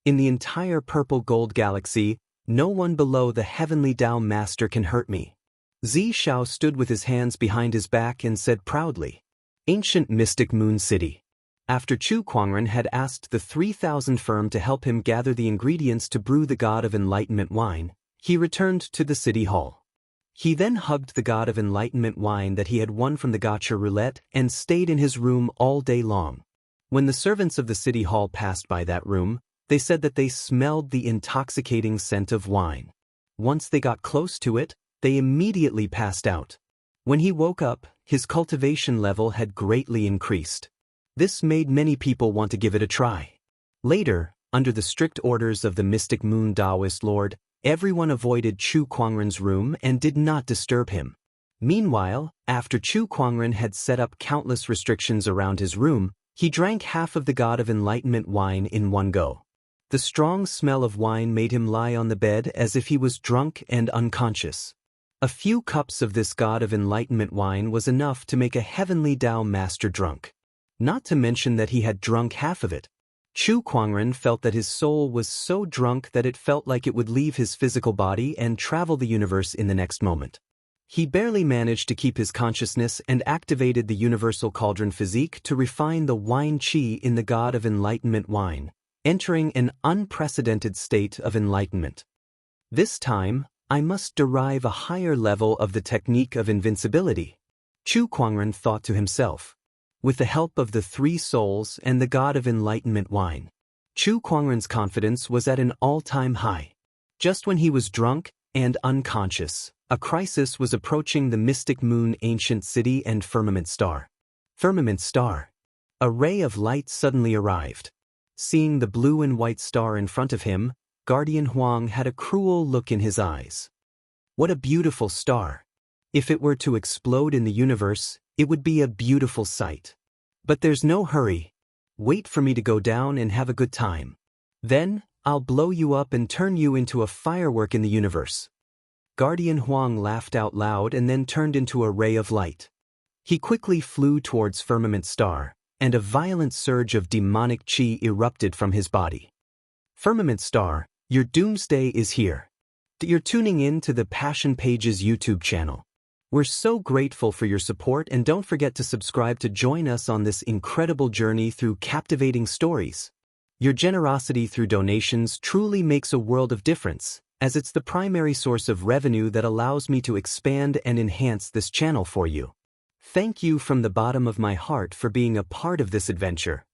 [SPEAKER 1] In the entire Purple Gold Galaxy, no one below the Heavenly Dao Master can hurt me. Zishao stood with his hands behind his back and said proudly. Ancient Mystic Moon City. After Chu Kuangren had asked the 3,000 firm to help him gather the ingredients to brew the God of Enlightenment wine, he returned to the city hall. He then hugged the god of enlightenment wine that he had won from the Gacha roulette and stayed in his room all day long. When the servants of the city hall passed by that room, they said that they smelled the intoxicating scent of wine. Once they got close to it, they immediately passed out. When he woke up, his cultivation level had greatly increased. This made many people want to give it a try. Later, under the strict orders of the mystic moon Taoist lord, everyone avoided Chu Kuangren's room and did not disturb him. Meanwhile, after Chu Kuangren had set up countless restrictions around his room, he drank half of the god of enlightenment wine in one go. The strong smell of wine made him lie on the bed as if he was drunk and unconscious. A few cups of this god of enlightenment wine was enough to make a heavenly Tao master drunk. Not to mention that he had drunk half of it. Chu Kuangren felt that his soul was so drunk that it felt like it would leave his physical body and travel the universe in the next moment. He barely managed to keep his consciousness and activated the universal cauldron physique to refine the wine qi in the god of enlightenment wine, entering an unprecedented state of enlightenment. This time, I must derive a higher level of the technique of invincibility, Chu Kuangren thought to himself. With the help of the three souls and the god of enlightenment wine, Chu Kuangren's confidence was at an all-time high. Just when he was drunk and unconscious, a crisis was approaching the mystic moon ancient city and firmament star. Firmament star. A ray of light suddenly arrived. Seeing the blue and white star in front of him, Guardian Huang had a cruel look in his eyes. What a beautiful star! If it were to explode in the universe, it would be a beautiful sight. But there's no hurry. Wait for me to go down and have a good time. Then, I'll blow you up and turn you into a firework in the universe. Guardian Huang laughed out loud and then turned into a ray of light. He quickly flew towards Firmament Star, and a violent surge of demonic qi erupted from his body. Firmament Star, your doomsday is here. You're tuning in to the Passion Pages YouTube channel. We're so grateful for your support, and don't forget to subscribe to join us on this incredible journey through captivating stories. Your generosity through donations truly makes a world of difference, as it's the primary source of revenue that allows me to expand and enhance this channel for you. Thank you from the bottom of my heart for being a part of this adventure.